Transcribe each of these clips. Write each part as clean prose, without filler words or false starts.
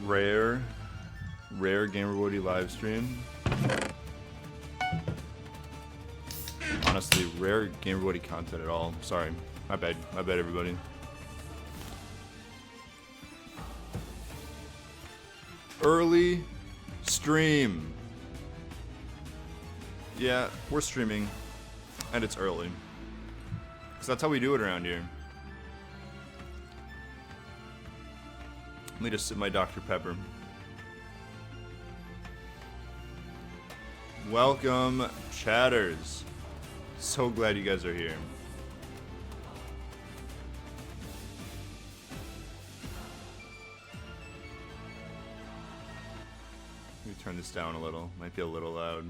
Rare gamerboy80 live stream. Honestly, rare gamerboy80 content at all. Sorry, my bad everybody. Early stream. Yeah, we're streaming, and it's early. Because that's how we do it around here. Let me just sip my Dr. Pepper. Welcome, chatters. So glad you guys are here. Let me turn this down a little. Might be a little loud.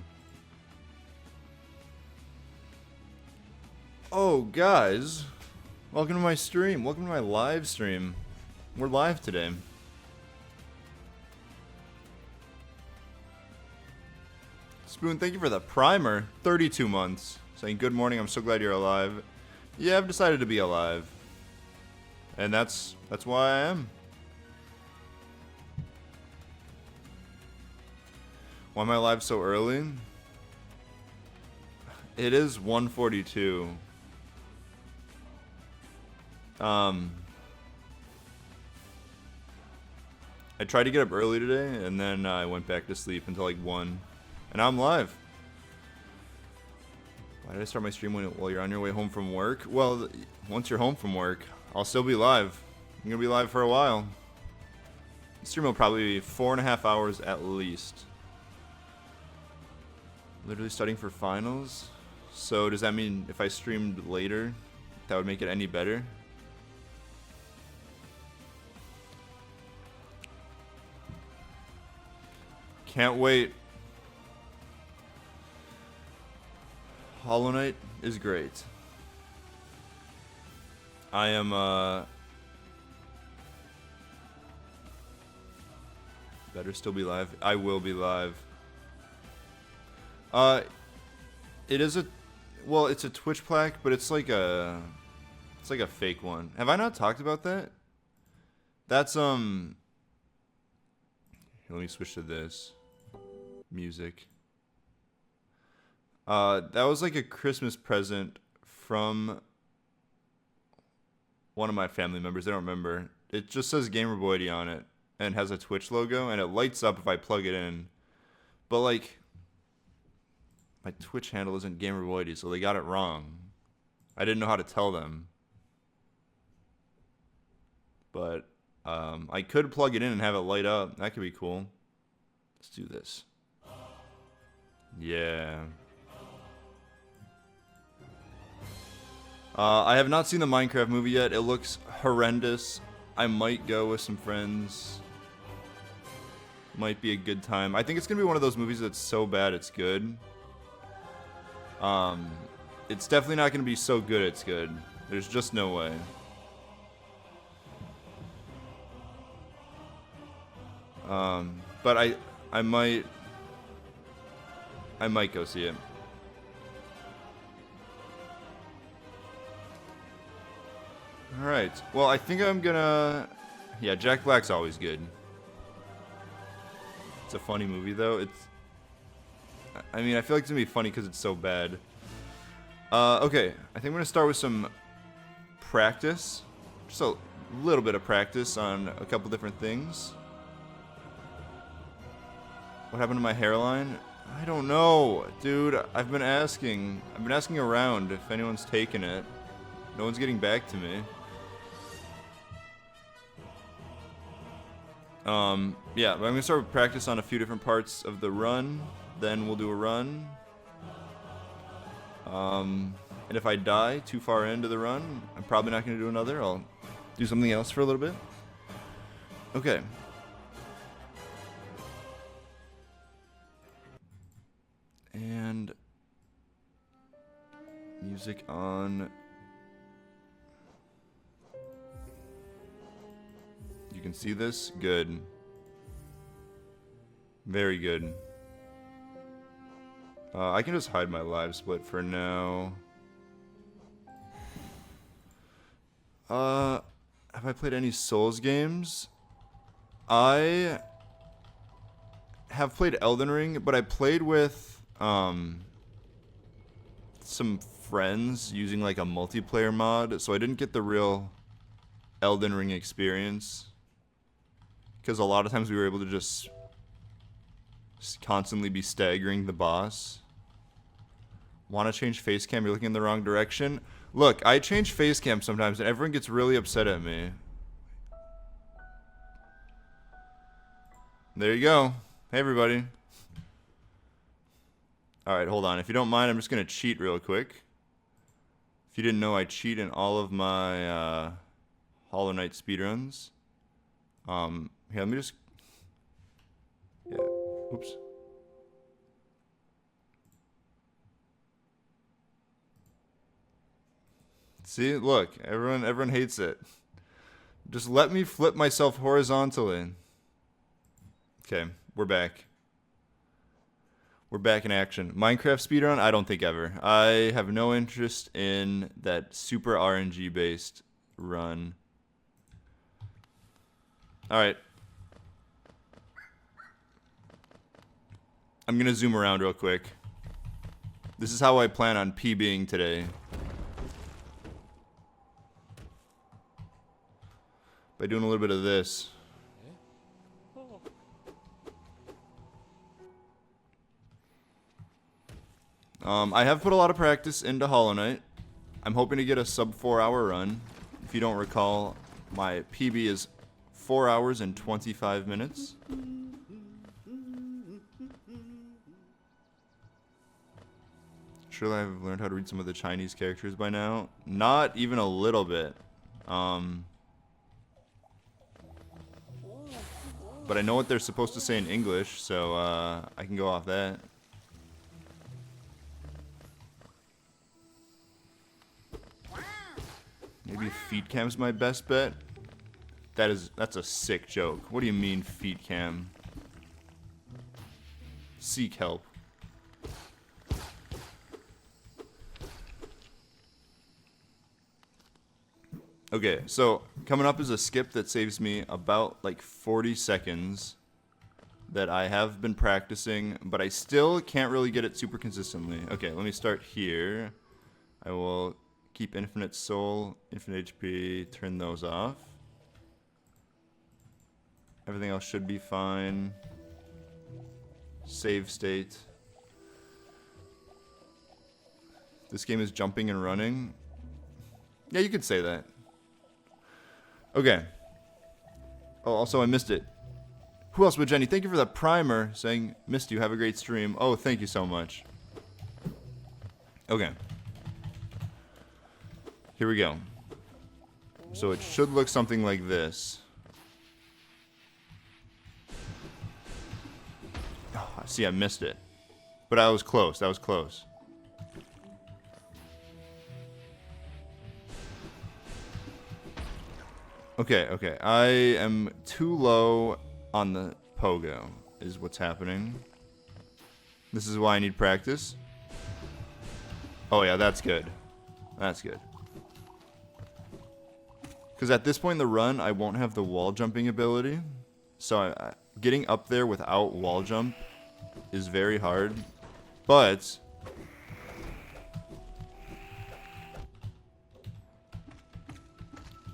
Oh, guys. Welcome to my stream. Welcome to my live stream. We're live today. Spoon, thank you for the primer. 32 months. Saying good morning, I'm so glad you're alive. Yeah, I've decided to be alive. And that's why I am. Why am I live so early? It is 1:42. I tried to get up early today, and then I went back to sleep until like 1. And now I'm live. Why did I start my stream while you're on your way home from work? Well, once you're home from work, I'll still be live. I'm going to be live for a while. The stream will probably be 4.5 hours at least. Literally studying for finals? So does that mean if I streamed later, that would make it any better? Can't wait. Hollow Knight is great. I am better still be live. I will be live. It is a, well, it's a Twitch plaque, but it's like a fake one. Have I not talked about that? That's Here, let me switch to this. Music. That was like a Christmas present from one of my family members. I don't remember. It just says gamerboy80 on it and has a Twitch logo, and it lights up if I plug it in. But like, my Twitch handle isn't gamerboy80, so they got it wrong. I didn't know how to tell them. But I could plug it in and have it light up. That could be cool. Let's do this. Yeah. I have not seen the Minecraft movie yet. It looks horrendous. I might go with some friends. Might be a good time. I think it's gonna be one of those movies that's so bad it's good. It's definitely not gonna be so good it's good. There's just no way. But I might go see it. Alright, well, I think I'm gonna... Yeah, Jack Black's always good. It's a funny movie, though. I mean, I feel like it's gonna be funny because it's so bad. Okay, I think I'm gonna start with some practice. Just a little bit of practice on a couple different things. What happened to my hairline? I don't know, dude. I've been asking around if anyone's taken it. No one's getting back to me. Yeah, but I'm gonna start with practice on a few different parts of the run. Then we'll do a run. And if I die too far into the run, I'm probably not gonna do another. I'll do something else for a little bit. Okay. And music on. You can see this? Good. Very good. I can just hide my live split for now. Have I played any Souls games? I have played Elden Ring, but I played with some friends using like a multiplayer mod, so I didn't get the real Elden Ring experience. Because a lot of times we were able to just constantly be staggering the boss. Want to change face cam? You're looking in the wrong direction. Look, I change face cam sometimes and everyone gets really upset at me. There you go. Hey everybody. Alright, hold on. If you don't mind, I'm just going to cheat real quick. If you didn't know, I cheat in all of my Hollow Knight speedruns. Here, let me just... Yeah, oops. See, look, everyone hates it. Just let me flip myself horizontally. Okay, we're back. We're back in action. Minecraft speedrun? I don't think ever. I have no interest in that super RNG based run. Alright. I'm gonna zoom around real quick. This is how I plan on PBing today. By doing a little bit of this. I have put a lot of practice into Hollow Knight. I'm hoping to get a sub 4-hour run. If you don't recall, my PB is 4 hours and 25 minutes. Surely I've learned how to read some of the Chinese characters by now. Not even a little bit. But I know what they're supposed to say in English, so I can go off that. Maybe feet cam's my best bet. That's a sick joke. What do you mean feet cam? Seek help. Okay, so coming up is a skip that saves me about like 40 seconds that I have been practicing, but I still can't really get it super consistently. Okay, let me start here. I will keep infinite soul, infinite HP, turn those off. Everything else should be fine. Save state. This game is jumping and running. Yeah, you could say that. Okay. Oh, also I missed it. Who else but Jenny? Thank you for the primer saying, missed you, have a great stream. Oh, thank you so much. Okay. Here we go. So it should look something like this. Oh, see, I missed it. But I was close, that was close. Okay, okay. I am too low on the pogo, is what's happening. This is why I need practice. Oh yeah, that's good. That's good. Because at this point in the run, I won't have the wall jumping ability. So getting up there without wall jump is very hard. But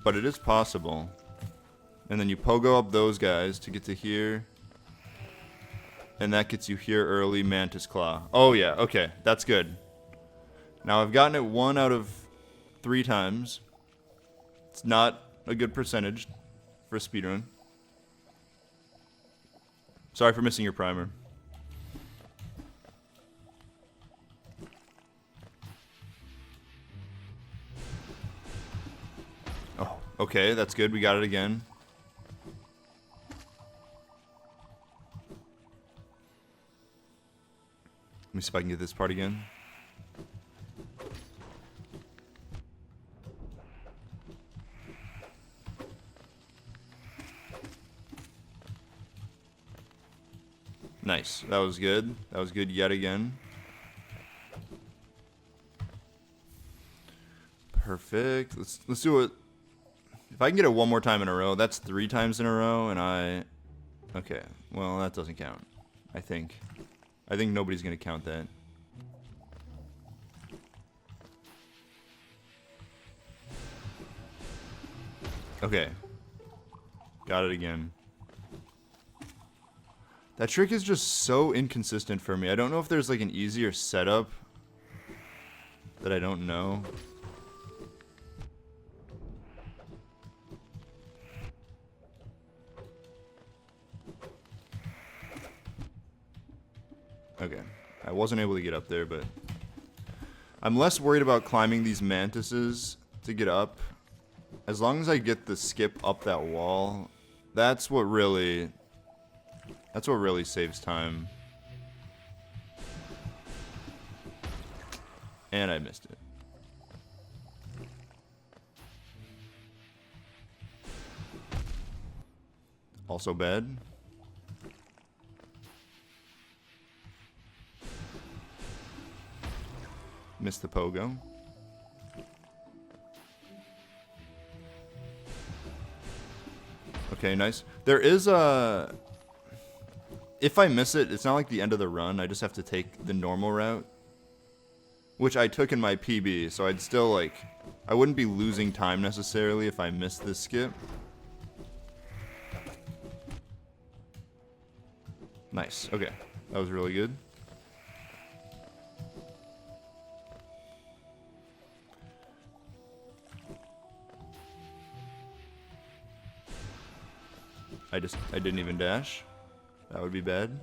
it is possible. And then you pogo up those guys to get to here. And that gets you here early, Mantis Claw. Oh yeah, okay, that's good. Now I've gotten it 1 out of 3 times. It's not a good percentage for a speedrun. Sorry for missing your primer. Oh, okay, that's good. We got it again. Let me see if I can get this part again. Nice. That was good. That was good yet again. Perfect. Let's do it. If I can get it 1 more time in a row, that's 3 times in a row, and I Okay, well, that doesn't count. I think nobody's gonna count that. Okay. Got it again. That trick is just so inconsistent for me. I don't know if there's like an easier setup that I don't know. Okay. I wasn't able to get up there, but I'm less worried about climbing these mantises to get up. As long as I get the skip up that wall, that's what really saves time. And I missed it. Also bad. Missed the pogo. Okay, nice. There is a... If I miss it, it's not like the end of the run. I just have to take the normal route. Which I took in my PB, so I'd still, like... I wouldn't be losing time necessarily if I missed this skip. Nice. Okay. That was really good. I didn't even dash. That would be bad.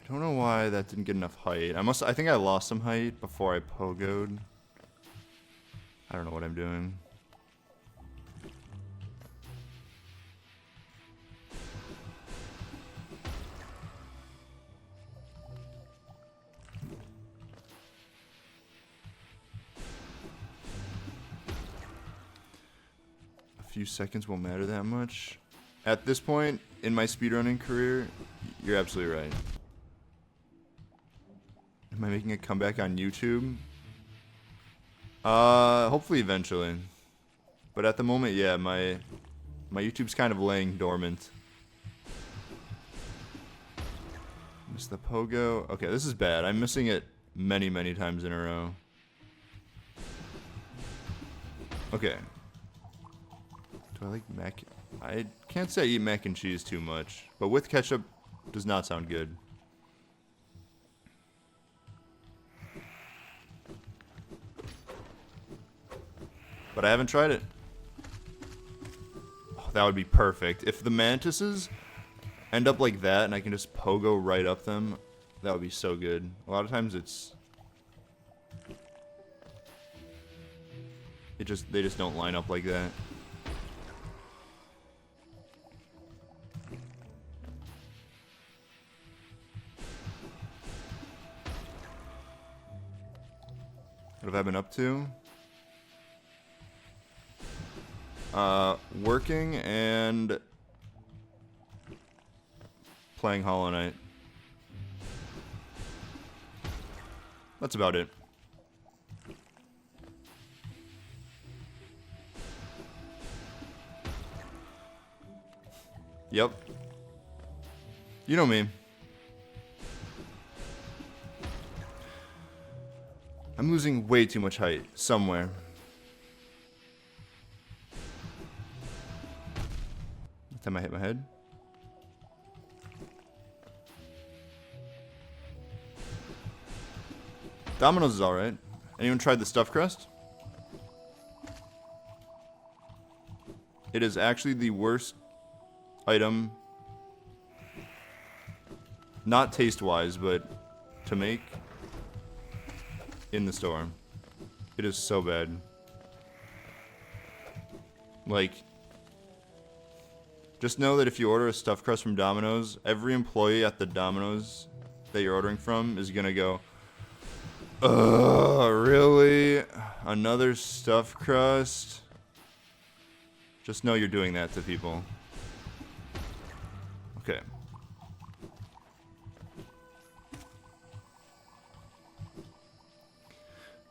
I don't know why that didn't get enough height. I think I lost some height before I pogoed. I don't know what I'm doing. Few seconds won't matter that much. At this point in my speedrunning career, you're absolutely right. Am I making a comeback on YouTube? Hopefully eventually. But at the moment, yeah, my YouTube's kind of laying dormant. Miss the pogo. Okay, this is bad. I'm missing it many, many times in a row. Okay. Do I like mac? I can't say I eat mac and cheese too much, but with ketchup does not sound good. But I haven't tried it. Oh, that would be perfect. If the mantises end up like that and I can just pogo right up them, that would be so good. A lot of times they just don't line up like that. What have I been up to? Working and playing Hollow Knight. That's about it. Yep. You know me. I'm losing way too much height somewhere. That time I hit my head. Domino's is alright. Anyone tried the stuffed crust? It is actually the worst item. Not taste-wise, but to make in the store. It is so bad. Like, just know that if you order a stuffed crust from Domino's, every employee at the Domino's that you're ordering from is gonna go, ugh, really? Another stuffed crust? Just know you're doing that to people. Okay.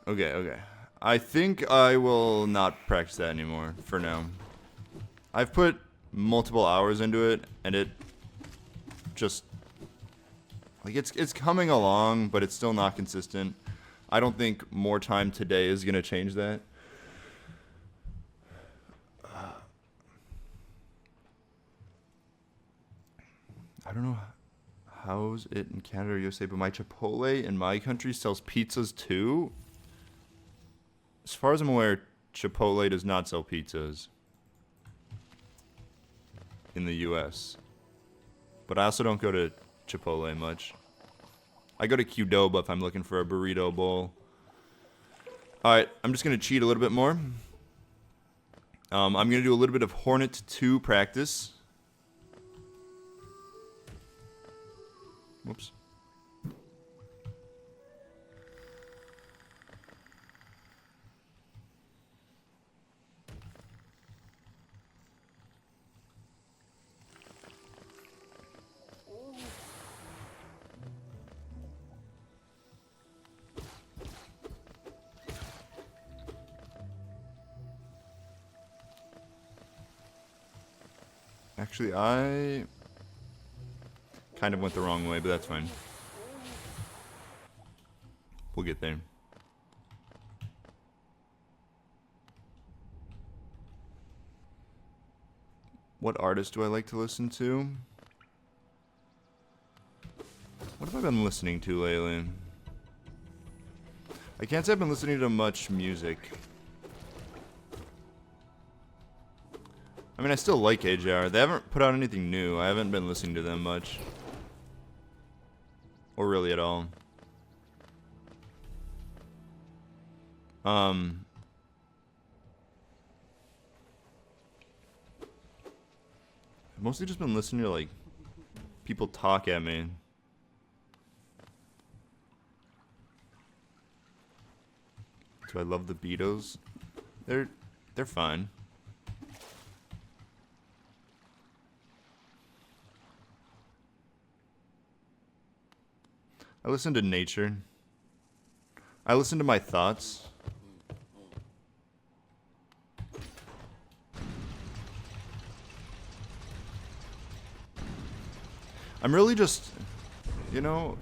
Okay, okay. I think I will not practice that anymore for now. I've put multiple hours into it, and it just like it's coming along, but it's still not consistent. I don't think more time today is gonna change that. I don't know how's it in Canada or USA, but my Chipotle in my country sells pizzas too. As far as I'm aware, Chipotle does not sell pizzas in the US. But I also don't go to Chipotle much. I go to Qdoba if I'm looking for a burrito bowl. Alright, I'm just going to cheat a little bit more. I'm going to do a little bit of Hornet 2 practice. Whoops. Actually, I kind of went the wrong way, but that's fine. We'll get there. What artist do I like to listen to? What have I been listening to lately? I can't say I've been listening to much music. I mean, I still like AJR. They haven't put out anything new. I haven't been listening to them much. Or really at all. I've mostly just been listening to, like, people talk at me. Do I love the Beatles? They're fine. I listen to nature. I listen to my thoughts. I'm really just, you know,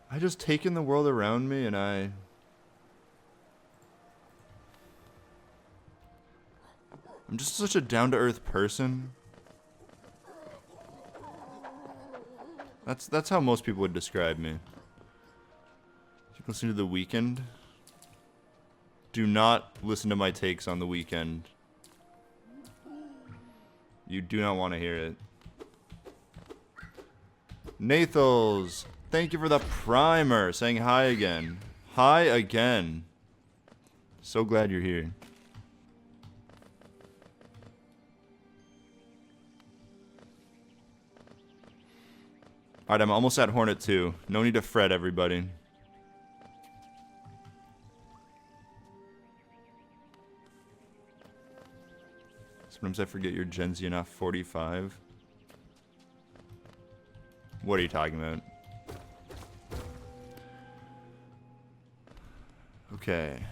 I just take in the world around me, and I'm just such a down-to-earth person. That's how most people would describe me. You listen to The Weeknd. Do not listen to my takes on The Weeknd. You do not want to hear it. Nathals, thank you for the primer. Saying hi again. Hi again. So glad you're here. Alright, I'm almost at Hornet 2. No need to fret, everybody. Sometimes I forget you're Gen Z, not 45. What are you talking about? Okay.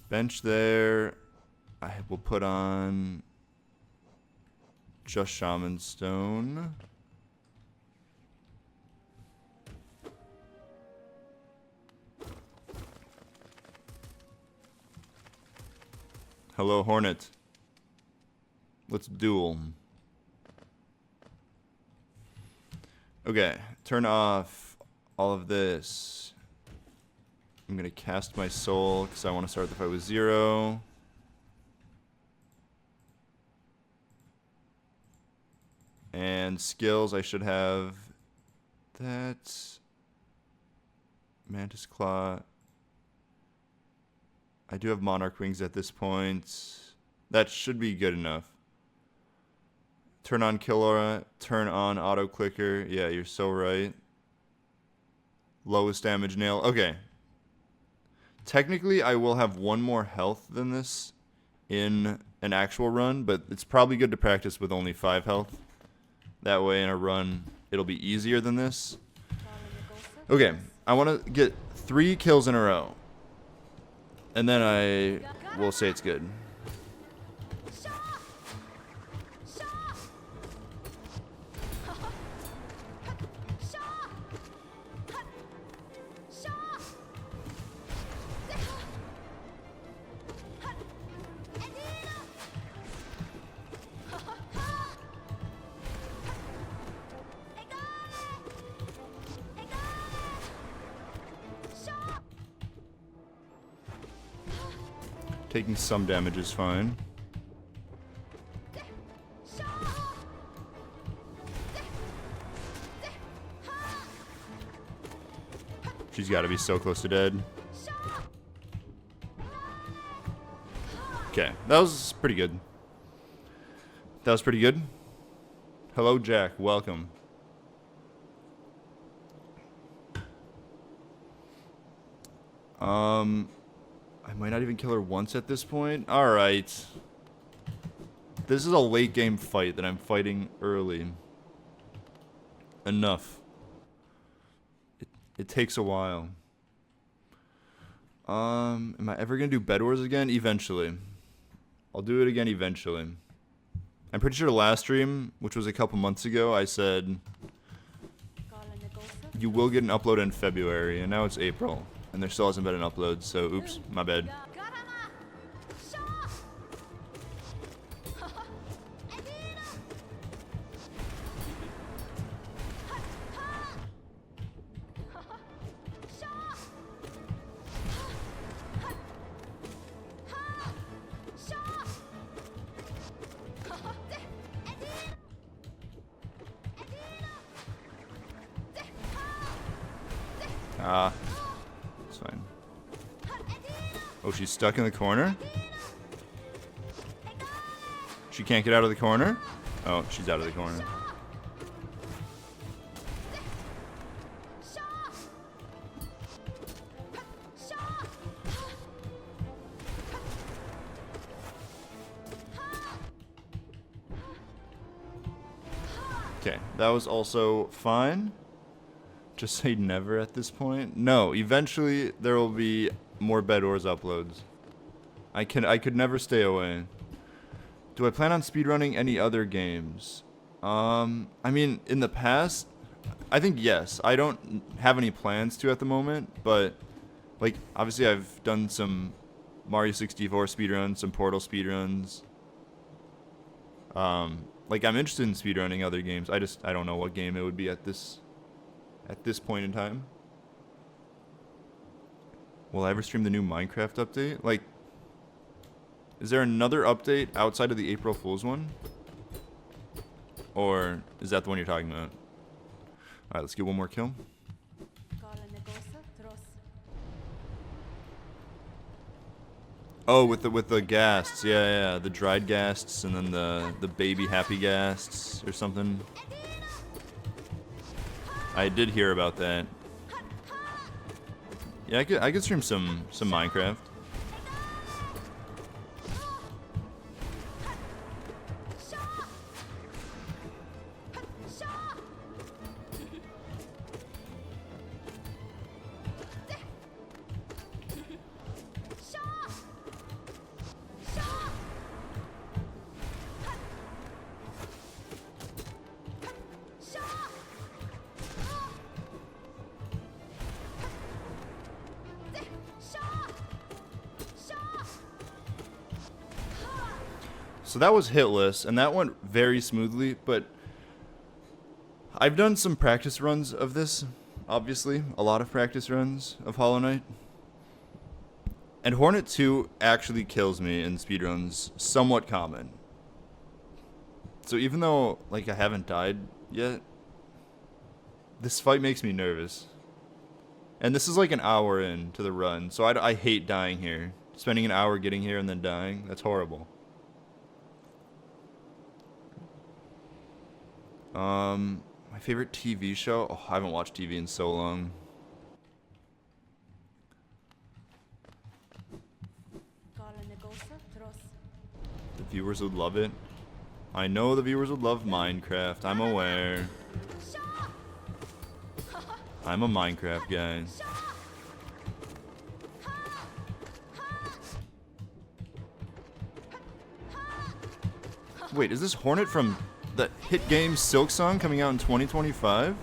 Bench there. I will put on just Shaman Stone. Hello, Hornet. Let's duel. Okay, turn off all of this. I'm gonna cast my soul because I want to start the fight with 0. And skills, I should have that. Mantis Claw. I do have Monarch Wings at this point. That should be good enough. Turn on Kill Aura. Turn on Auto Clicker. Yeah, you're so right. Lowest damage nail. Okay. Technically, I will have 1 more health than this in an actual run, but it's probably good to practice with only 5 health. That way in a run, it'll be easier than this. Okay, I want to get 3 kills in a row. and then I will say it's good. Taking some damage is fine. She's got to be so close to dead. Okay, that was pretty good. That was pretty good. Hello, Jack. Welcome. I might not even kill her once at this point. Alright. This is a late game fight that I'm fighting early. Enough. It takes a while. Am I ever gonna do Bed Wars again? Eventually. I'll do it again eventually. I'm pretty sure last stream, which was a couple months ago, I said you will get an upload in February, and now it's April. And there still hasn't been an upload, so oops, my bad. It's fine. Oh, she's stuck in the corner? She can't get out of the corner? Oh, she's out of the corner. Okay, that was also fine. Just say never at this point. No, eventually there will be more Bed Wars uploads. I could never stay away. Do I plan on speedrunning any other games? I mean, in the past, I think yes. I don't have any plans to at the moment, but like obviously I've done some Mario 64 speedruns, some Portal speedruns. Like I'm interested in speedrunning other games. I don't know what game it would be at this point in time. Will I ever stream the new Minecraft update? Like, is there another update outside of the April Fool's one? Or is that the one you're talking about? Alright, let's get one more kill. Oh, with the ghasts, yeah, the dried ghasts and then the baby happy ghasts or something. I did hear about that. Yeah, I could stream some Minecraft. So that was hitless, and that went very smoothly, but I've done some practice runs of this, obviously, a lot of practice runs of Hollow Knight. And Hornet 2 actually kills me in speedruns, somewhat common. So even though, like, I haven't died yet, this fight makes me nervous. And this is like an hour into the run, so I hate dying here. Spending an hour getting here and then dying, that's horrible. My favorite TV show? Oh, I haven't watched TV in so long. The viewers would love it. I know the viewers would love Minecraft. I'm aware. I'm a Minecraft guy. Wait, is this Hornet from the hit game Silk Song coming out in 2025?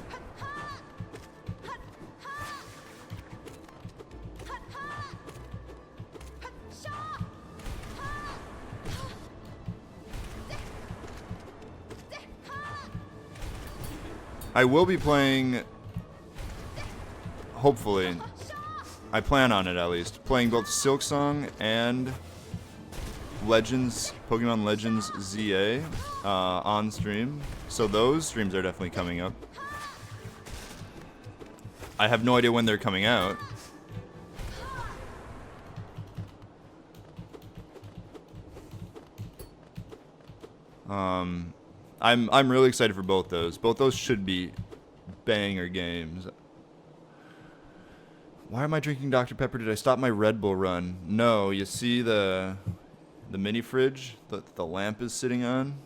I will be playing, hopefully, I plan on it at least, playing both Silk Song and Legends, Pokemon Legends ZA on stream. So those streams are definitely coming up. I have no idea when they're coming out. I'm really excited for both those. Both those should be banger games. Why am I drinking Dr. Pepper? Did I stop my Red Bull run? No, you see the mini fridge that the lamp is sitting on?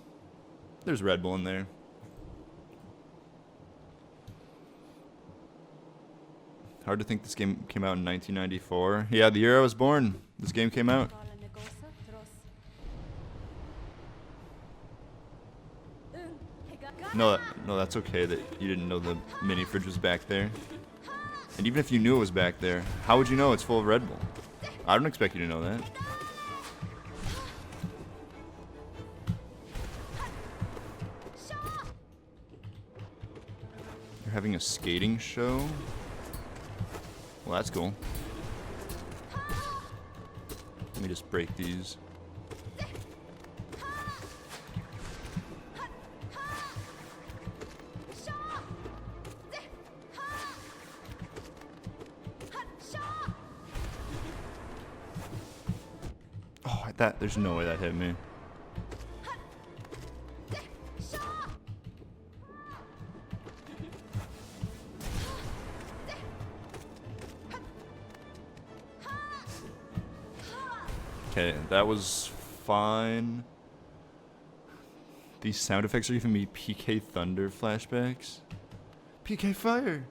There's Red Bull in there. Hard to think this game came out in 1994. Yeah, the year I was born, this game came out. No, that's okay that you didn't know the mini fridge was back there. And even if you knew it was back there, how would you know it's full of Red Bull? I don't expect you to know that. You're having a skating show? Well, that's cool. Let me just break these. Oh, there's no way that hit me. Okay, that was fine. These sound effects are giving me PK Thunder flashbacks. PK Fire!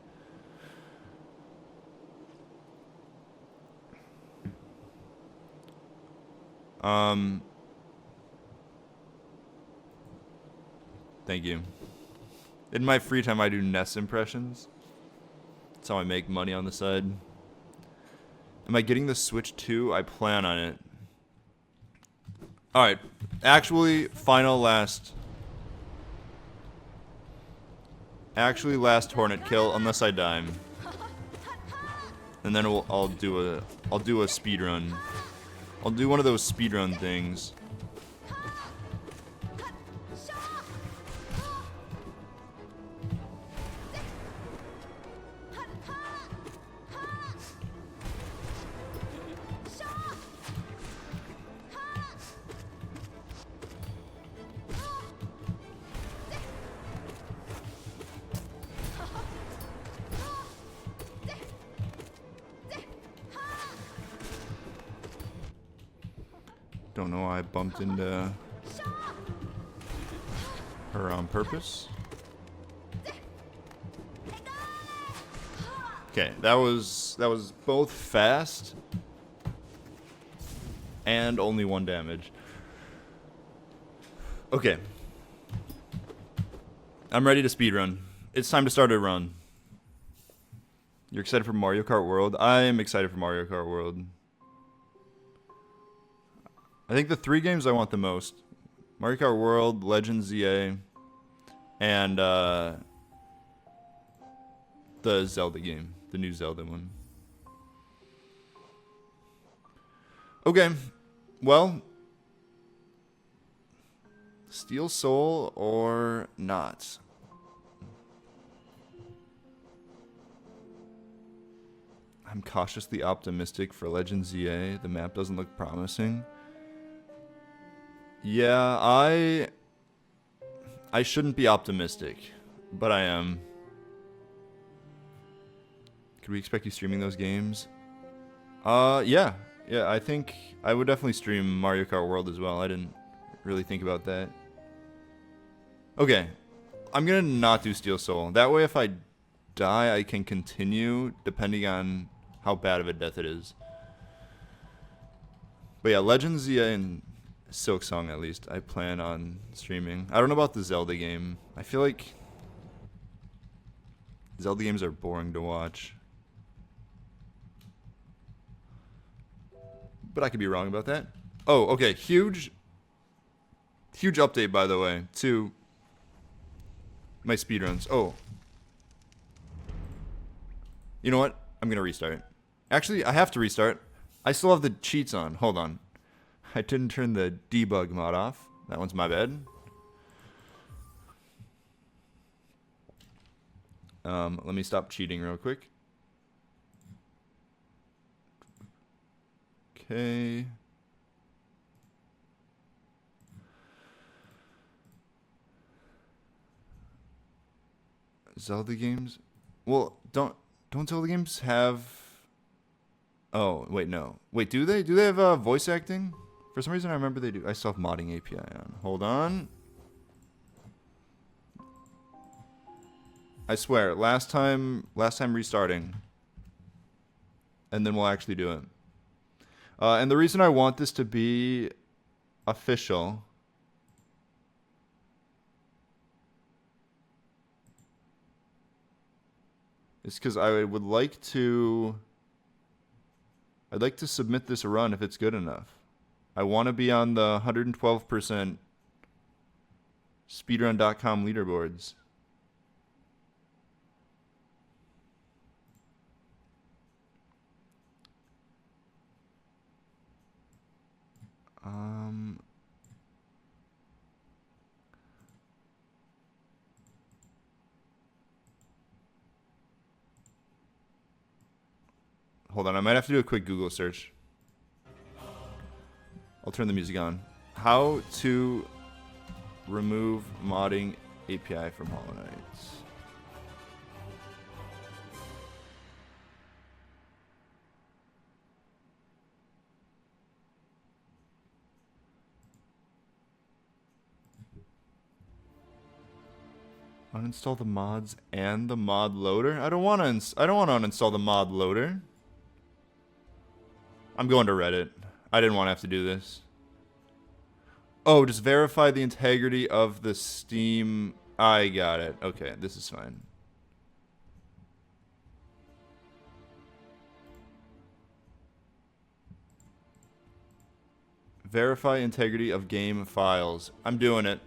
Thank you. In my free time, I do Ness impressions. That's how I make money on the side. Am I getting the Switch 2? I plan on it. Alright. Actually, last Hornet kill, unless I die. And then I'll do a speed run. I'll do one of those speedrun things. Don't know why I bumped into her on purpose. Okay, that was both fast and only 1 damage. Okay. I'm ready to speedrun. It's time to start a run. You're excited for Mario Kart World? I am excited for Mario Kart World. I think the 3 games I want the most: Mario Kart World, Legends ZA, and the Zelda game, the new Zelda one. Okay, well, Steel Soul or not? I'm cautiously optimistic for Legends ZA. The map doesn't look promising. Yeah, I shouldn't be optimistic, but I am. Could we expect you streaming those games? Yeah, I think I would definitely stream Mario Kart World as well. I didn't really think about that. Okay, I'm gonna not do Steel Soul. That way if I die, I can continue depending on how bad of a death it is. But yeah, Legends ZA and Silk Song at least. I plan on streaming. I don't know about the Zelda game. I feel like Zelda games are boring to watch. But I could be wrong about that. Oh, okay. Huge update, by the way, to my speedruns. Oh. You know what? I'm going to restart. Actually, I have to restart. I still have the cheats on. Hold on. I didn't turn the debug mod off. That one's my bad. Let me stop cheating real quick. Okay. Zelda games? Well, don't Zelda games have... Oh, wait, no. Wait, do they? Do they have voice acting? For some reason, I remember they do. I still have modding API on. Hold on. I swear, last time restarting. And then we'll actually do it. And the reason I want this to be official is because I would like to... I'd like to submit this run if it's good enough. I want to be on the 112% speedrun.com leaderboards. Hold on, I might have to do a quick Google search. I'll turn the music on. How to remove modding API from Hollow Knight. Uninstall the mods and the mod loader. I don't want to uninstall the mod loader. I'm going to Reddit. I didn't want to have to do this. Oh, just verify the integrity of the Steam. I got it. Okay, this is fine. Verify integrity of game files. I'm doing it.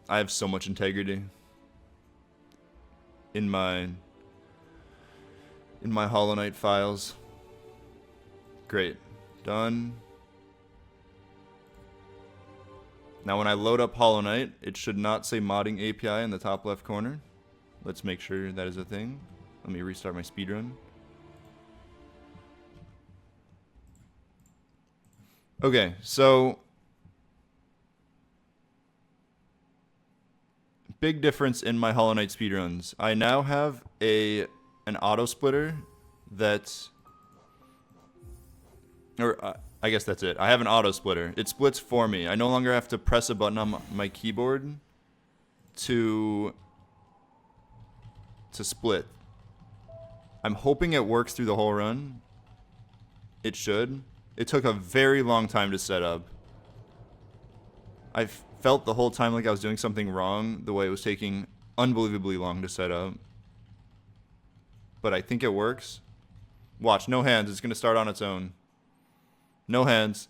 I have so much integrity in my Hollow Knight files. Great. Done. Now when I load up Hollow Knight, it should not say modding API in the top left corner. Let's make sure that is a thing. Let me restart my speedrun. Okay, so big difference in my Hollow Knight speedruns. I now have an auto splitter that, or I guess that's it. I have an auto splitter. It splits for me. I no longer have to press a button on my keyboard to split. I'm hoping it works through the whole run. It should. It took a very long time to set up. I felt the whole time like I was doing something wrong, the way it was taking unbelievably long to set up. But I think it works. Watch, no hands. It's going to start on its own. No hands.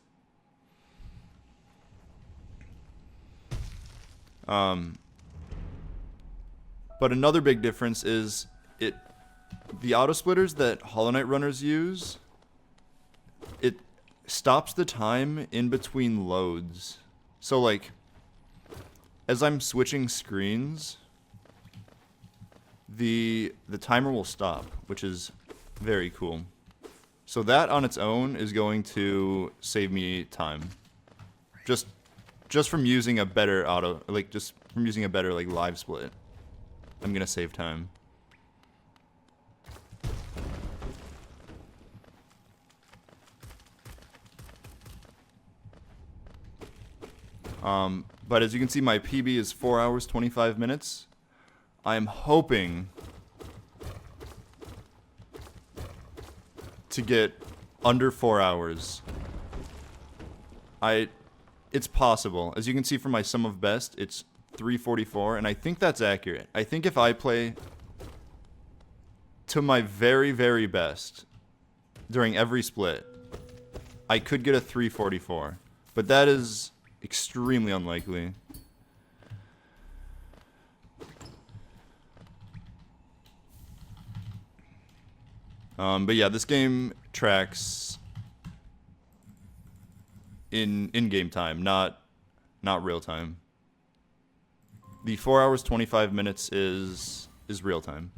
But another big difference is the auto splitters that Hollow Knight runners use, it stops the time in between loads. So like, as I'm switching screens, the timer will stop, which is very cool. So that on its own is going to save me time. Just from using a better live split. I'm gonna save time. But as you can see, my PB is 4 hours, 25 minutes. I am hoping to get under 4 hours. It's possible. As you can see from my sum of best, it's 344, and I think that's accurate. I think if I play to my very, very best during every split, I could get a 344. But that is extremely unlikely. But yeah, this game tracks in in-game time, not real time. The 4 hours 25 minutes is real time.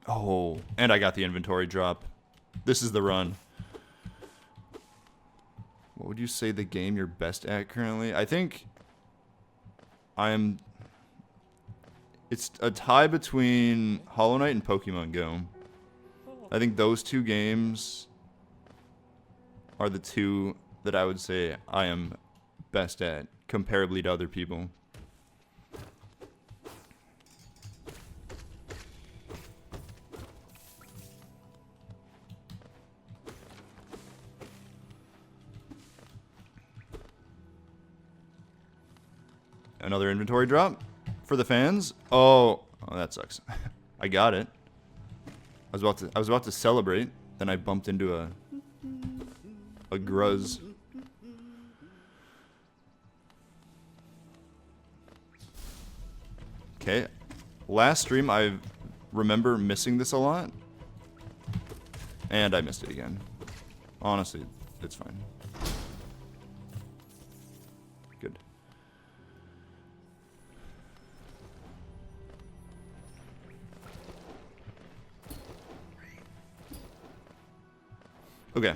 Oh, and I got the inventory drop. This is the run. What would you say the game you're best at currently? I think it's a tie between Hollow Knight and Pokemon Go. I think those two games are the two that I would say I am best at, comparably to other people. Another inventory drop for the fans. Oh, that sucks. I got it. I was about to celebrate, then I bumped into a gruzz. Okay. Last stream I remember missing this a lot. And I missed it again. Honestly, it's fine. Good. Okay.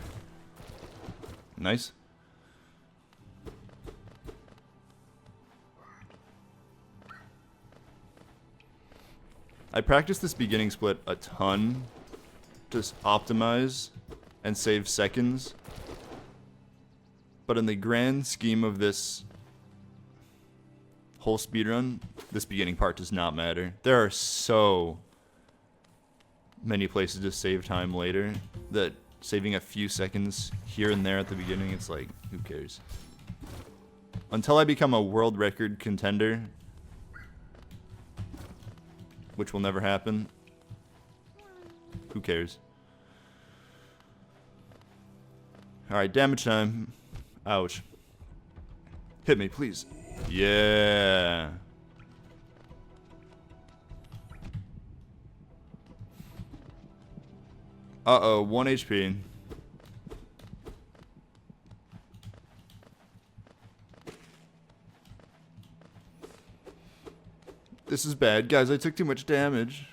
Nice. I practiced this beginning split a ton to optimize and save seconds. But in the grand scheme of this whole speedrun, this beginning part does not matter. There are so many places to save time later that saving a few seconds here and there at the beginning, it's like, who cares? Until I become a world record contender, which will never happen, who cares? Alright, damage time. Ouch. Hit me, please. Yeah. Uh-oh, 1 HP. This is bad. Guys, I took too much damage.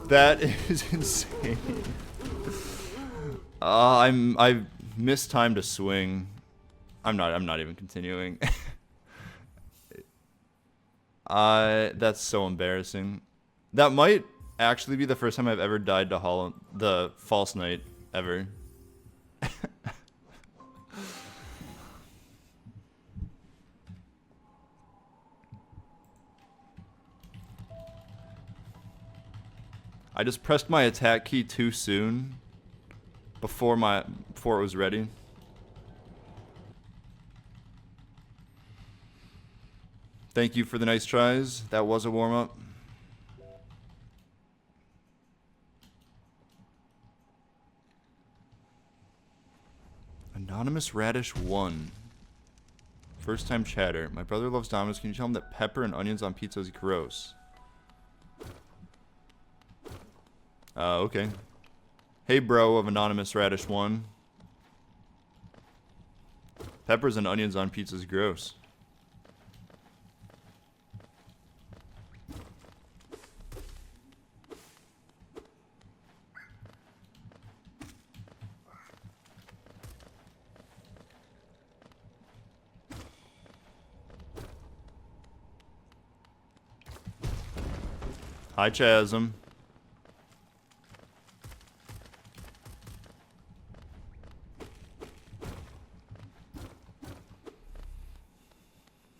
That is insane. I've missed time to swing. I'm not even continuing. That's so embarrassing. That might actually be the first time I've ever died to the False Knight ever. I just pressed my attack key too soon before it was ready. Thank you for the nice tries. That was a warm-up. Anonymous Radish 1. First time chatter. My brother loves Domino's. Can you tell him that pepper and onions on pizza is gross? Okay. Hey, bro of Anonymous Radish 1. Peppers and onions on pizza is gross. Hi, Chasm.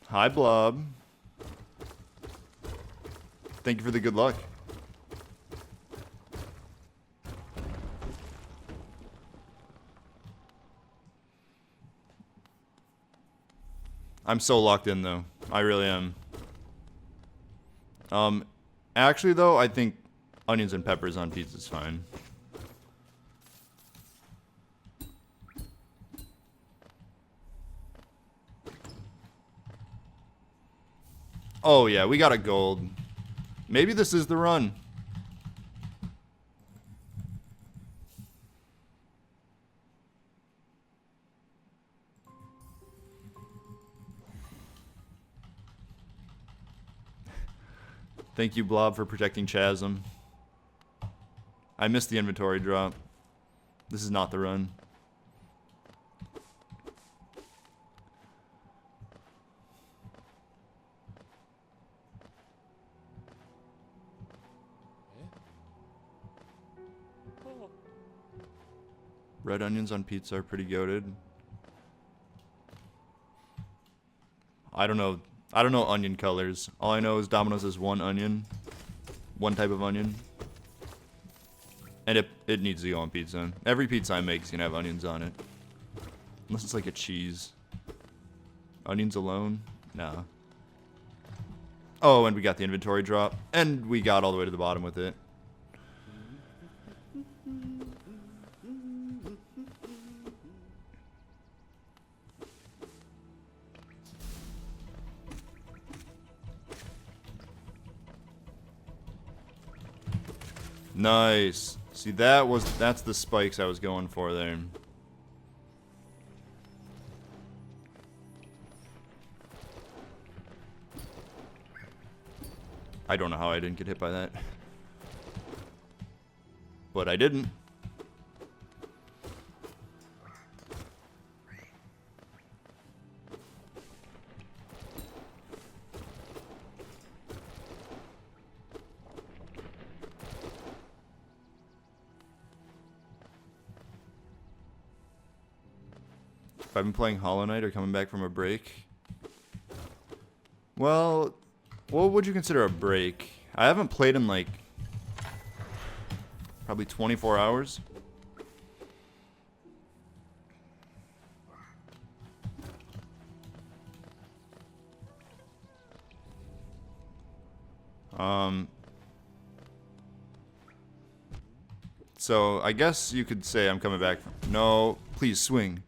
Hi, Blob. Thank you for the good luck. I'm so locked in, though. I really am. Actually, though, I think onions and peppers on pizza is fine. Oh, yeah, we got a gold. Maybe this is the run. Thank you, Blob, for protecting Chasm. I missed the inventory drop. This is not the run. Red onions on pizza are pretty goated. I don't know onion colors. All I know is Domino's is one onion. One type of onion. And it needs to go on pizza. Every pizza I make is gonna have onions on it. Unless it's like a cheese. Onions alone? Nah. Oh, and we got the inventory drop. And we got all the way to the bottom with it. Nice. See, that's the spikes I was going for there. I don't know how I didn't get hit by that. But I didn't. If I've been playing Hollow Knight or coming back from a break. Well, what would you consider a break? I haven't played in like probably 24 hours. So I guess you could say I'm coming back from, no, please swing.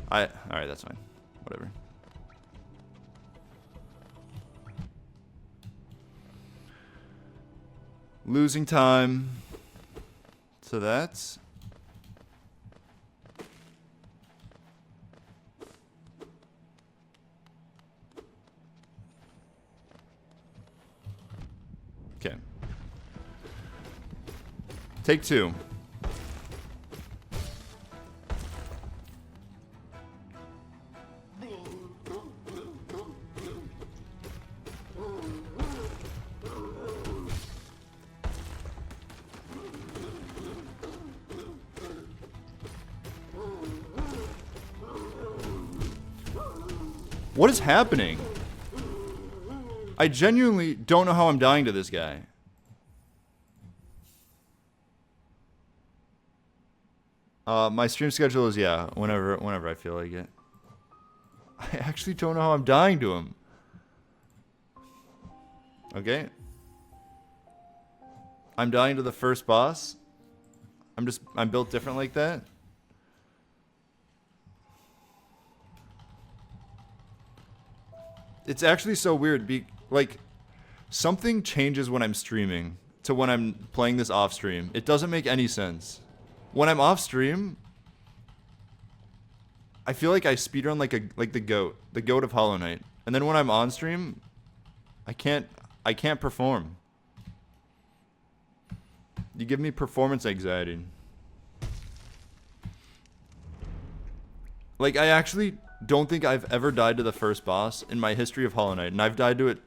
Alright, that's fine. Whatever. Losing time. So that's... Okay. Take two. What is happening? I genuinely don't know how I'm dying to this guy. My stream schedule is, yeah, whenever I feel like it. I actually don't know how I'm dying to him. Okay. I'm dying to the first boss. I'm built different like that. It's actually so weird. Like, something changes when I'm streaming to when I'm playing this off stream. It doesn't make any sense. When I'm off stream, I feel like I speedrun like the goat of Hollow Knight. And then when I'm on stream, I can't perform. You give me performance anxiety. Like, I actually don't think I've ever died to the first boss in my history of Hollow Knight, and I've died to it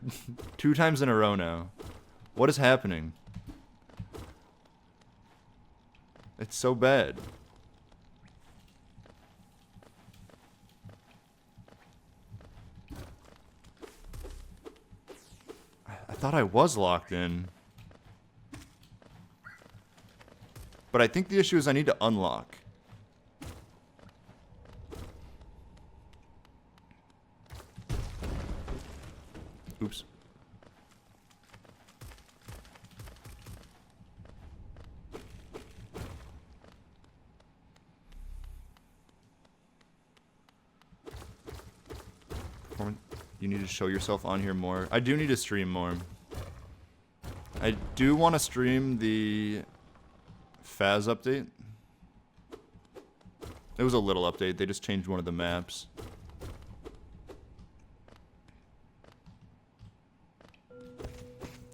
2 times in a row now. What is happening? It's so bad. I thought I was locked in. But I think the issue is I need to unlock. Oops. You need to show yourself on here more. I do need to stream more. I do want to stream the Faz update. It was a little update. They just changed one of the maps.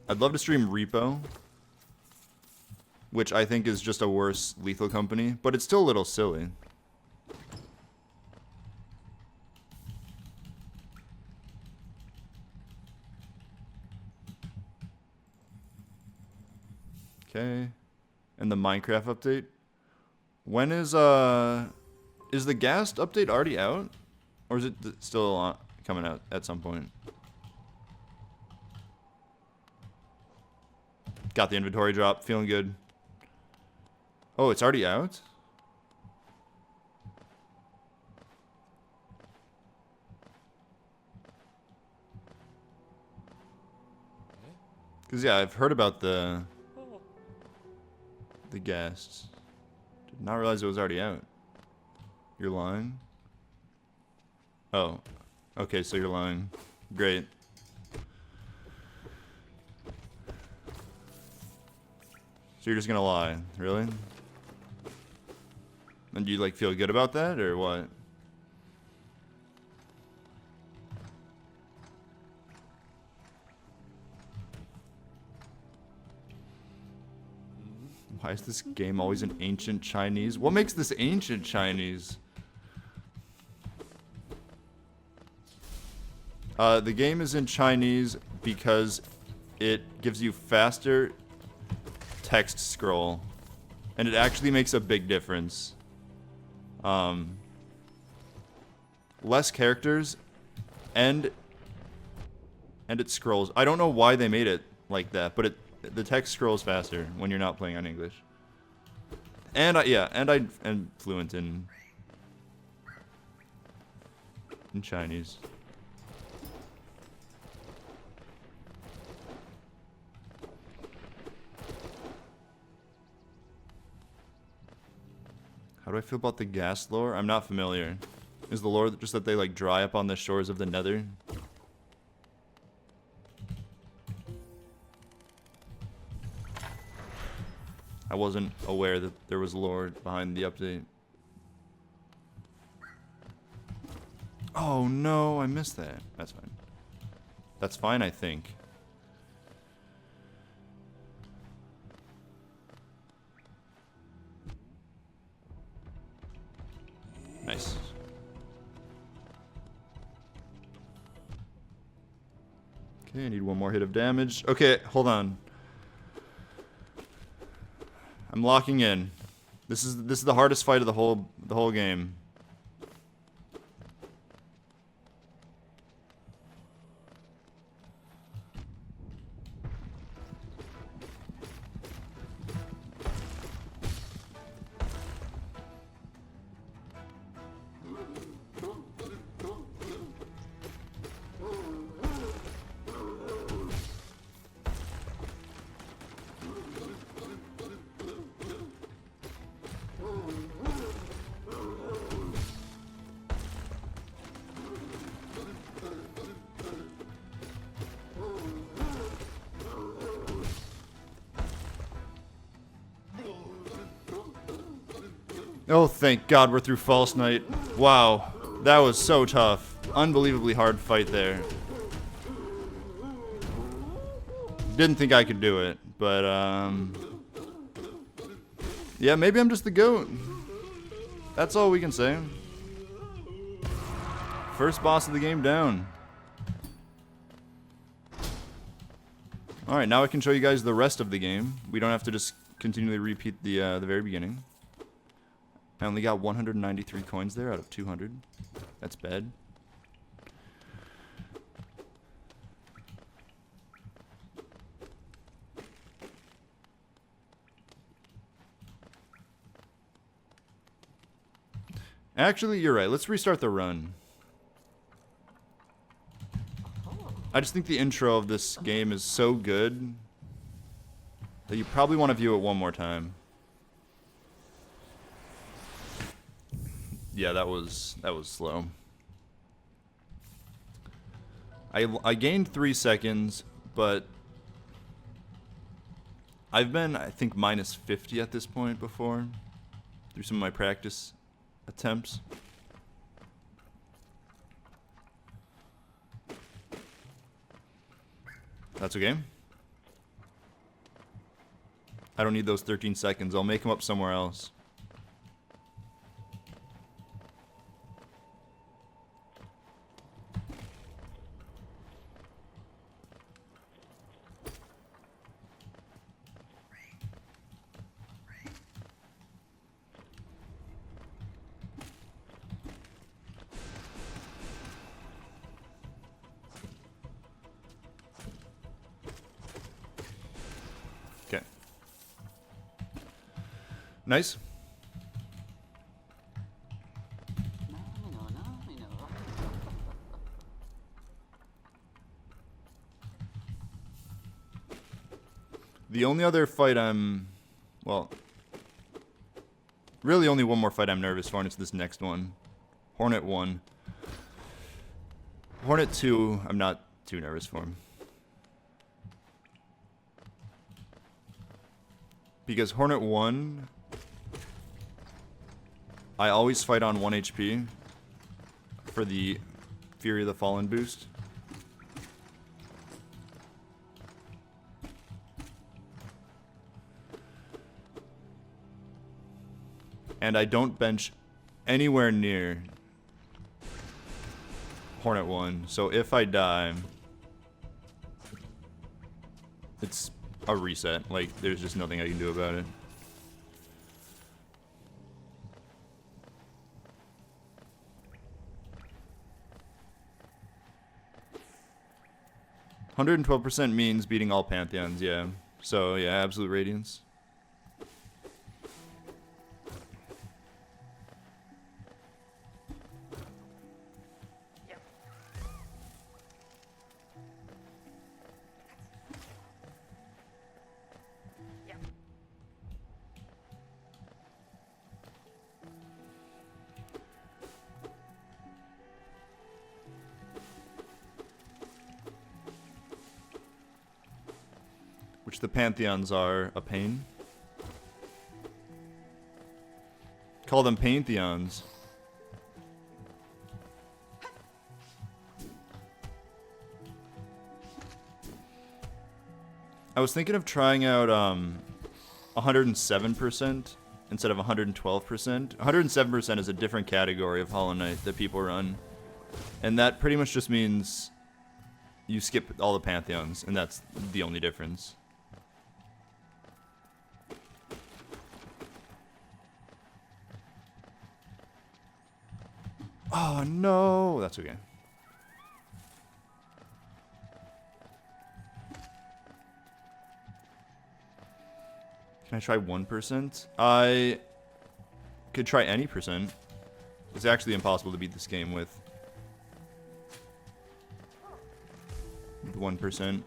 I'd love to stream Repo, which I think is just a worse Lethal Company, but it's still a little silly. Okay. And the Minecraft update. When is the Ghast update already out? Or is it still coming out at some point? Got the inventory drop. Feeling good. Oh, it's already out? Because, yeah, I've heard about the Ghasts. Did not realize it was already out. You're lying? Oh. Okay, so you're lying. Great. So you're just gonna lie, really? And do you like feel good about that or what? Why is this game always in ancient Chinese? What makes this ancient Chinese? The game is in Chinese because it gives you faster text scroll, and it actually makes a big difference. Less characters, and it scrolls. I don't know why they made it like that, but the text scrolls faster when you're not playing on English. And I'm fluent in Chinese. How do I feel about the gas lore? I'm not familiar. Is the lore just that they like dry up on the shores of the Nether? I wasn't aware that there was lore behind the update. Oh no, I missed that. That's fine. That's fine, I think. Nice. Okay, I need one more hit of damage. Okay, hold on. I'm locking in. This is the hardest fight of the whole game. Oh, thank God we're through False Night. Wow, that was so tough. Unbelievably hard fight there. Didn't think I could do it, but yeah, maybe I'm just the GOAT. That's all we can say. First boss of the game down. Alright, now I can show you guys the rest of the game. We don't have to just continually repeat the very beginning. I only got 193 coins there out of 200. That's bad. Actually, you're right. Let's restart the run. I just think the intro of this game is so good that you probably want to view it one more time. Yeah, that was slow. I gained 3 seconds, but I've been, I think, minus 50 at this point before through some of my practice attempts. That's okay. I don't need those 13 seconds. I'll make them up somewhere else. Nice. The only other fight well, really only one more fight I'm nervous for, and it's this next one. Hornet 1. Hornet 2, I'm not too nervous for him. Because Hornet 1, I always fight on 1 HP for the Fury of the Fallen boost. And I don't bench anywhere near Hornet 1, so if I die, it's a reset. Like, there's just nothing I can do about it. $112% means beating all Pantheons, yeah. So, yeah, Absolute Radiance. Which the Pantheons are a pain. Call them Pantheons. I was thinking of trying out 107% instead of 112%. 107% is a different category of Hollow Knight that people run. And that pretty much just means you skip all the Pantheons, and that's the only difference. Oh no, that's okay. Can I try 1%? I could try any percent. It's actually impossible to beat this game with 1%.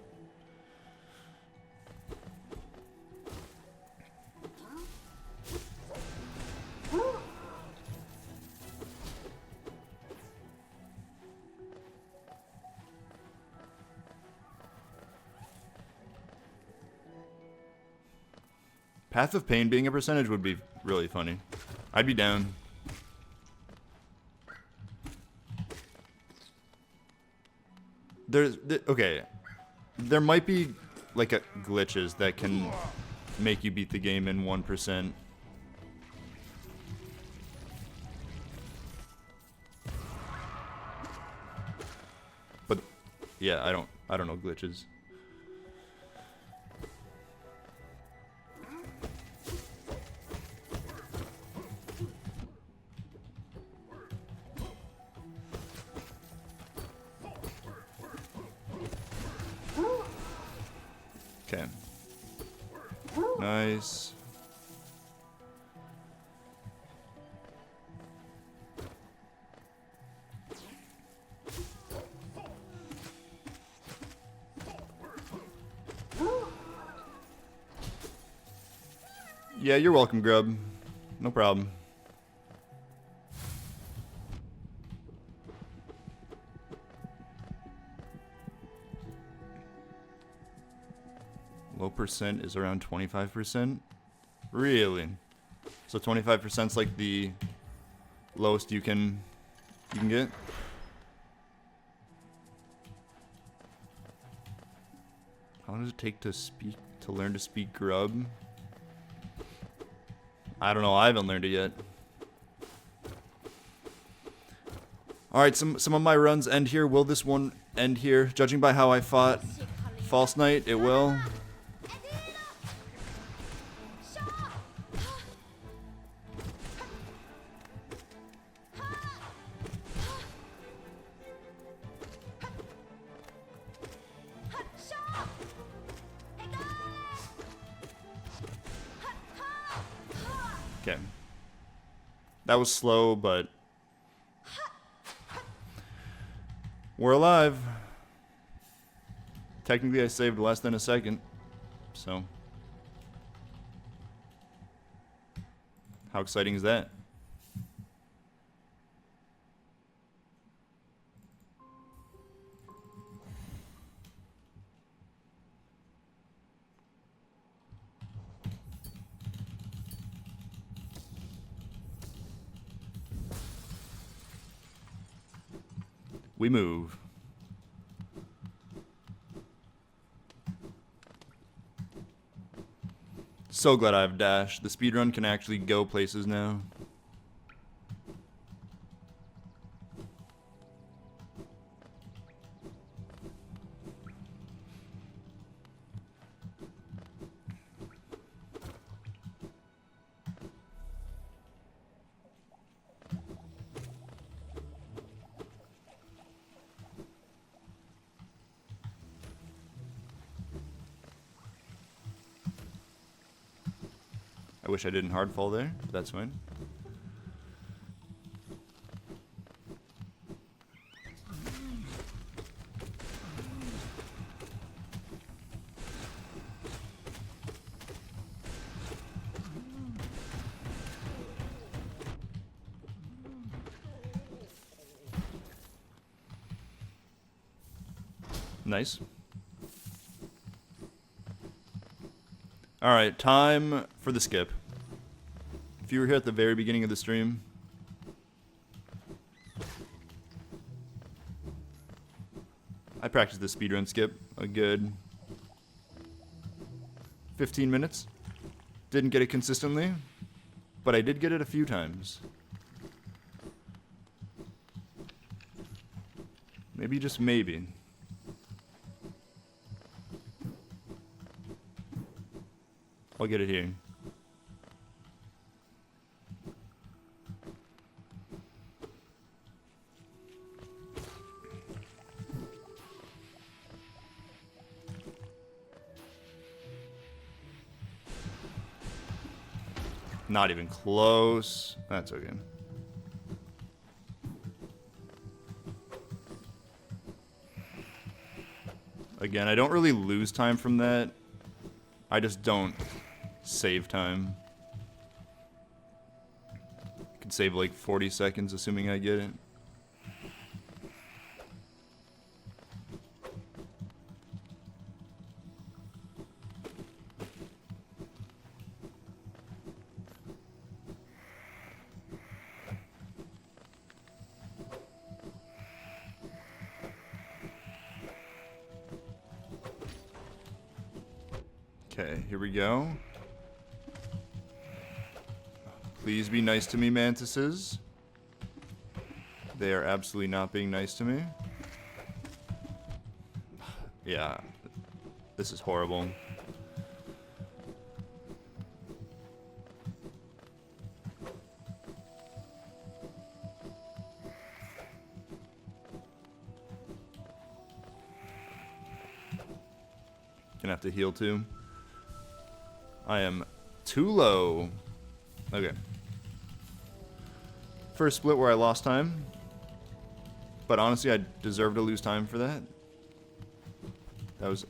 Path of Pain being a percentage would be really funny. I'd be down. Okay. There might be like glitches that can make you beat the game in 1%. But yeah, I don't know glitches. nice. Yeah, you're welcome, Grub. No problem. Low percent is around 25%. Really? So 25% is like the lowest you can get? How long does it take to learn to speak Grub? I don't know, I haven't learned it yet. Alright, some of my runs end here. Will this one end here? Judging by how I fought False Knight, it will. Okay. That was slow, but we're alive. Technically, I saved less than a second, so how exciting is that? We move. So glad I have dash. The speedrun can actually go places now. I wish I didn't hard fall there, but that's fine. Nice. Alright, time for the skip. If you were here at the very beginning of the stream, I practiced the speedrun skip a good 15 minutes. Didn't get it consistently, but I did get it a few times. Maybe, just maybe. I'll get it here. Not even close. That's okay. Again, I don't really lose time from that. I just don't save time. I could save like 40 seconds assuming I get it. Okay, here we go. Please be nice to me, mantises. They are absolutely not being nice to me. Yeah, this is horrible. Gonna have to heal too. I am too low. Okay. First split where I lost time. But honestly, I deserve to lose time for that. That was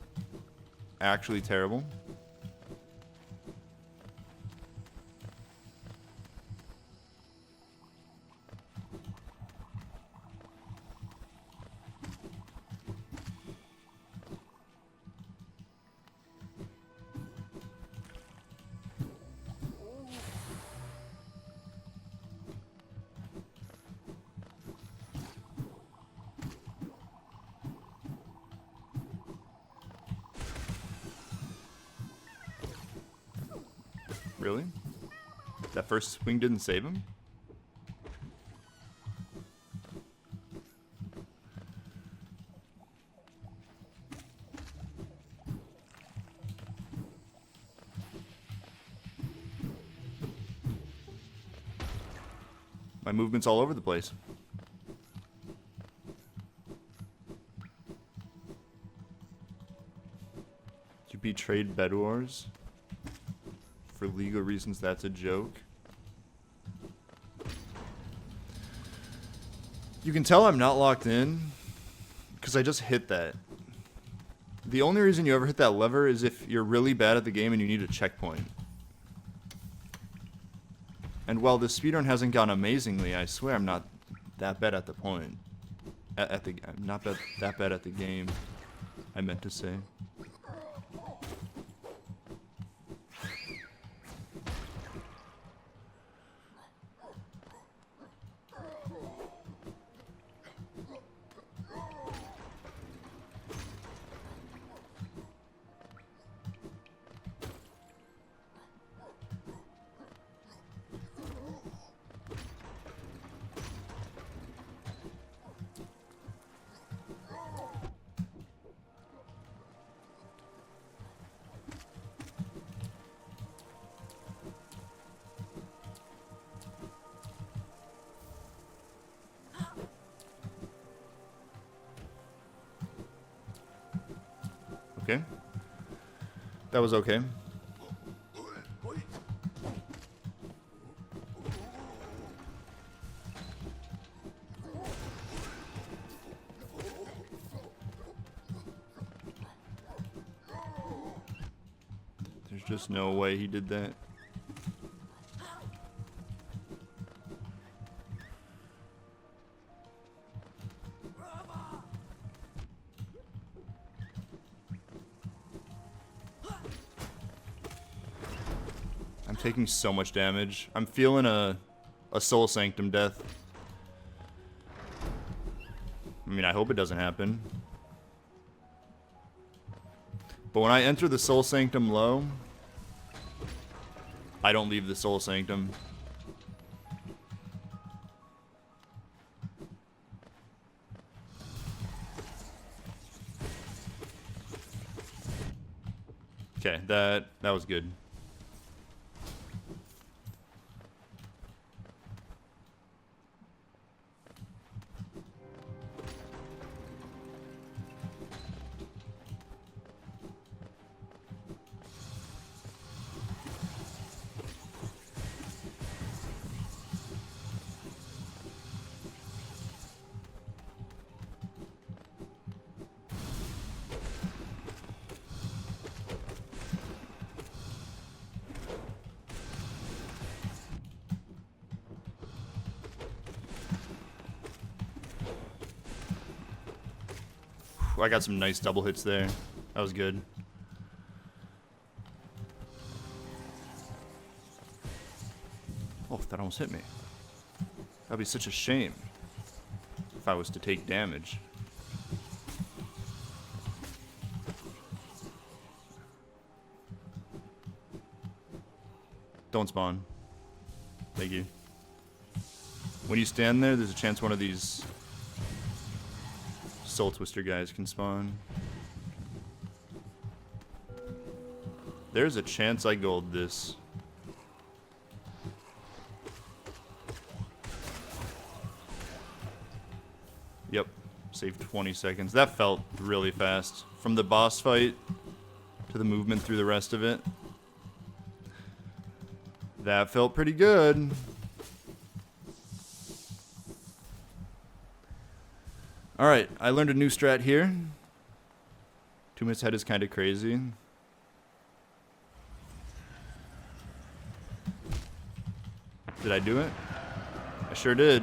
actually terrible. Really? That first swing didn't save him? My movement's all over the place. You betrayed Bed Wars? For legal reasons, that's a joke. You can tell I'm not locked in because I just hit that. The only reason you ever hit that lever is if you're really bad at the game and you need a checkpoint. And while this speedrun hasn't gone amazingly, I swear I'm not that bad at the point. I'm not that bad at the game, I meant to say. Okay. That was okay. There's just no way he did that. Taking so much damage. I'm feeling a Soul Sanctum death. I mean, I hope it doesn't happen. But when I enter the Soul Sanctum low, I don't leave the Soul Sanctum. Okay, that was good. I got some nice double hits there. That was good. Oh, that almost hit me. That'd be such a shame if I was to take damage. Don't spawn. Thank you. When you stand there, there's a chance one of these Soul Twister guys can spawn. There's a chance I gold this. Yep, saved 20 seconds. That felt really fast. From the boss fight to the movement through the rest of it. That felt pretty good. Alright, I learned a new strat here. 2 minutes ahead is kind of crazy. Did I do it? I sure did.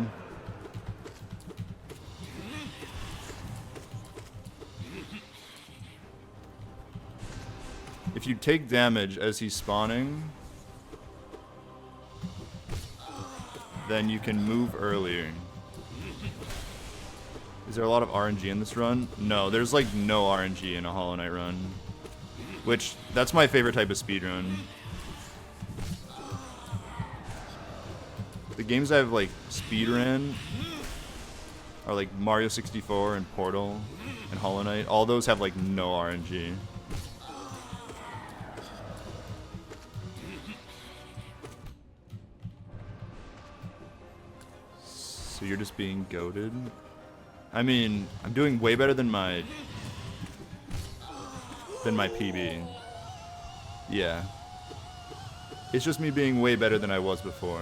If you take damage as he's spawning, then you can move earlier. Is there a lot of RNG in this run? No, there's like no RNG in a Hollow Knight run. Which, that's my favorite type of speedrun. The games I've like speedrun are like Mario 64 and Portal and Hollow Knight. All those have like no RNG. So you're just being goated? I mean, I'm doing way better than my PB. Yeah. It's just me being way better than I was before.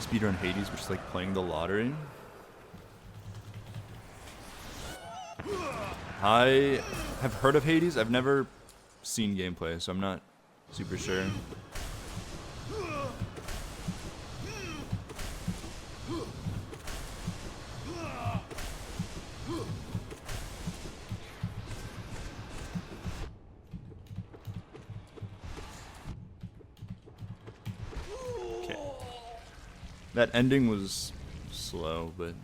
Speedrun Hades, which is like playing the lottery. I have heard of Hades. I've never seen gameplay, so I'm not super sure. That ending was slow, but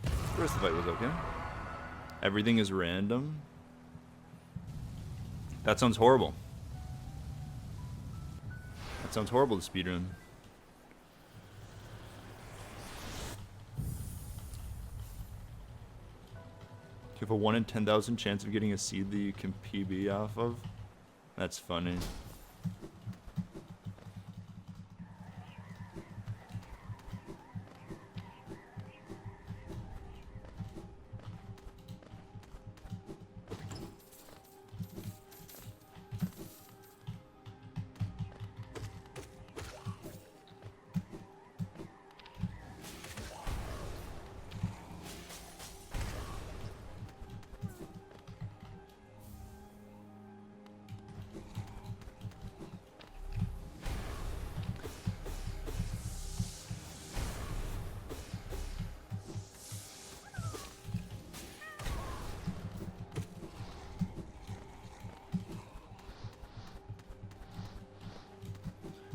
the rest of the fight was okay. Everything is random. That sounds horrible. That sounds horrible to speedrun. You have a 1 in 10,000 chance of getting a seed that you can PB off of? That's funny.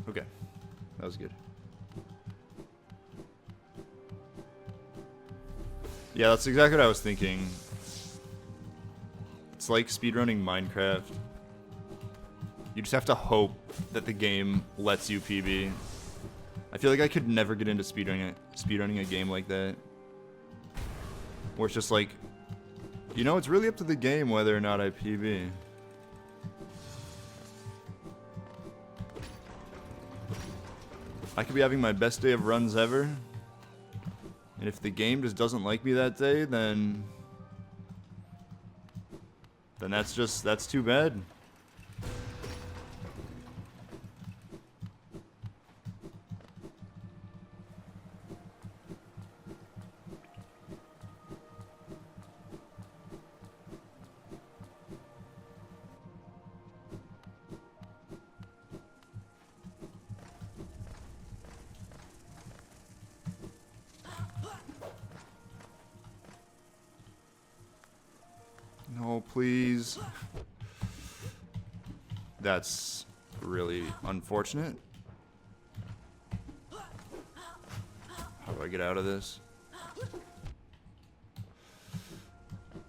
Okay, that was good. Yeah, that's exactly what I was thinking. It's like speedrunning Minecraft. You just have to hope that the game lets you PB. I feel like I could never get into speedrunning a game like that. Where it's just like, you know, it's really up to the game whether or not I PB. I could be having my best day of runs ever, and if the game just doesn't like me that day, then that's too bad. No, please. That's really unfortunate. How do I get out of this?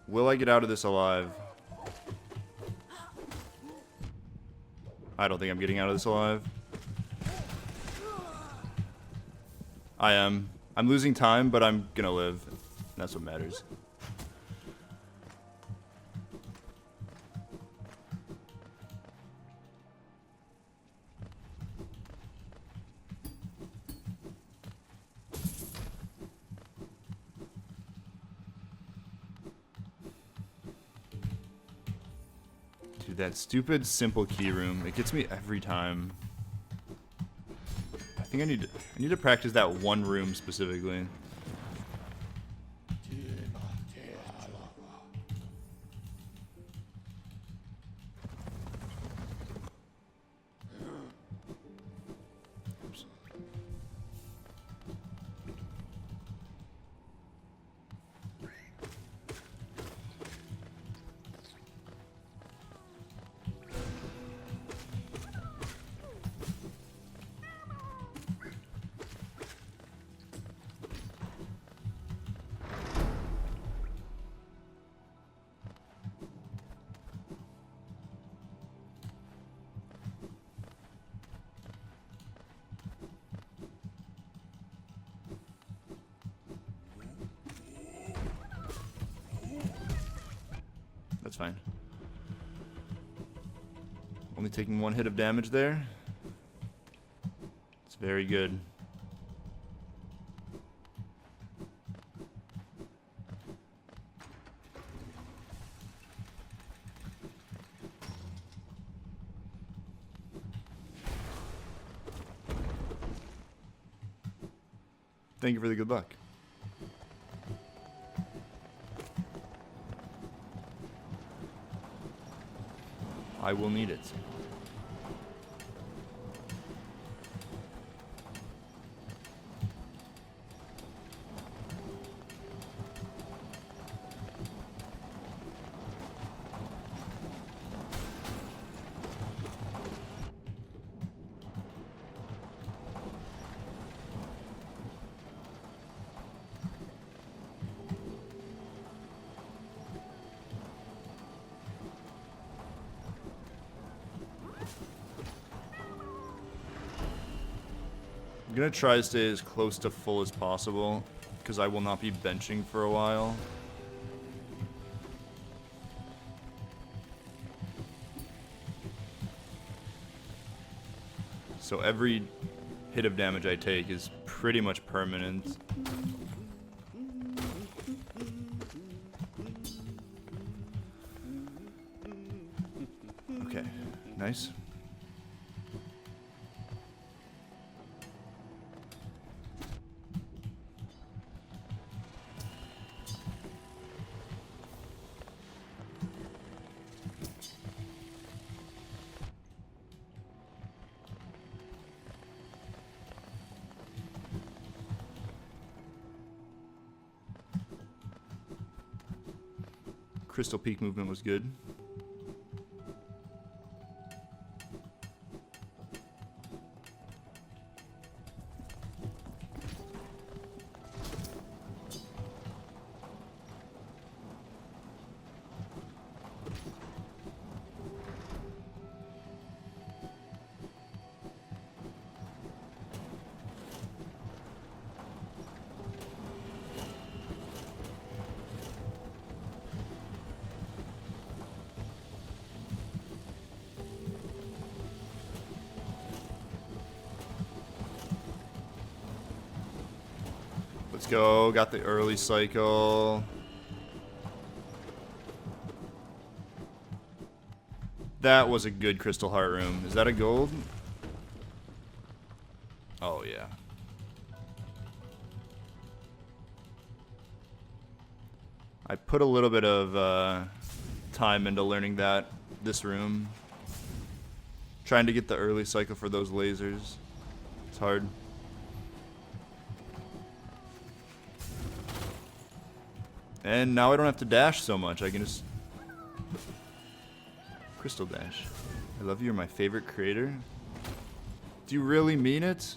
Will I get out of this alive? I don't think I'm getting out of this alive. I am. I'm losing time, but I'm gonna live. That's what matters. Dude, that stupid simple key room, it gets me every time. I think I need to practice that one room specifically. That's fine. Only taking one hit of damage there. It's very good. Thank you for the good luck. I will need it. I'm gonna try to stay as close to full as possible, because I will not be benching for a while. So every hit of damage I take is pretty much permanent. Okay, nice. Crystal Peak movement was good. Let's go, got the early cycle. That was a good Crystal Heart room. Is that a gold? Oh yeah. I put a little bit of time into learning this room. Trying to get the early cycle for those lasers. It's hard. And now I don't have to dash so much. I can just Crystal Dash. I love you. You're my favorite creator. Do you really mean it?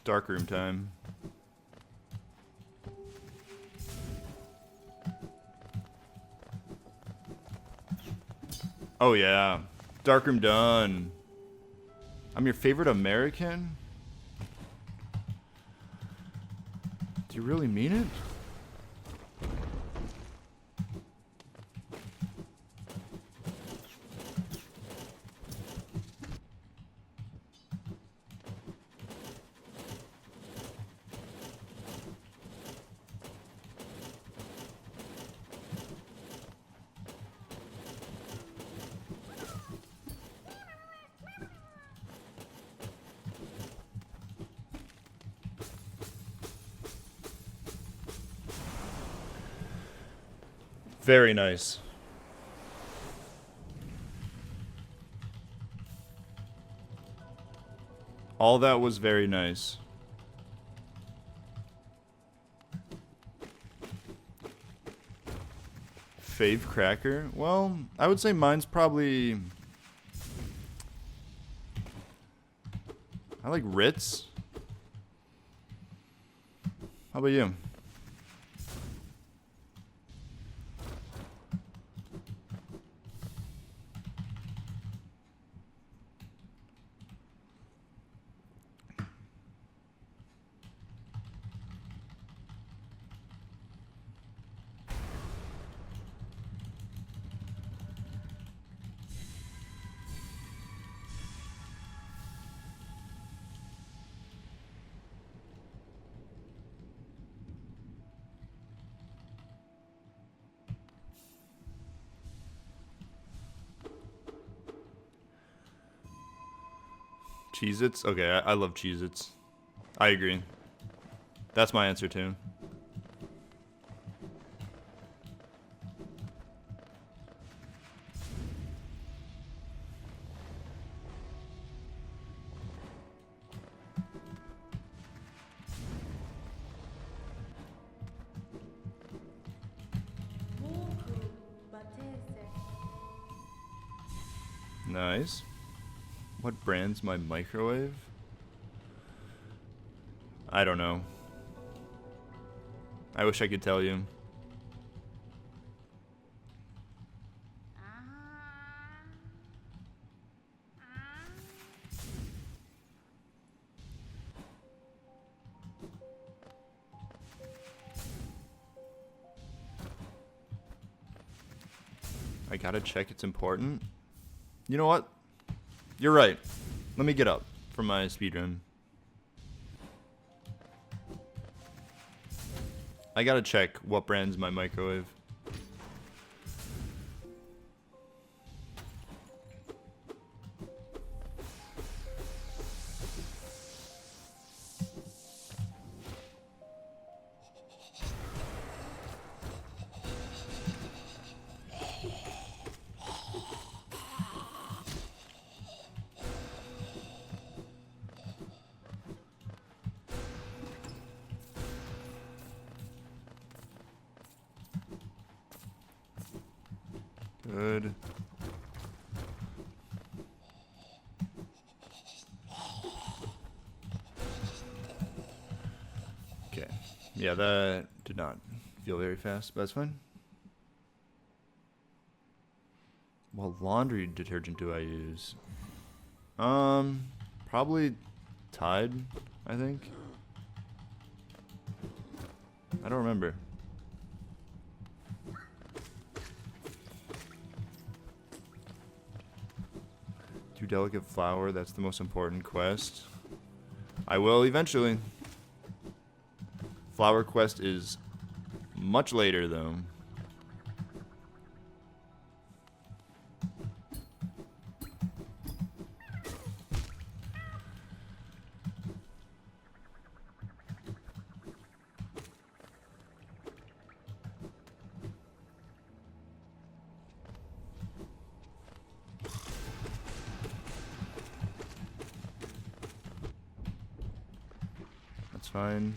Darkroom time. Oh yeah. Darkroom done. I'm your favorite American? Do you really mean it? Very nice. All that was very nice. Fave cracker? Well, I would say mine's probably... I like Ritz. How about you? Cheez-Its? Okay, I love Cheez-Its. I agree. That's my answer too. Nice. What brand's my microwave? I don't know. I wish I could tell you. I gotta check it's important. You know what? You're right. Let me get up for my speedrun. I gotta check what brand's my microwave. Good. Okay. Yeah, that did not feel very fast, but that's fine. What laundry detergent do I use? Probably Tide, I think. I don't remember. Do delicate flower, that's the most important quest. I will eventually. Flower quest is much later though. That's fine.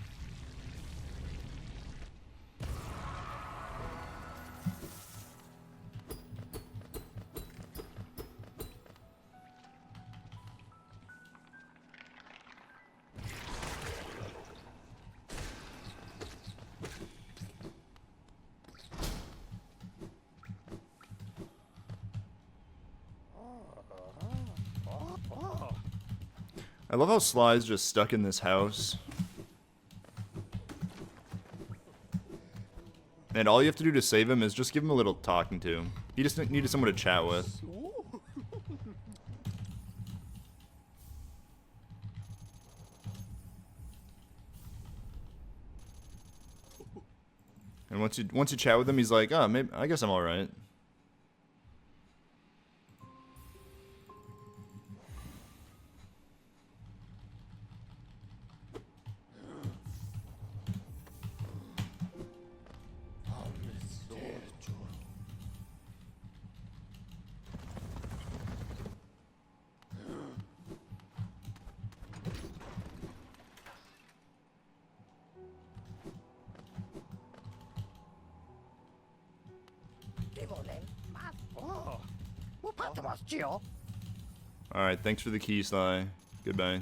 I love how Sly's just stuck in this house. And all you have to do to save him is just give him a little talking to. He just needed someone to chat with. And once you chat with him, he's like, oh, maybe I guess I'm all right. Alright, thanks for the key, Sly. Goodbye.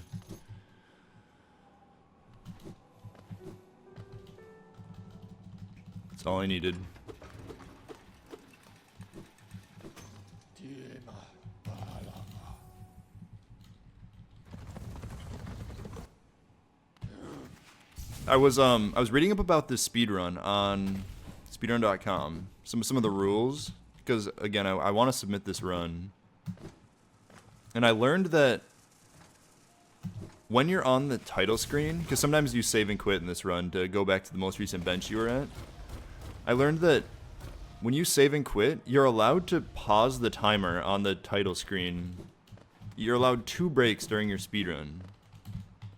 That's all I needed. I was reading up about this speedrun on speedrun.com. Some of the rules, because again, I want to submit this run. And I learned that when you're on the title screen, because sometimes you save and quit in this run to go back to the most recent bench you were at. I learned that when you save and quit, you're allowed to pause the timer on the title screen. You're allowed 2 breaks during your speedrun.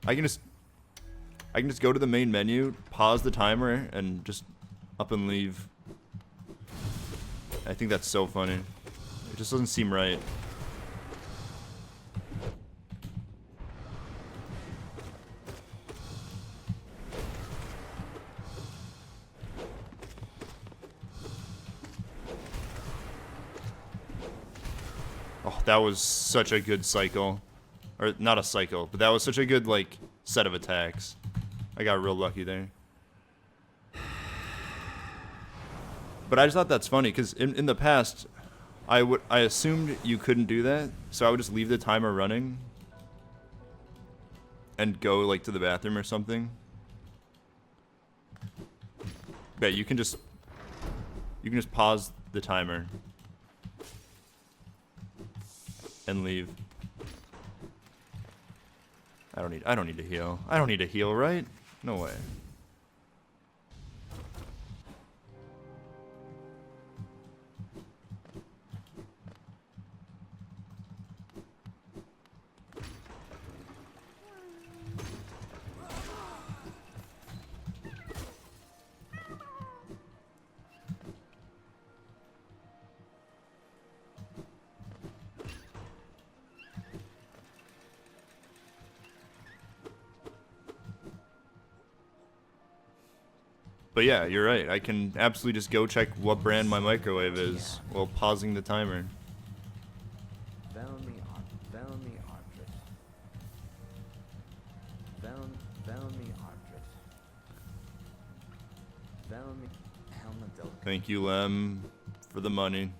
I can just go to the main menu, pause the timer, and just up and leave. I think that's so funny. It just doesn't seem right. Oh, that was such a good cycle. Or, not a cycle, but that was such a good, like, set of attacks. I got real lucky there. But I just thought that's funny, because in the past, I assumed you couldn't do that, so I would just leave the timer running and go, like, to the bathroom or something. But you can just pause the timer and leave. I don't need to heal. I don't need to heal, right? No way. But yeah, you're right. I can absolutely just go check what brand my microwave is while pausing the timer. Thank you, Lem, for the money.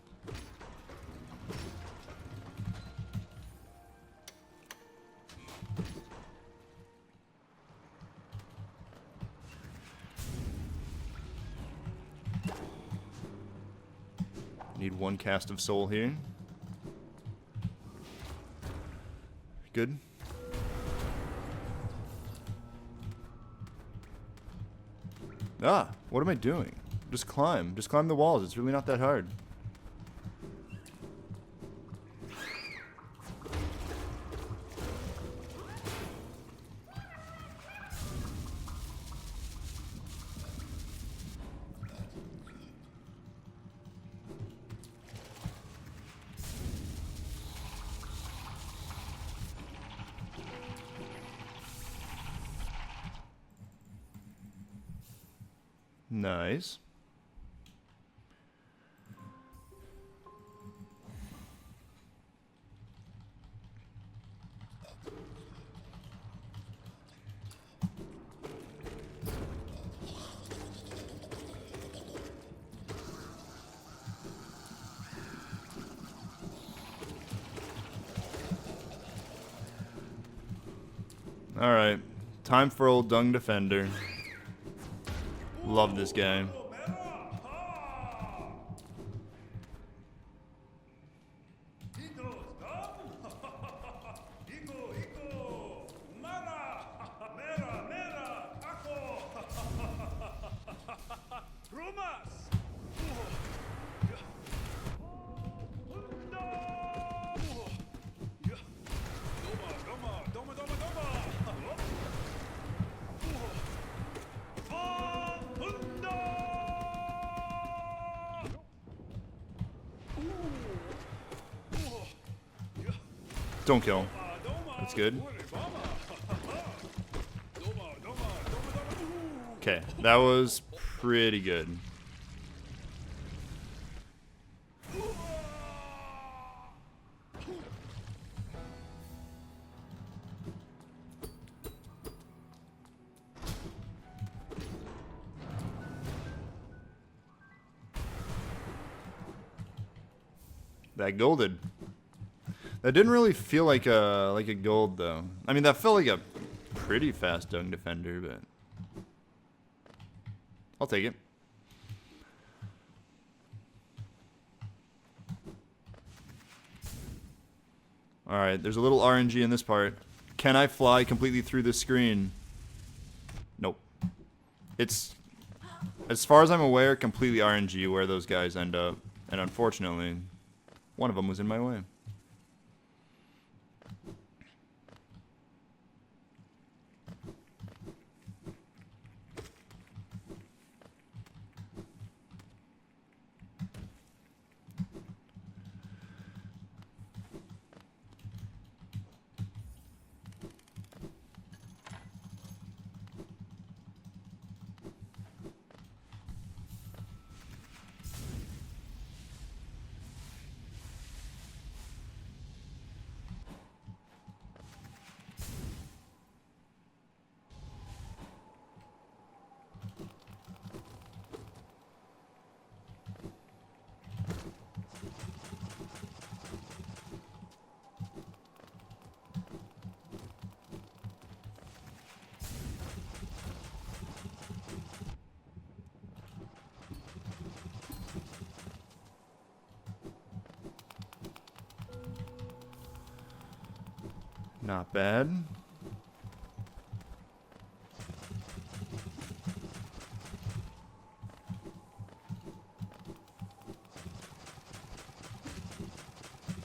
Need 1 cast of soul here. Good. Ah, what am I doing? Just climb. Just climb the walls. It's really not that hard. Nice. Alright. Time for old Dung Defender. Love this game. Don't kill him. That's good. Okay, that was pretty good. That golded. That didn't really feel like a gold though. I mean, that felt like a pretty fast Dung Defender, but I'll take it. All right, there's a little RNG in this part. Can I fly completely through this screen? Nope. It's, as far as I'm aware, completely RNG where those guys end up, and unfortunately, one of them was in my way. Not bad.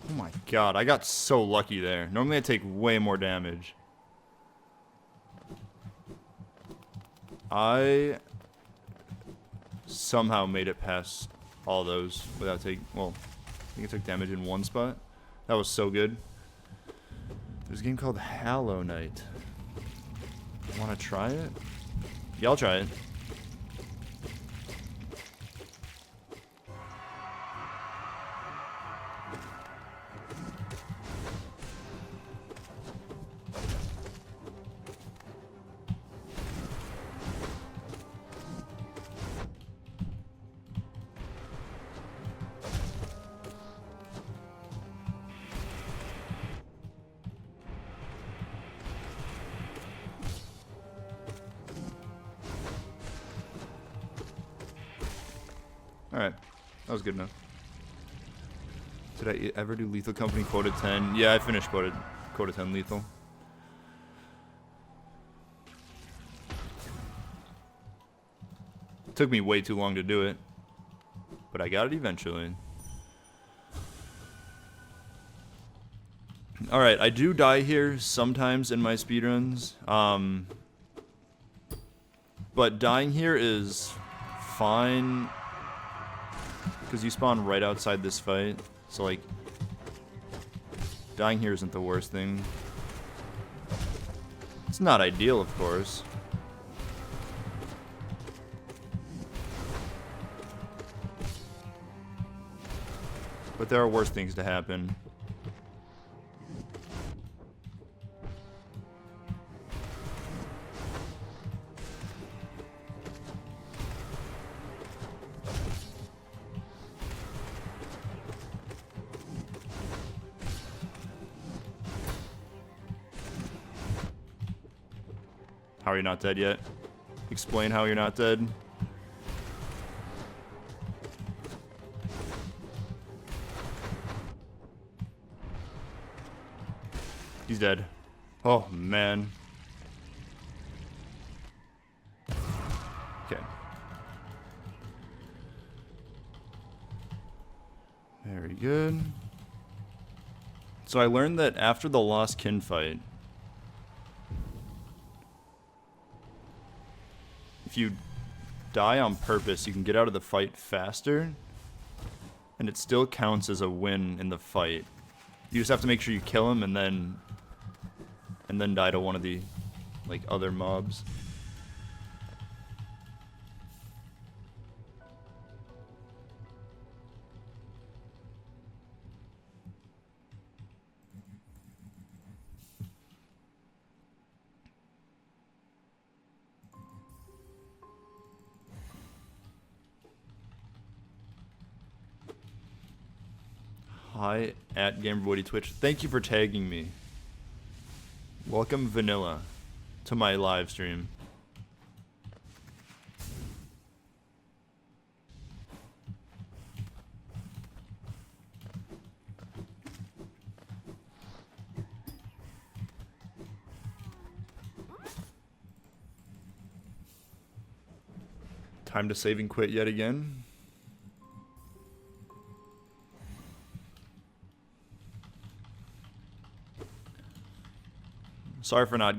Oh my god, I got so lucky there. Normally I take way more damage. I somehow made it past all those without taking, well, I think I took damage in one spot. That was so good. There's a game called Hollow Knight. Want to try it? Yeah, I'll try it. Alright, that was good enough. Did I ever do Lethal Company Quota 10? Yeah, I finished Quota 10 Lethal. It took me way too long to do it, but I got it eventually. Alright, I do die here sometimes in my speedruns, but dying here is fine. Because you spawn right outside this fight, so like, dying here isn't the worst thing. It's not ideal, of course. But there are worse things to happen. How are you not dead yet? Explain how you're not dead. He's dead. Oh, man. Okay. Very good. So I learned that after the Lost Kin fight, if you die on purpose, you can get out of the fight faster, and it still counts as a win in the fight. You just have to make sure you kill him and then die to one of the like other mobs. Hi at gamerboy80 Twitch. Thank you for tagging me. Welcome Vanilla to my live stream. Time to save and quit yet again. Sorry for not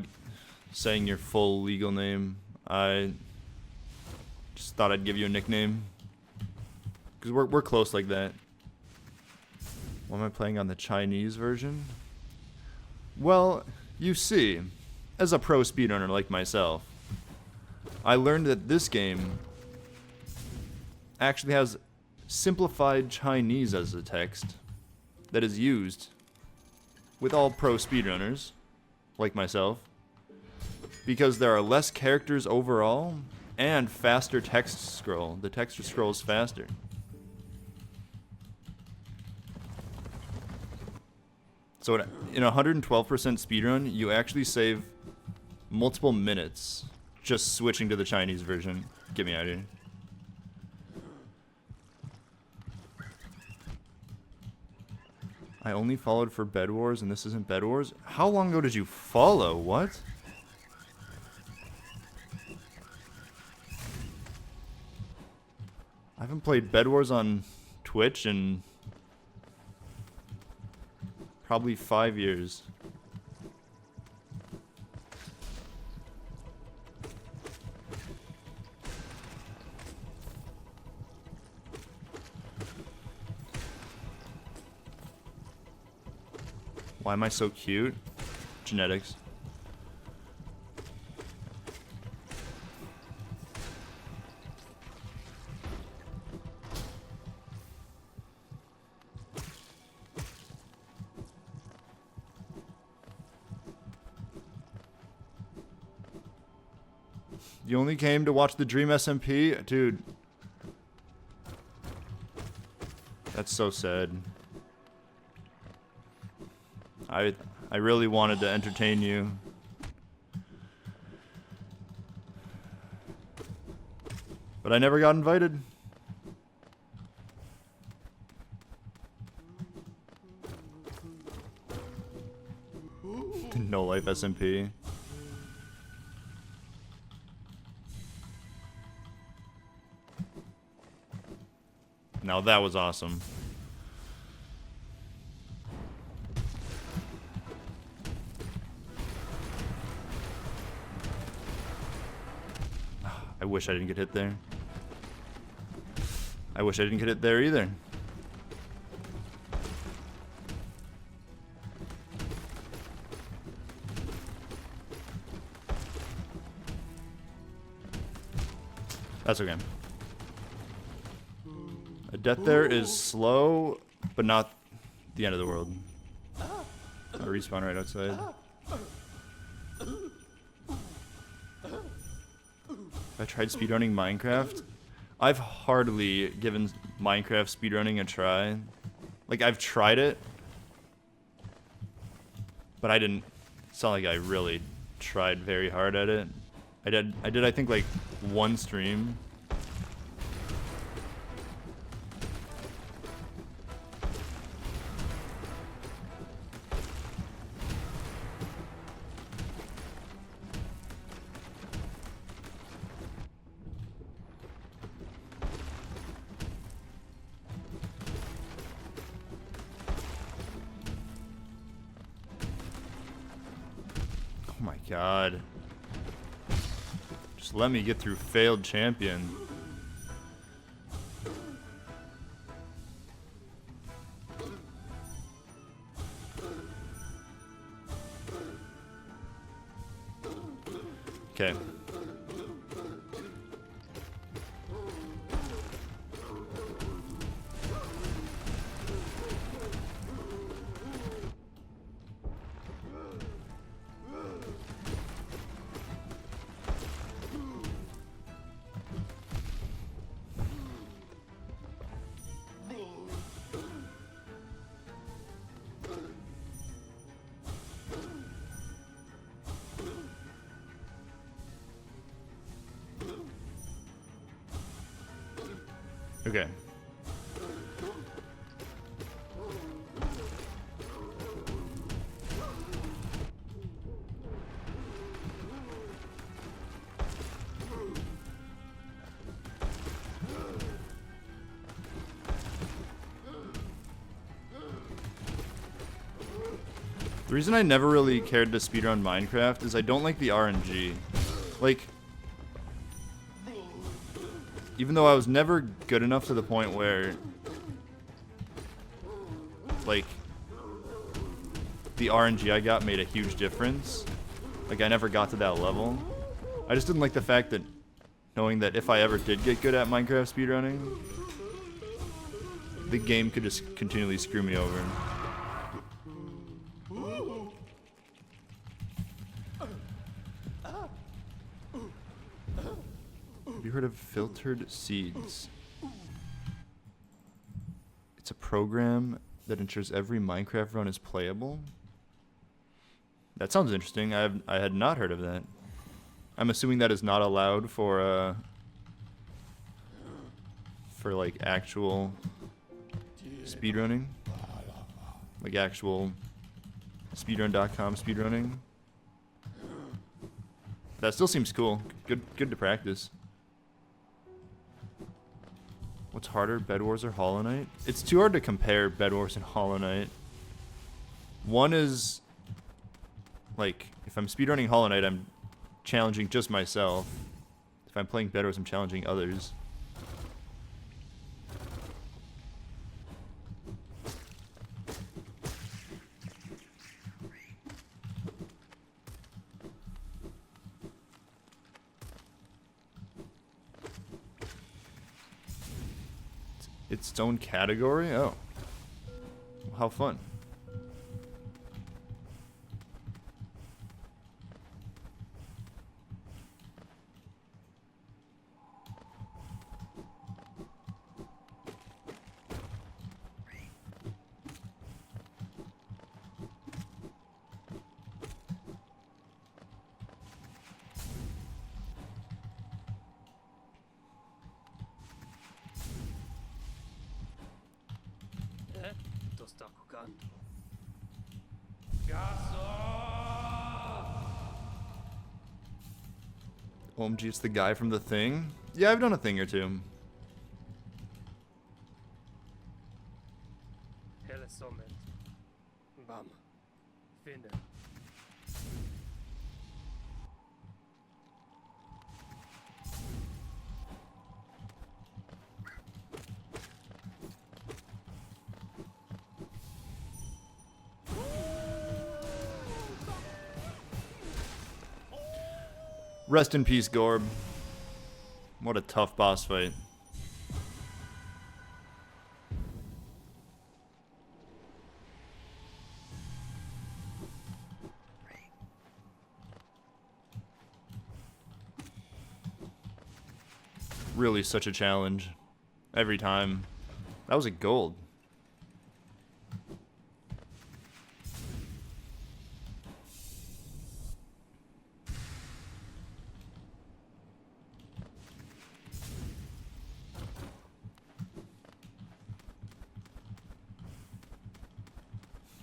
saying your full legal name. I just thought I'd give you a nickname. Because we're close like that. Why am I playing on the Chinese version? Well, you see, as a pro speedrunner like myself, I learned that this game actually has simplified Chinese as a text that is used with all pro speedrunners like myself, because there are less characters overall and faster text scroll. The text scrolls faster. So in a 112% speedrun, you actually save multiple minutes just switching to the Chinese version. Get me out of here. I only followed for Bed Wars, and this isn't Bed Wars? How long ago did you follow? What? I haven't played Bed Wars on Twitch in probably 5 years. Why am I so cute? Genetics. You only came to watch the Dream SMP? Dude. That's so sad. I really wanted to entertain you. But I never got invited. No life SMP. Now that was awesome. I wish I didn't get hit there. I wish I didn't get hit there either. That's okay. A death there is slow, but not the end of the world. A respawn right outside. I tried speedrunning Minecraft. I've hardly given Minecraft speedrunning a try. Like, I've tried it, but I didn't. It's not like I really tried very hard at it. I did I think like one stream. Oh my god. Just let me get through failed champion. Okay. Okay. The reason I never really cared to speedrun Minecraft is I don't like the RNG. Like, even though I was never good enough to the point where, like, the RNG I got made a huge difference. Like, I never got to that level. I just didn't like the fact that, knowing that if I ever did get good at Minecraft speedrunning, the game could just continually screw me over. Have you heard of filtered seeds? It's a program that ensures every Minecraft run is playable. That sounds interesting. I had not heard of that. I'm assuming that is not allowed for like actual speedrunning, like actual speedrun.com speedrunning. That still seems cool. Good to practice. What's harder, Bed Wars or Hollow Knight? It's too hard to compare Bed Wars and Hollow Knight. One is, like, if I'm speedrunning Hollow Knight, I'm challenging just myself. If I'm playing Bed Wars, I'm challenging others. Its own category? Oh. How fun. OMG, it's the guy from The Thing? Yeah, I've done a thing or two. Rest in peace, Gorb. What a tough boss fight. Really such a challenge. Every time. That was a gold.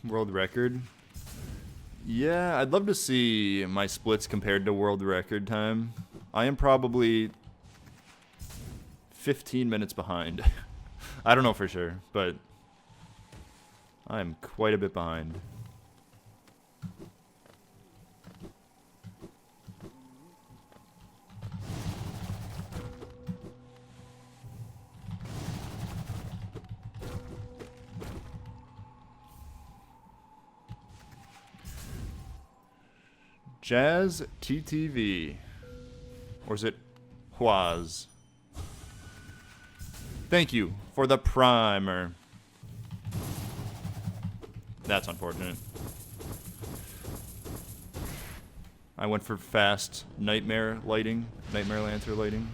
World record. Yeah, I'd love to see my splits compared to world record time. I am probably 15 minutes behind. I don't know for sure, but I'm quite a bit behind. Jazz TTV. Or is it Huaz? Thank you for the primer. That's unfortunate. I went for fast nightmare lighting, nightmare lantern lighting.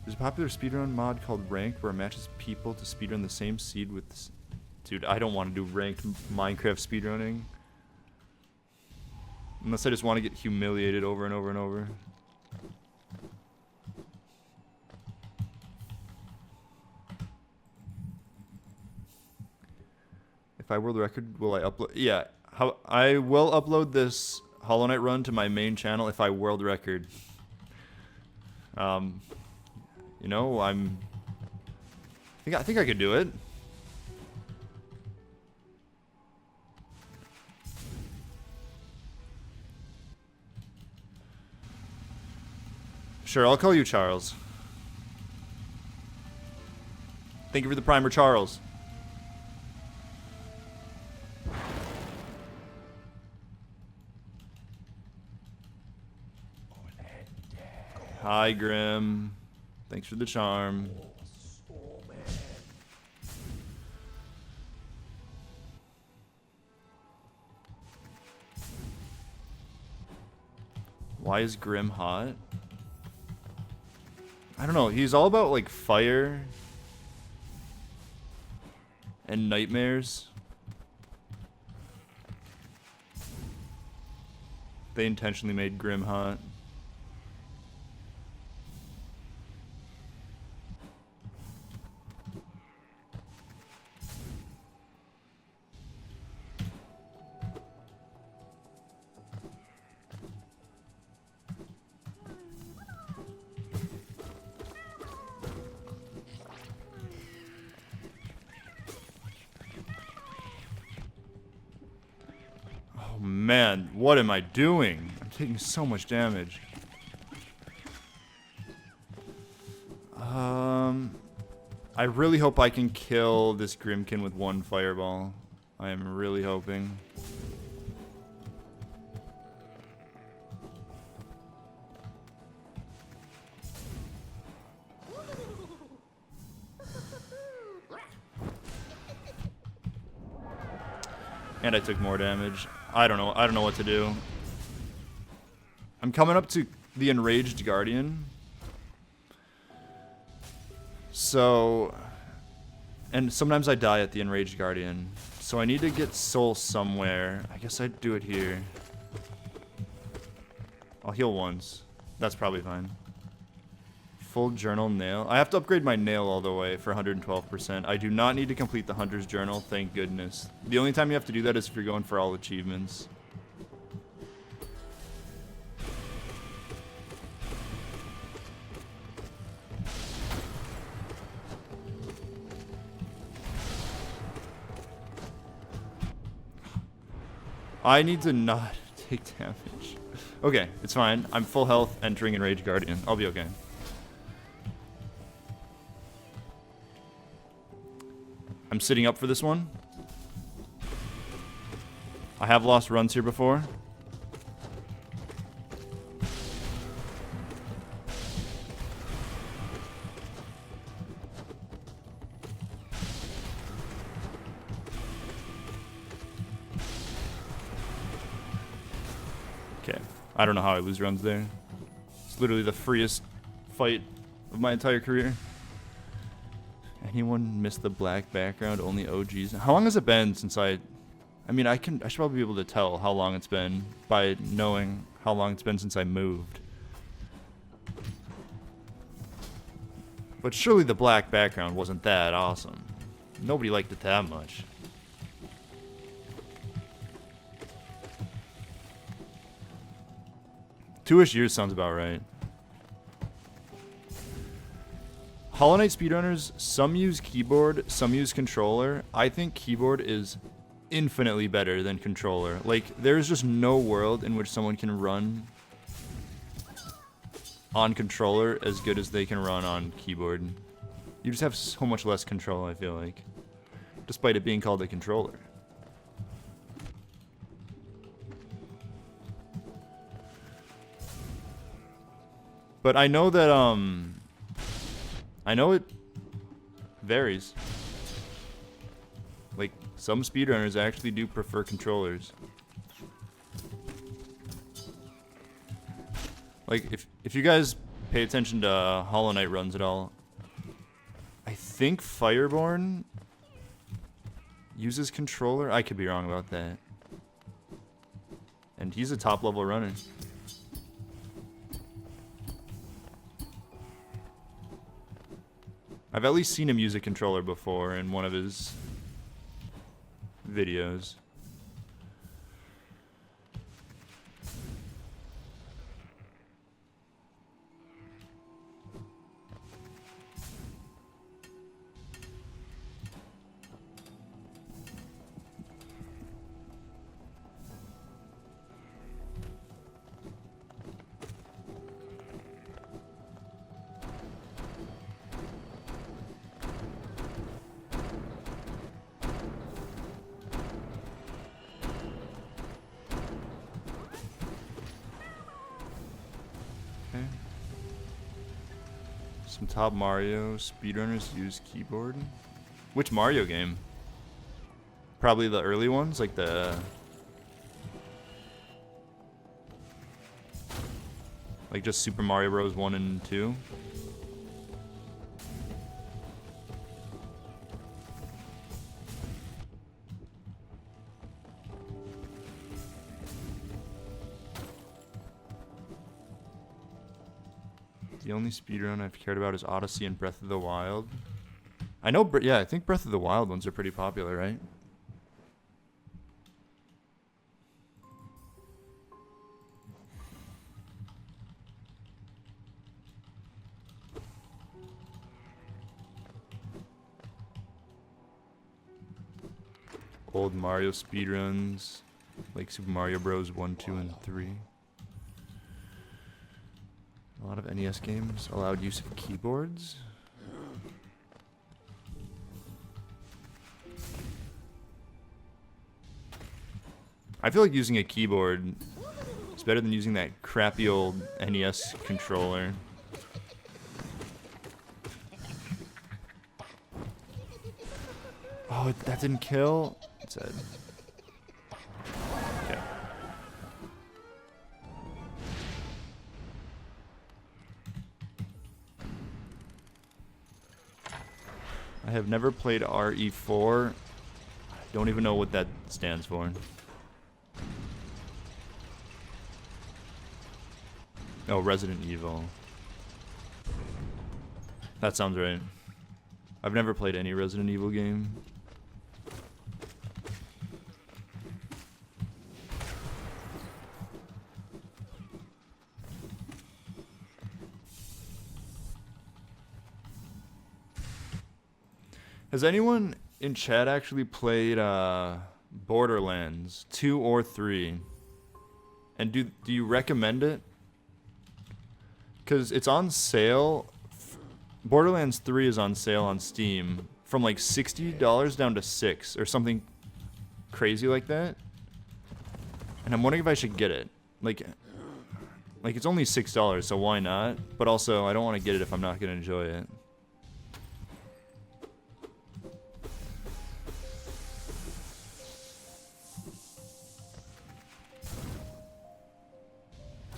There's a popular speedrun mod called Ranked where it matches people to speedrun the same seed with... Dude, I don't want to do ranked Minecraft speedrunning. Unless I just want to get humiliated over and over and over. If I world record, will I upload? Yeah, I will upload this Hollow Knight run to my main channel if I world record. You know, I think I could do it. Sure, I'll call you Charles. Thank you for the primer, Charles. Hi, Grim. Thanks for the charm. Why is Grim hot? I don't know. He's all about like fire and nightmares. They intentionally made Grim hot. Man, what am I doing? I'm taking so much damage. I really hope I can kill this Grimkin with one fireball. I am really hoping. And I took more damage. I don't know what to do. I'm coming up to the Enraged Guardian. So... And sometimes I die at the Enraged Guardian. So I need to get soul somewhere. I guess I'd do it here. I'll heal once. That's probably fine. Full journal nail. I have to upgrade my nail all the way for 112%. I do not need to complete the Hunter's Journal, thank goodness. The only time you have to do that is if you're going for all achievements. I need to not take damage. Okay, it's fine. I'm full health entering Enraged Guardian. I'll be okay. I'm sitting up for this one. I have lost runs here before. Okay, I don't know how I lose runs there. It's literally the freest fight of my entire career. Anyone miss the black background? Only OGs. How long has it been since I mean, I should probably be able to tell how long it's been by knowing how long it's been since I moved. But surely the black background wasn't that awesome. Nobody liked it that much. Two-ish years sounds about right. Hollow Knight speedrunners, some use keyboard, some use controller. I think keyboard is infinitely better than controller. Like, there's just no world in which someone can run on controller as good as they can run on keyboard. You just have so much less control, I feel like, despite it being called a controller. But I know that, I know it varies. Like, some speedrunners actually do prefer controllers. Like, if you guys pay attention to Hollow Knight runs at all, I think Fireborn uses controller. I could be wrong about that. And he's a top level runner. I've at least seen him use a controller before in one of his videos. Some top Mario speedrunners use keyboard. Which Mario game? Probably the early ones, like the... like just Super Mario Bros. 1 and 2. The only speedrun I've cared about is Odyssey and Breath of the Wild. I know, yeah, I think Breath of the Wild ones are pretty popular, right? Old Mario speedruns, like Super Mario Bros. 1, 2, and 3. A lot of NES games allowed use of keyboards. I feel like using a keyboard is better than using that crappy old NES controller. Oh, that didn't kill? It said. Okay. I have never played RE4. Don't even know what that stands for. Oh, Resident Evil. That sounds right. I've never played any Resident Evil game. Has anyone in chat actually played Borderlands 2 or 3? And do you recommend it? Because it's on sale. Borderlands 3 is on sale on Steam from like $60 down to $6 or something crazy like that. And I'm wondering if I should get it. Like it's only $6, so why not? But also, I don't want to get it if I'm not going to enjoy it.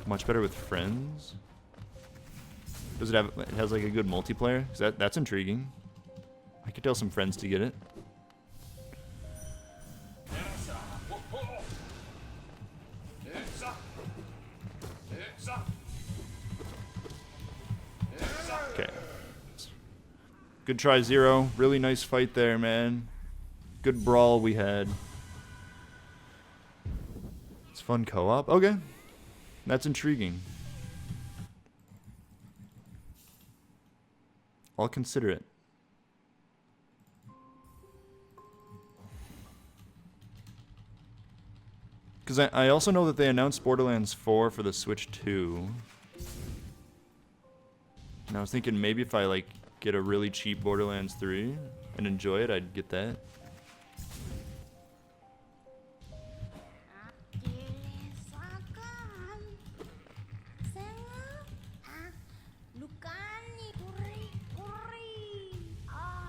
Much better with friends. Does it have? It has like a good multiplayer. 'Cause that's intriguing. I could tell some friends to get it. Okay. Good try, Zero. Really nice fight there, man. Good brawl we had. It's fun co-op. Okay. That's intriguing. I'll consider it. Because I also know that they announced Borderlands 4 for the Switch 2. And I was thinking maybe if I like get a really cheap Borderlands 3 and enjoy it, I'd get that.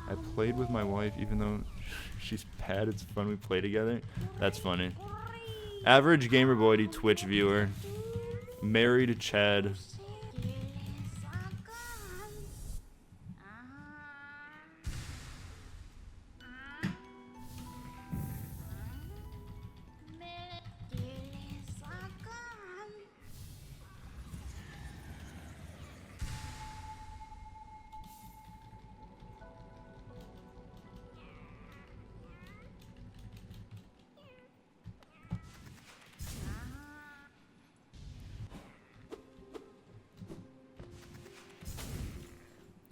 I played with my wife even though she's bad. It's fun we play together. That's funny. Average gamerboy80 Twitch viewer. Married Chad.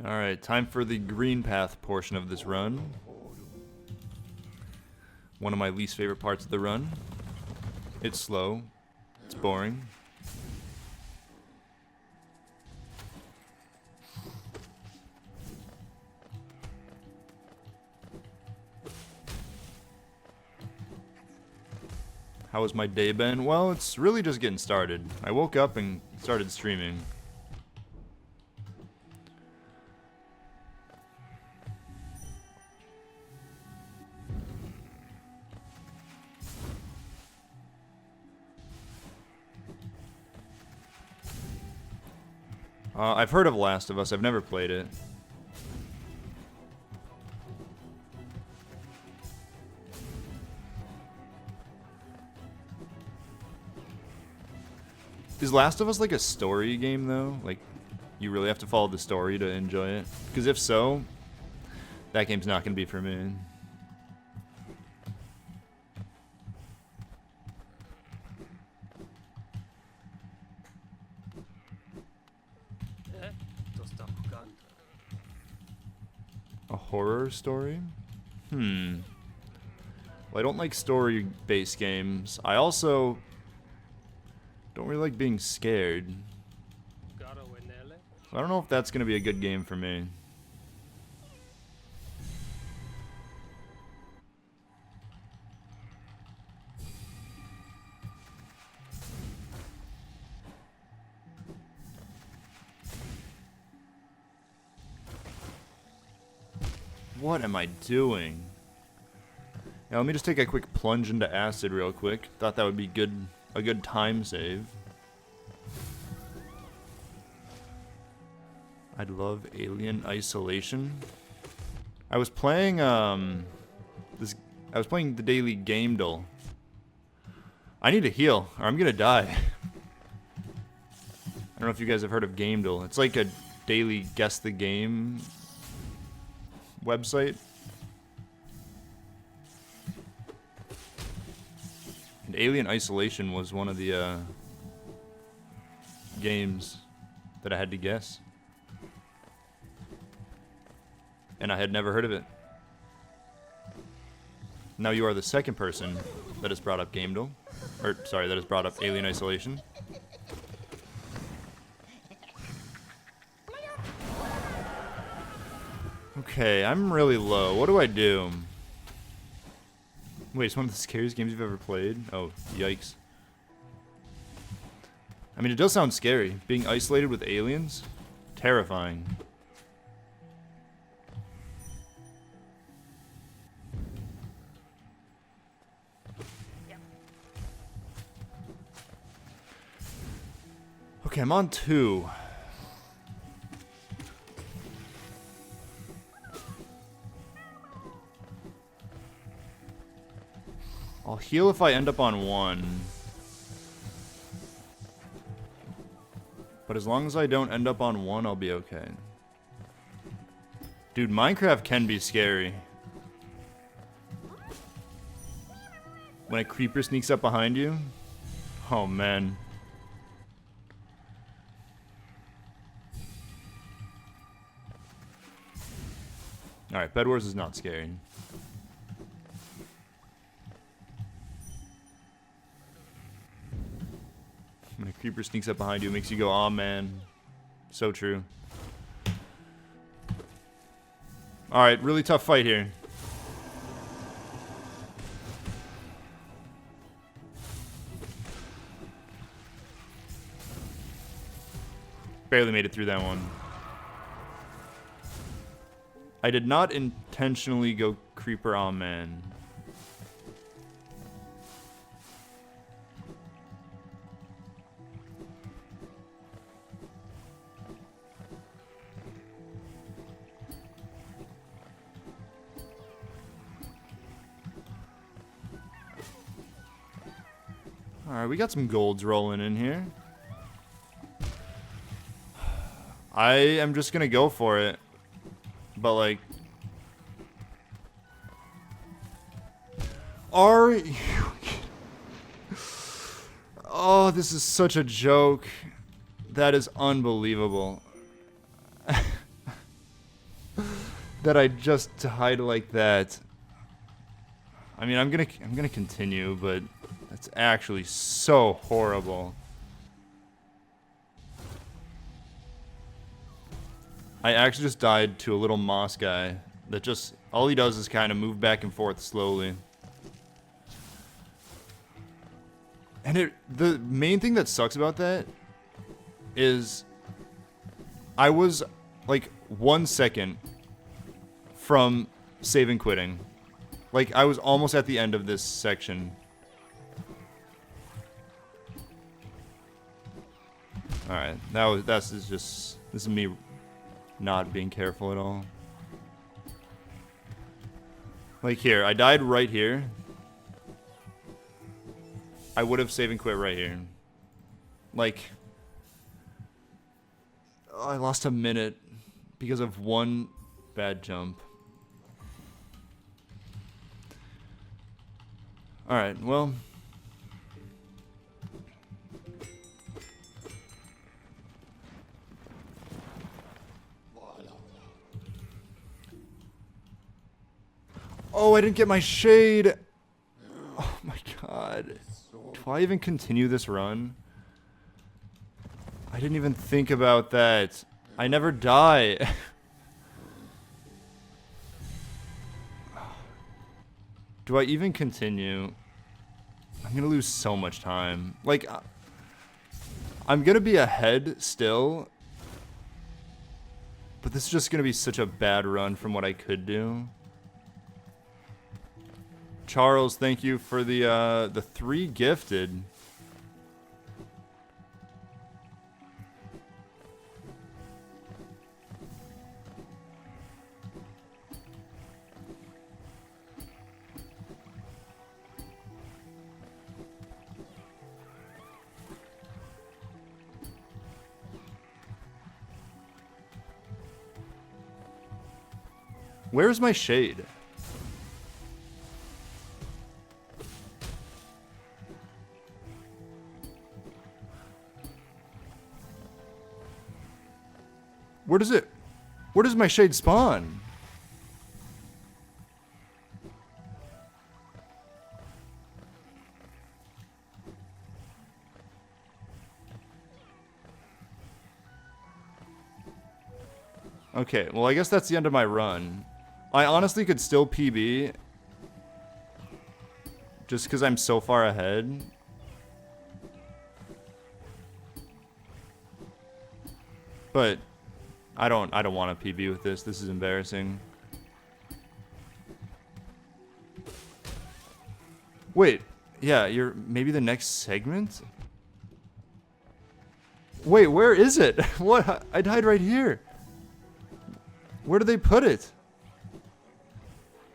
Alright, time for the green path portion of this run. One of my least favorite parts of the run. It's slow. It's boring. How has my day been? Well, it's really just getting started. I woke up and started streaming. I've heard of Last of Us. I've never played it. Is Last of Us like a story game though? Like, you really have to follow the story to enjoy it? Because if so, that game's not going to be for me. A horror story? Well, I don't like story-based games. I also don't really like being scared. So I don't know if that's going to be a good game for me. What am I doing? Now let me just take a quick plunge into acid real quick. Thought that would be a good time save. I'd love Alien Isolation. I was playing I was playing the daily game duel. I need to heal or I'm gonna die. I don't know if you guys have heard of Game Duel. It's like a daily guess the game website. And Alien Isolation was one of the games that I had to guess. And I had never heard of it. Now you are the second person that has brought up Game Duel. Or, sorry, that has brought up Alien Isolation. Okay, I'm really low. What do I do? Wait, it's one of the scariest games you've ever played? Oh, yikes. I mean, it does sound scary. Being isolated with aliens? Terrifying. Okay, I'm on 2. I'll heal if I end up on 1. But as long as I don't end up on 1, I'll be okay. Dude, Minecraft can be scary. When a creeper sneaks up behind you? Oh, man. Alright, Bed Wars is not scary. When a creeper sneaks up behind you, it makes you go, aw, man. So true. Alright, really tough fight here. Barely made it through that one. I did not intentionally go creeper, aw, man. Alright, we got some golds rolling in here. I am just gonna go for it. But, like... Are you... Oh, this is such a joke. That is unbelievable. That I just died like that. I mean, I'm gonna continue, but that's actually so horrible. I actually just died to a little moss guy that just, all he does is kind of move back and forth slowly. And the main thing that sucks about that is I was like 1 second from saving quitting. Like, I was almost at the end of this section. Alright, this is me not being careful at all. Like here, I died right here. I would have save and quit right here. Like, oh, I lost a minute because of one bad jump. Alright, well. Oh, I didn't get my shade. Oh my god. Do I even continue this run? I didn't even think about that. I never die. Do I even continue? I'm gonna lose so much time. Like, I'm gonna be ahead still. But this is just gonna be such a bad run from what I could do. Charles, thank you for the 3 gifted. Where's my shade? Where does my shade spawn? Okay, well, I guess that's the end of my run. I honestly could still PB. Just because I'm so far ahead. But I don't want to PB with this. This is embarrassing. Wait, yeah, you're maybe the next segment? Wait, where is it? What? I died right here. Where did they put it?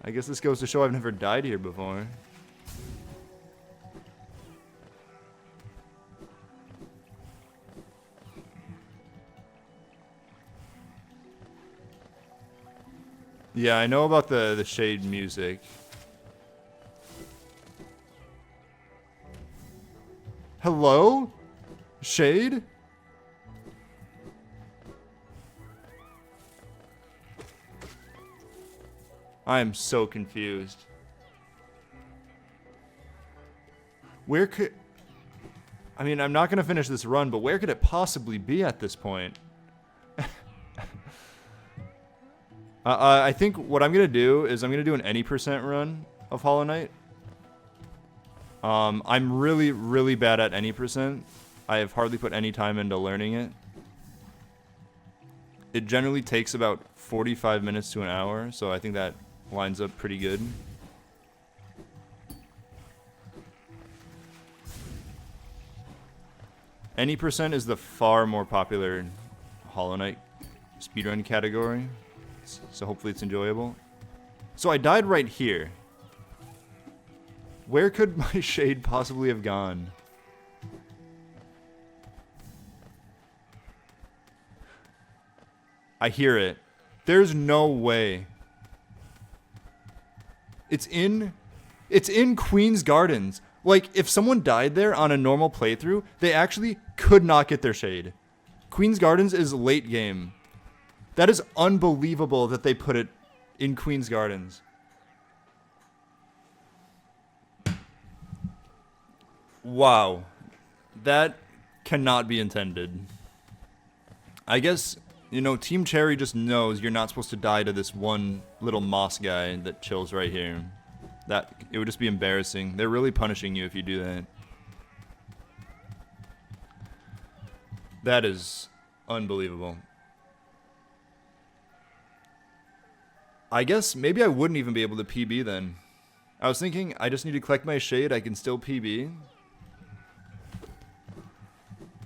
I guess this goes to show I've never died here before. Yeah, I know about the shade music. Hello? Shade? I am so confused. Where could... I mean, I'm not going to finish this run, but where could it possibly be at this point? I think what I'm going to do is I'm going to do an any percent run of Hollow Knight. I'm really, really bad at any percent. I have hardly put any time into learning it. It generally takes about 45 minutes to an hour, so I think that lines up pretty good. Any percent is the far more popular Hollow Knight speedrun category, so hopefully it's enjoyable. So I died right here. Where could my shade possibly have gone? I hear it. There's no way. It's in Queen's Gardens. Like, if someone died there on a normal playthrough, they actually could not get their shade. Queen's Gardens is late game. That is unbelievable that they put it in Queen's Gardens. Wow. That cannot be intended. I guess, you know, Team Cherry just knows you're not supposed to die to this one little moss guy that chills right here. That, it would just be embarrassing. They're really punishing you if you do that. That is unbelievable. I guess maybe I wouldn't even be able to PB then. I was thinking I just need to collect my shade, I can still PB.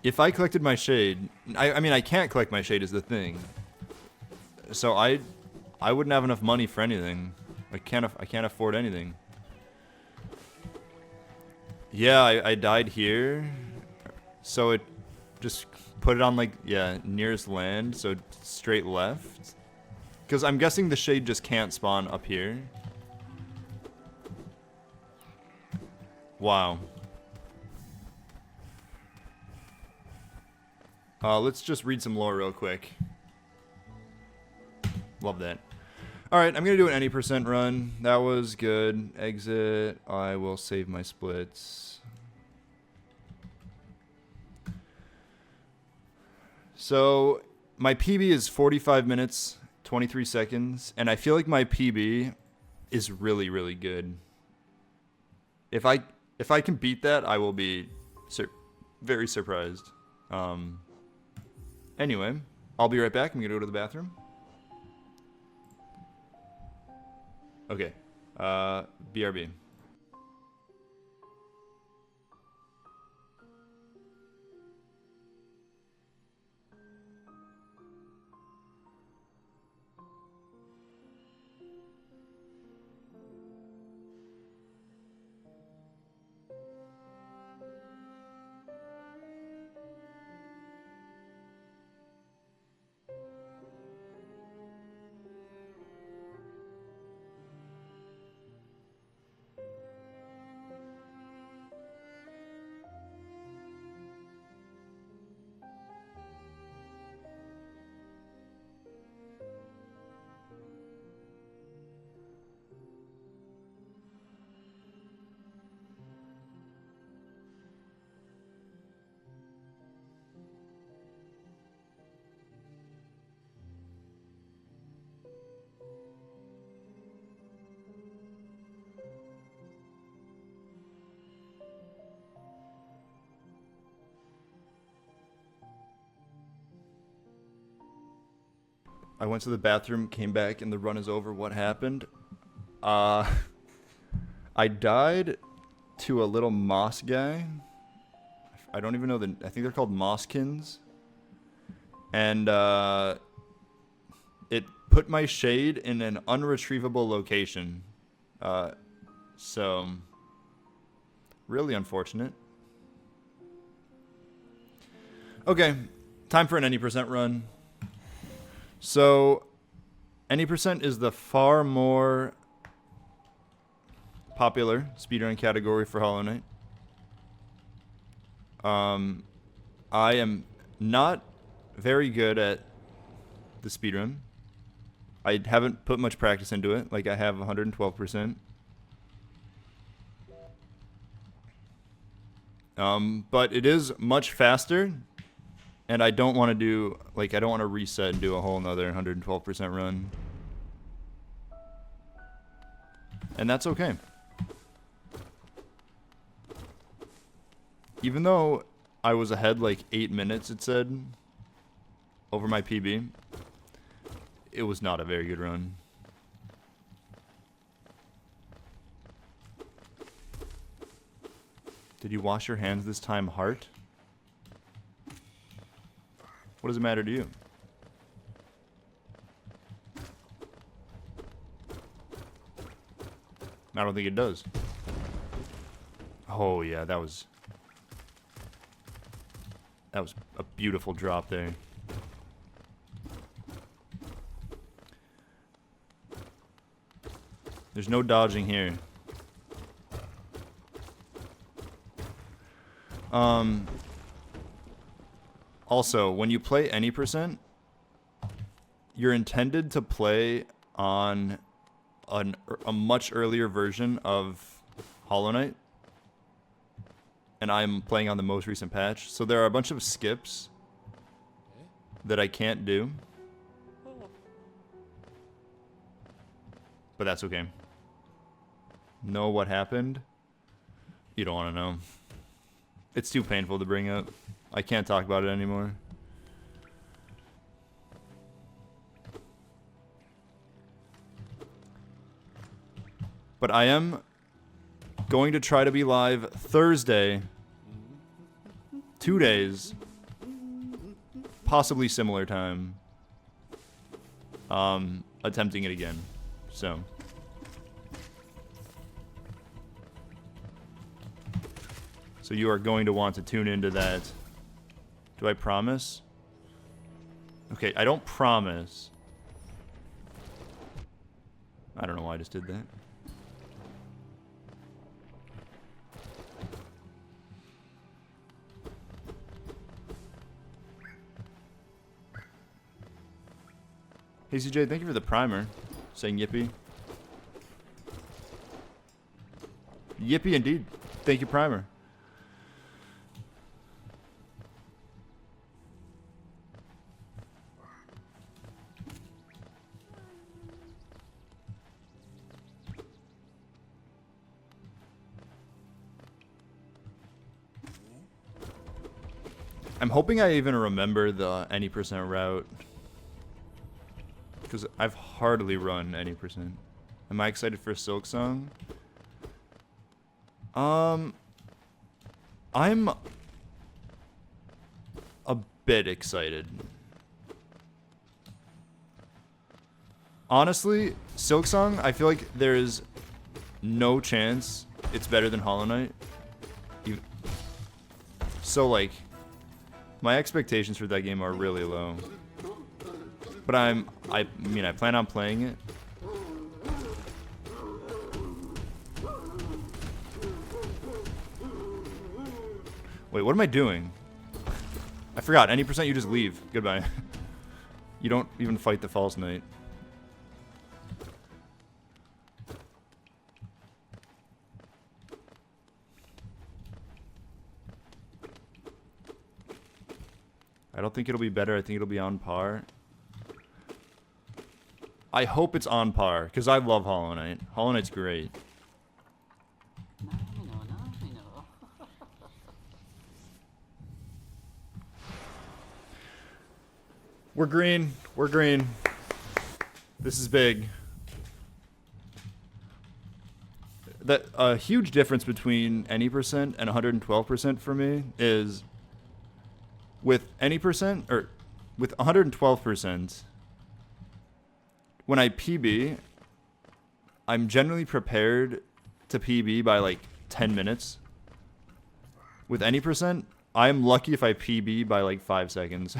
If I collected my shade, I mean I can't collect my shade is the thing. So I wouldn't have enough money for anything. I can't afford anything. Yeah, I died here. So it just put it on like, yeah, nearest land, so straight left. Because I'm guessing the shade just can't spawn up here. Wow. Let's just read some lore real quick. Love that. Alright, I'm going to do an any percent run. That was good. Exit. I will save my splits. So, my PB is 45 minutes, 23 seconds, and I feel like my PB is really, really good. If I can beat that, I will be very surprised. Anyway, I'll be right back. I'm going to go to the bathroom. Okay. BRB. I went to the bathroom, came back, and the run is over. What happened? I died to a little moss guy. I don't even know I think they're called Mosskins. And it put my shade in an unretrievable location. So, really unfortunate. Okay, time for an any percent run. So, Any percent is the far more popular speedrun category for Hollow Knight. I am not very good at the speedrun. I haven't put much practice into it. Like, I have 112%. But it is much faster, and I don't want to do, like, I don't want to reset and do a whole nother 112% run. And that's okay. Even though I was ahead like 8 minutes, it said, over my PB, it was not a very good run. Did you wash your hands this time, Heart? What does it matter to you? I don't think it does. Oh yeah, that was a beautiful drop there. There's no dodging here. Also, when you play any percent, you're intended to play on a much earlier version of Hollow Knight. And I'm playing on the most recent patch. So there are a bunch of skips that I can't do. But that's okay. Know what happened? You don't want to know. It's too painful to bring up. I can't talk about it anymore. But I am going to try to be live Thursday. 2 days. Possibly similar time. Attempting it again. So. So you are going to want to tune into that. Do I promise? Okay, I don't promise. I don't know why I just did that. Hey CJ, thank you for the primer. Saying yippee. Yippee indeed. Thank you, primer. I'm hoping I even remember the any percent route. Because I've hardly run any percent. Am I excited for Silk Song? I'm a bit excited. Honestly, Silk Song, I feel like there's no chance it's better than Hollow Knight. So, like, my expectations for that game are really low. But I mean, I plan on playing it. Wait, what am I doing? I forgot. Any percent, you just leave. Goodbye. You don't even fight the false knight. I don't think it'll be better. I think it'll be on par. I hope it's on par, because I love Hollow Knight. Hollow Knight's great. We're green. We're green. This is big. A huge difference between any percent and 112% for me is with any percent, or with 112%, when I PB, I'm generally prepared to PB by like 10 minutes. With any percent, I'm lucky if I PB by like 5 seconds.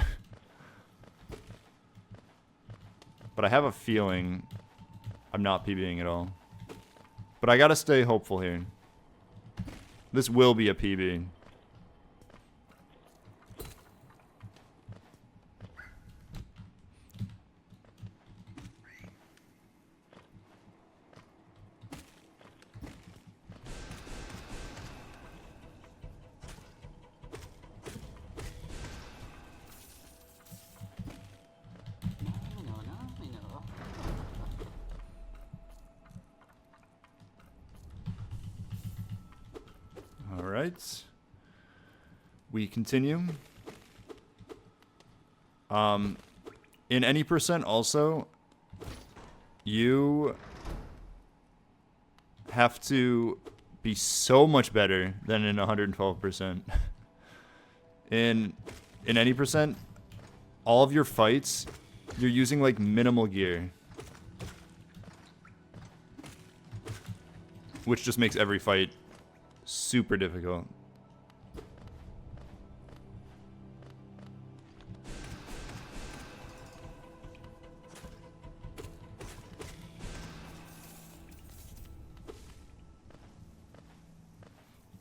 But But I have a feeling I'm not PBing at all. But I gotta stay hopeful here. This will be a PB. Alright. We continue. In any percent also, you have to be so much better than in 112%. In any percent, all of your fights, you're using like minimal gear. Which just makes every fight super difficult.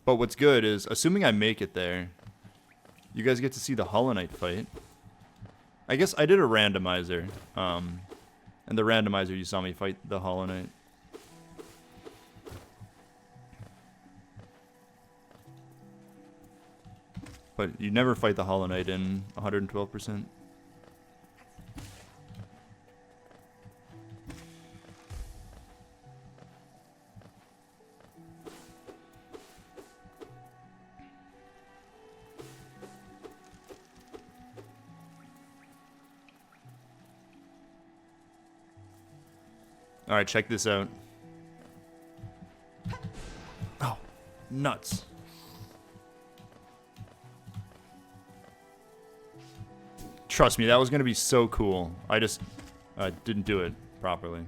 But what's good is, assuming I make it there, you guys get to see the Hollow Knight fight. I guess I did a randomizer. And the randomizer, you saw me fight the Hollow Knight. But you never fight the Hollow Knight in 112%. Alright, check this out. Oh, nuts. Trust me, that was going to be so cool. I just didn't do it properly.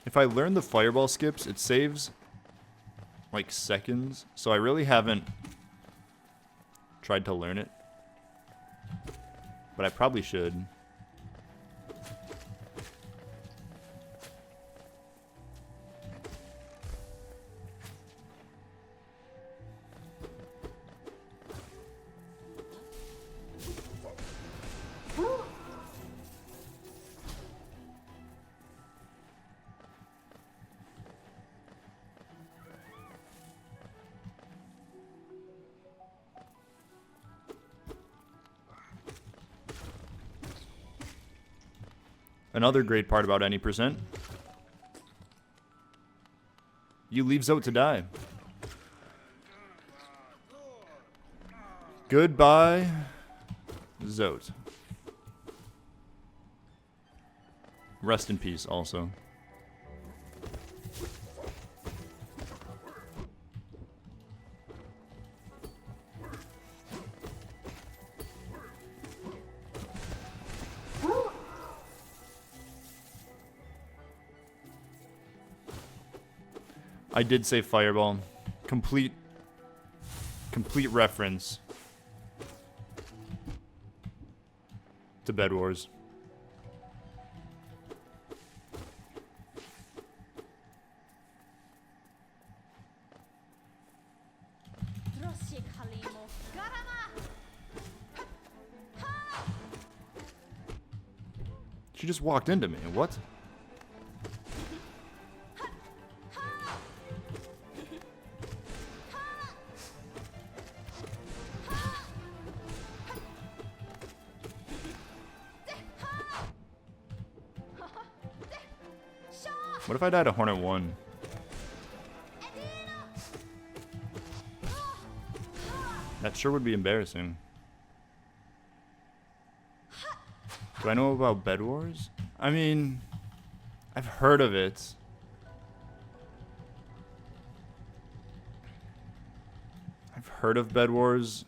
If I learn the fireball skips, it saves like seconds. So I really haven't tried to learn it. But I probably should. Another great part about any percent. You leave Zote to die. Goodbye, Zote. Rest in peace, also. I did say fireball. Complete reference to Bed Wars. She just walked into me. What? What if I died a Hornet 1? That sure would be embarrassing. Do I know about Bed Wars? I mean, I've heard of it. I've heard of Bed Wars.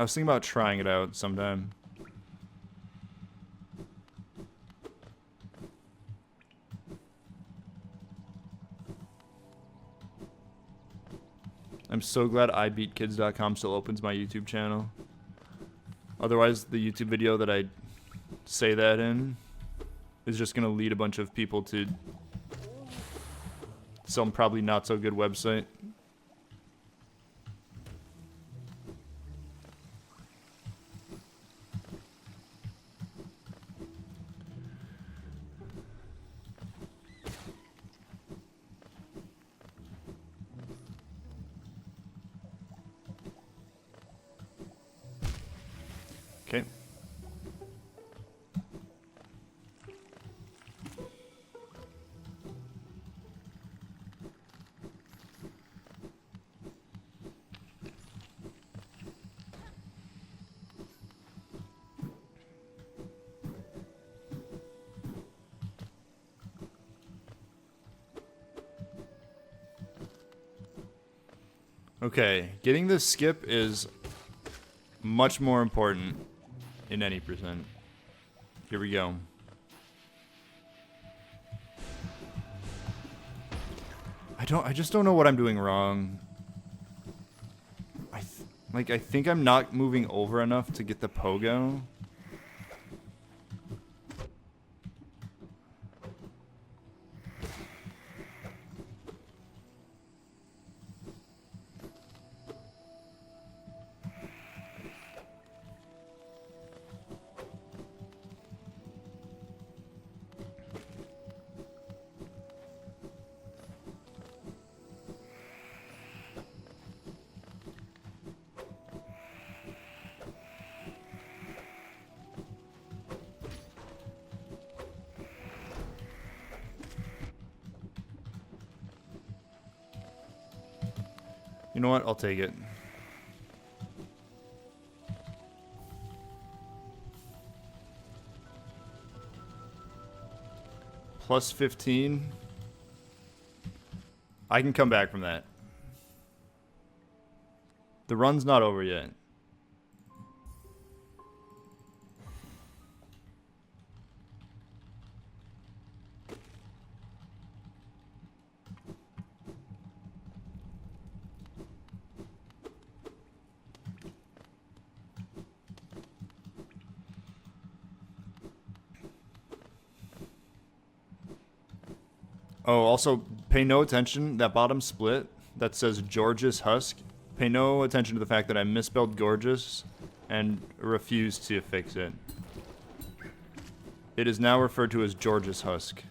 I was thinking about trying it out sometime. I'm so glad ibeatkids.com still opens my YouTube channel. Otherwise, the YouTube video that I say that in is just going to lead a bunch of people to some probably not so good website. Okay. Okay, getting this skip is much more important in any percent. Here we go. I just don't know what I'm doing wrong. I think I'm not moving over enough to get the pogo. You know what? I'll take it. Plus 15. I can come back from that. The run's not over yet. Oh, also, pay no attention, that bottom split that says George's Husk, pay no attention to the fact that I misspelled gorgeous and refused to fix it. It is now referred to as George's Husk.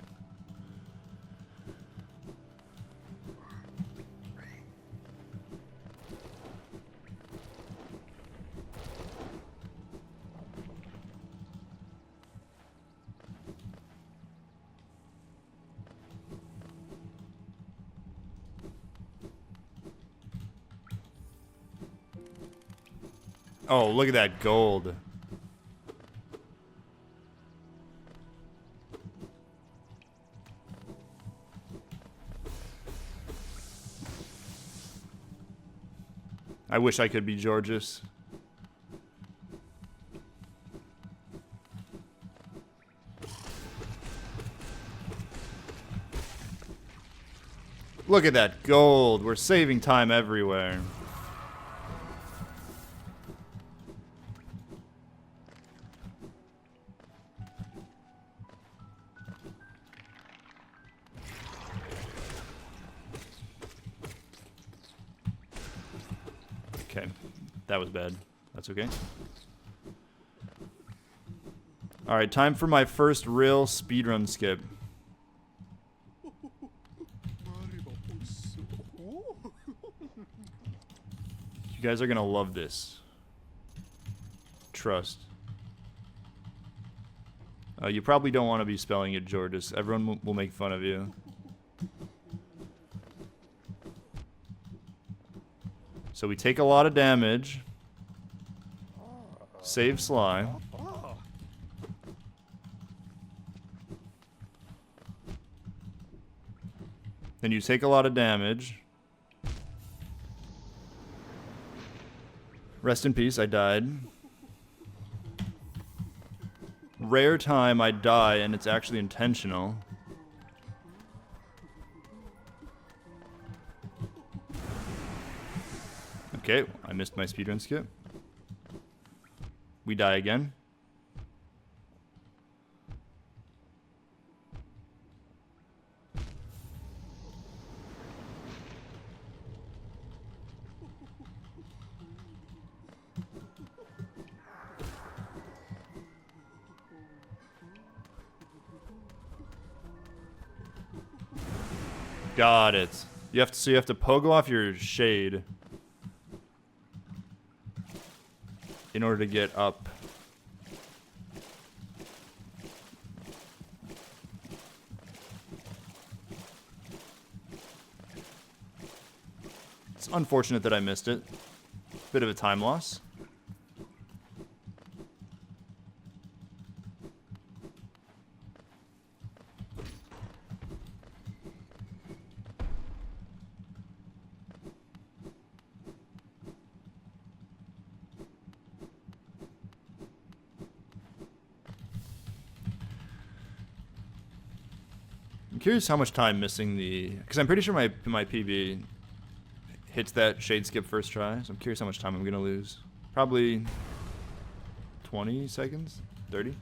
Oh, look at that gold. I wish I could be George's. Look at that gold. We're saving time everywhere. Okay, that was bad. That's okay. Alright, time for my first real speedrun skip. You guys are gonna love this. Trust. You probably don't want to be spelling it Georges. Everyone will make fun of you. So we take a lot of damage. Save Sly. Then you take a lot of damage. Rest in peace, I died. Rare time I die and it's actually intentional. Okay, I missed my speedrun skip. We die again. Got it. You have to pogo off your shade in order to get up. It's unfortunate that I missed it. Bit of a time loss. I'm curious how much time missing the... Because I'm pretty sure my PB hits that shade skip first try. So I'm curious how much time I'm going to lose. Probably 20 seconds? 30?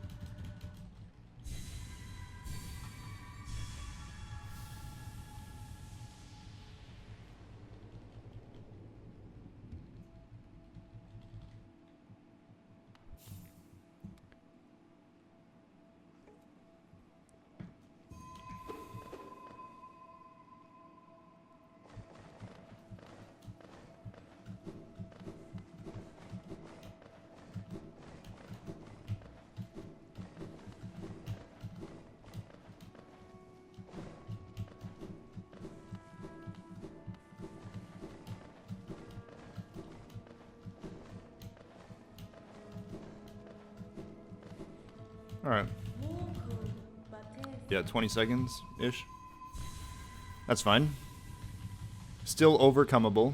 Alright. Yeah, 20 seconds-ish. That's fine. Still overcomeable.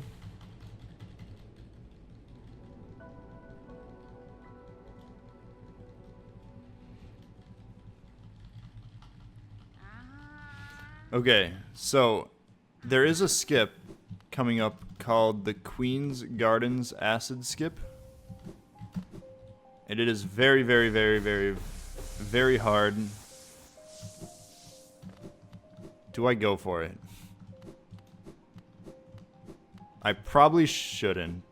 Okay, so there is a skip coming up called the Queen's Gardens Acid Skip. And it is very, very, very, very, very hard. Do I go for it? I probably shouldn't.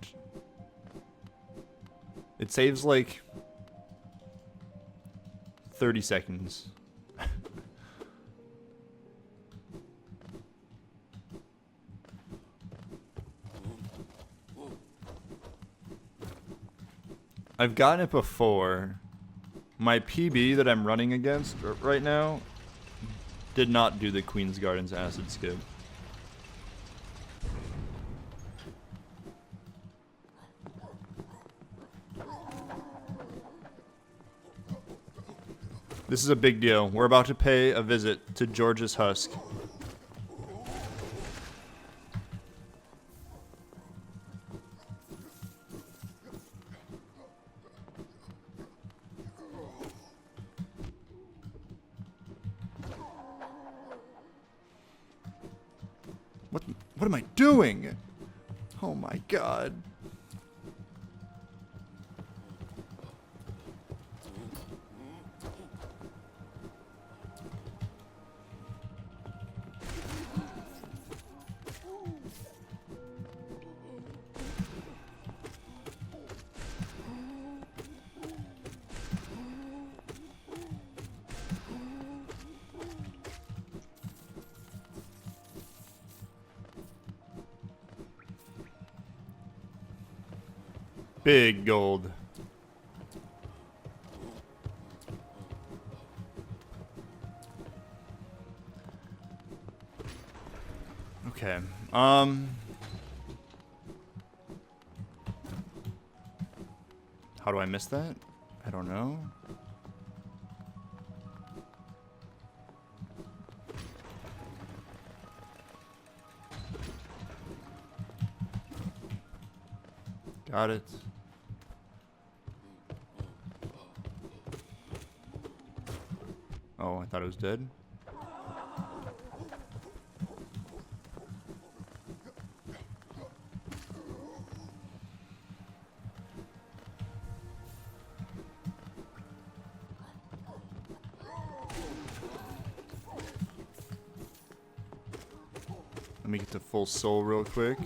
It saves like 30 seconds. I've gotten it before. My PB that I'm running against right now did not do the Queen's Gardens Acid Skip. This is a big deal. We're about to pay a visit to George's Husk. What am I doing? Oh my god. Big gold. Okay. How do I miss that? I don't know. Got it. thought it was dead. Let me get to full soul real quick.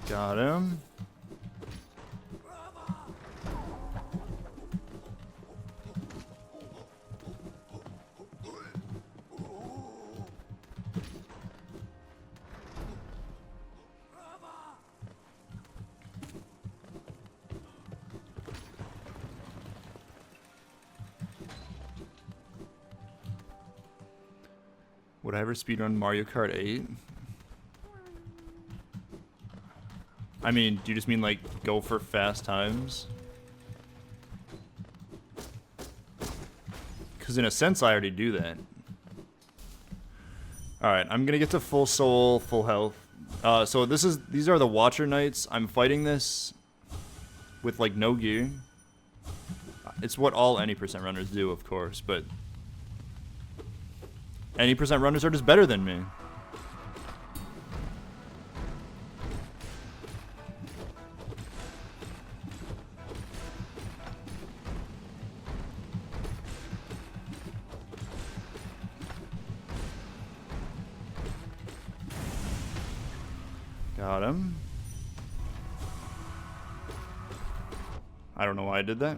Got him. Would I ever speedrun Mario Kart 8? I mean, do you just mean like go for fast times? Because in a sense, I already do that. Alright, I'm gonna get to full soul, full health. So these are the Watcher Knights. I'm fighting this with like no gear. It's what all any percent runners do, of course, but any percent runners are just better than me. Got him. I don't know why I did that.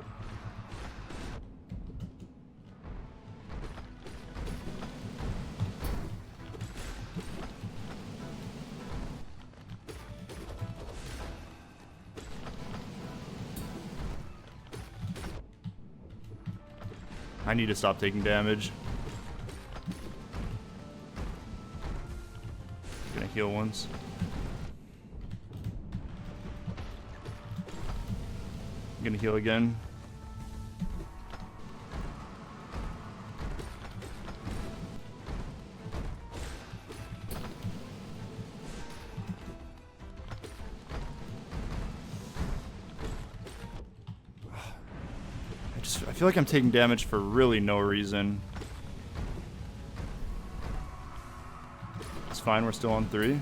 I need to stop taking damage. Gonna heal once. Gonna heal again. I feel like I'm taking damage for really no reason. It's fine, we're still on 3.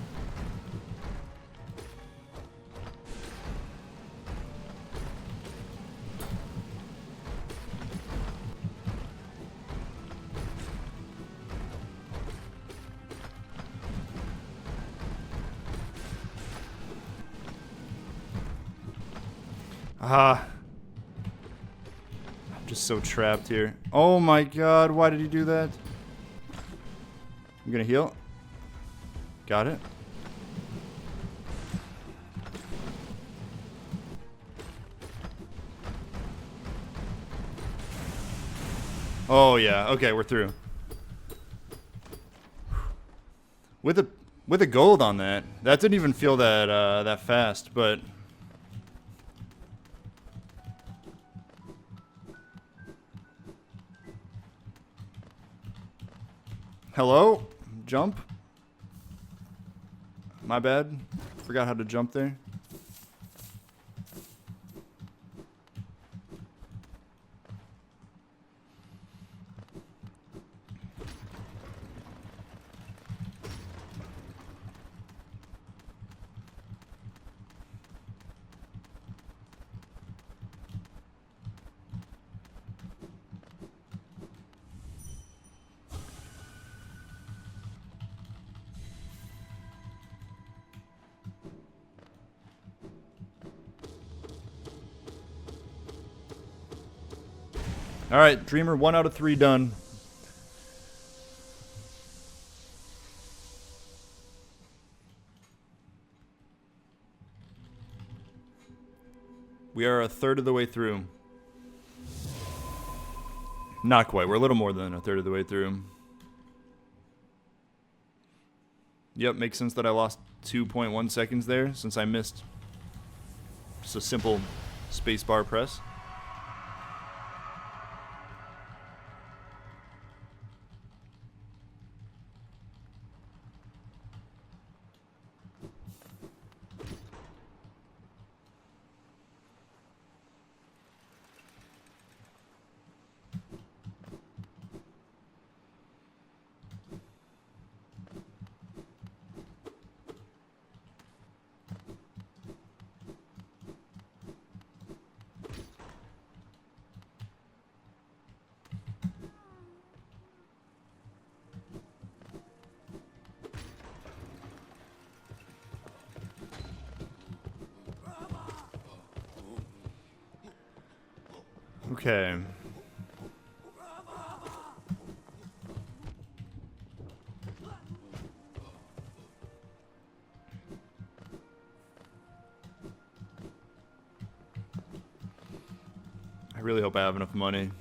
I'm just so trapped here. Oh my god, why did he do that? I'm gonna heal. Got it. Oh yeah, okay, we're through. With a gold on that. That didn't even feel that that fast, but hello? Jump? My bad. Forgot how to jump there. Alright, Dreamer, 1 out of 3 done. We are a third of the way through. Not quite, we're a little more than a third of the way through. Yep, makes sense that I lost 2.1 seconds there since I missed just a simple spacebar press. Okay. I really hope I have enough money.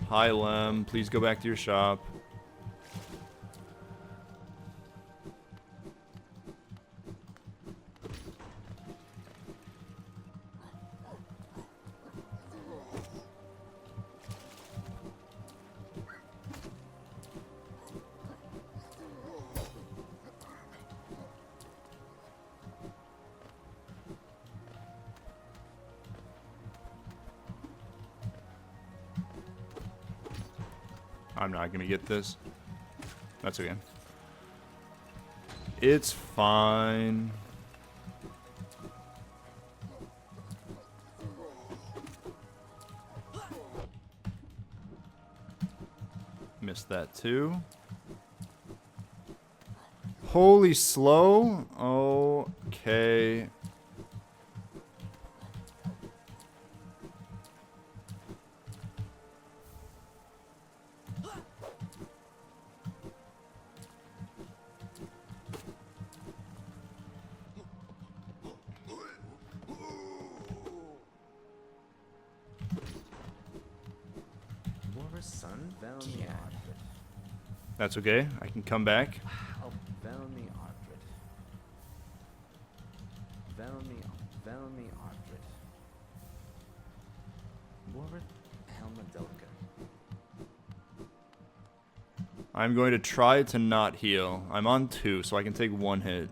Hi, Lem. Please go back to your shop. I'm not gonna get this. That's okay. It's fine. Missed that too. Holy slow. Okay. That's okay. I can come back. I'm going to try to not heal. I'm on 2, so I can take 1 hit.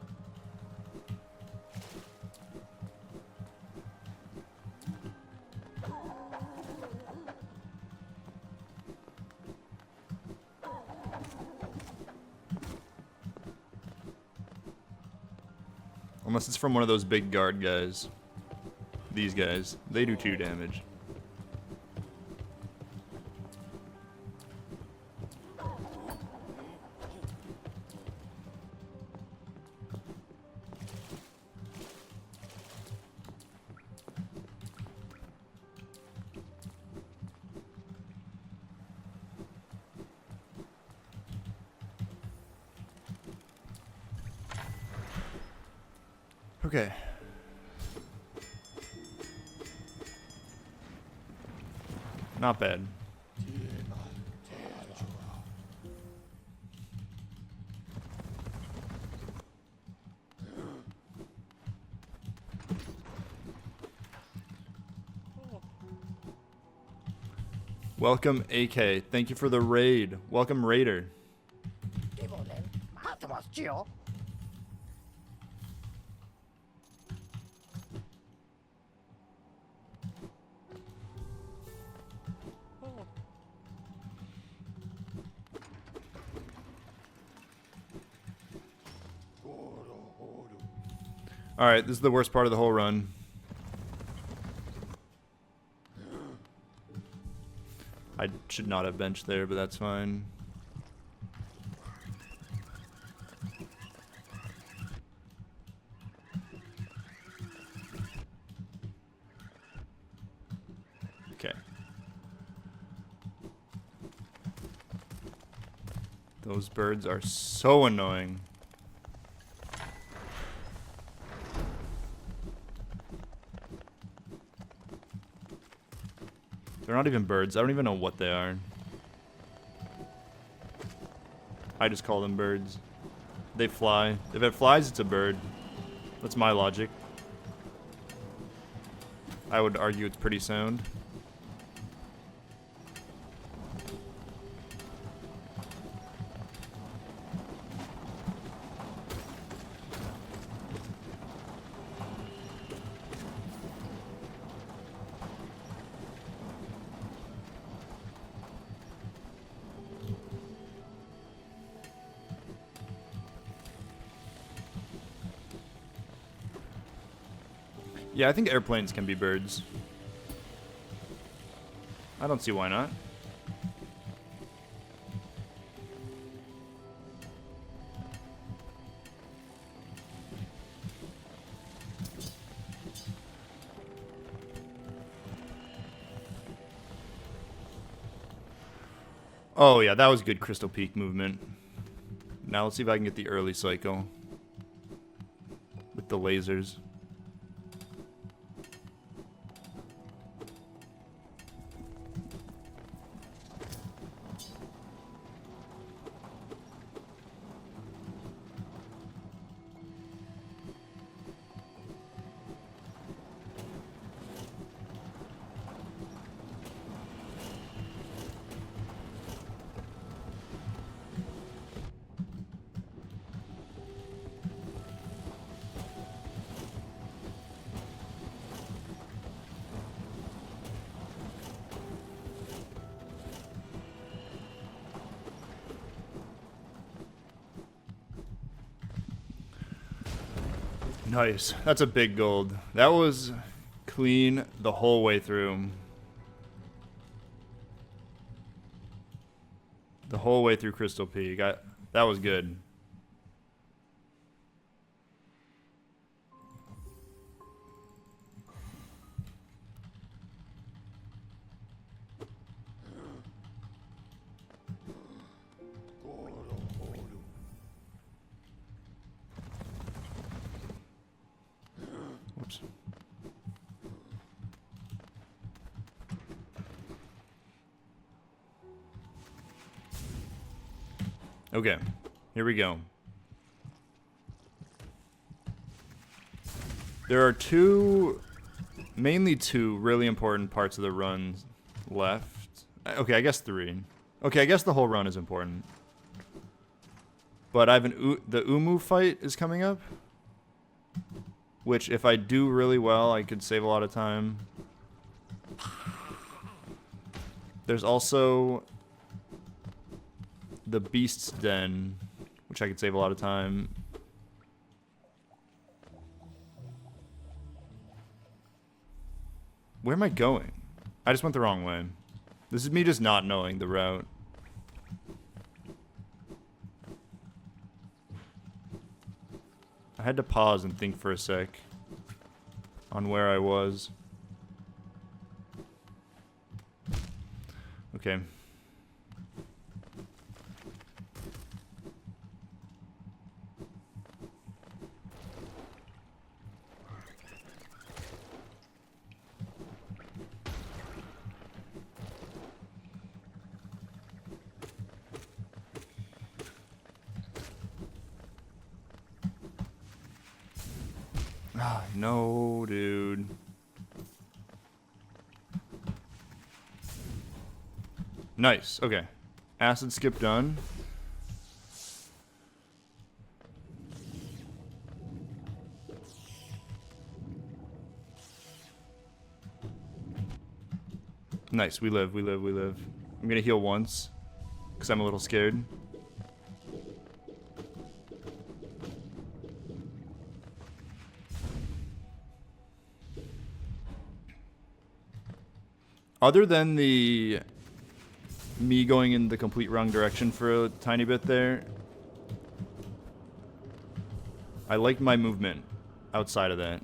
Unless it's from one of those big guard guys. These guys. They do 2 damage. Okay. Not bad. Welcome, AK. Thank you for the raid. Welcome, Raider. Alright, this is the worst part of the whole run. I should not have benched there, but that's fine. Okay. Those birds are so annoying. They're not even birds. I don't even know what they are. I just call them birds. They fly. If it flies, it's a bird. That's my logic. I would argue it's pretty sound. Yeah, I think airplanes can be birds. I don't see why not. Oh yeah, that was good Crystal Peak movement. Now let's see if I can get the early cycle with the lasers. Nice. That's a big gold. That was clean the whole way through. The whole way through Crystal Peak. That was good. Whoops. Okay, here we go. There are mainly two really important parts of the run left. Okay, I guess three. Okay, I guess the whole run is important. But I have the Umu fight is coming up, which if I do really well, I could save a lot of time. There's also the Beast's Den, which I could save a lot of time. Where am I going? I just went the wrong way. This is me just not knowing the route. I had to pause and think for a sec on where I was. Okay. Ah, no, dude. Nice. Okay. Acid skip done. Nice. We live. We live. We live. I'm gonna heal once because I'm a little scared. Other than me going in the complete wrong direction for a tiny bit there, I liked my movement outside of that.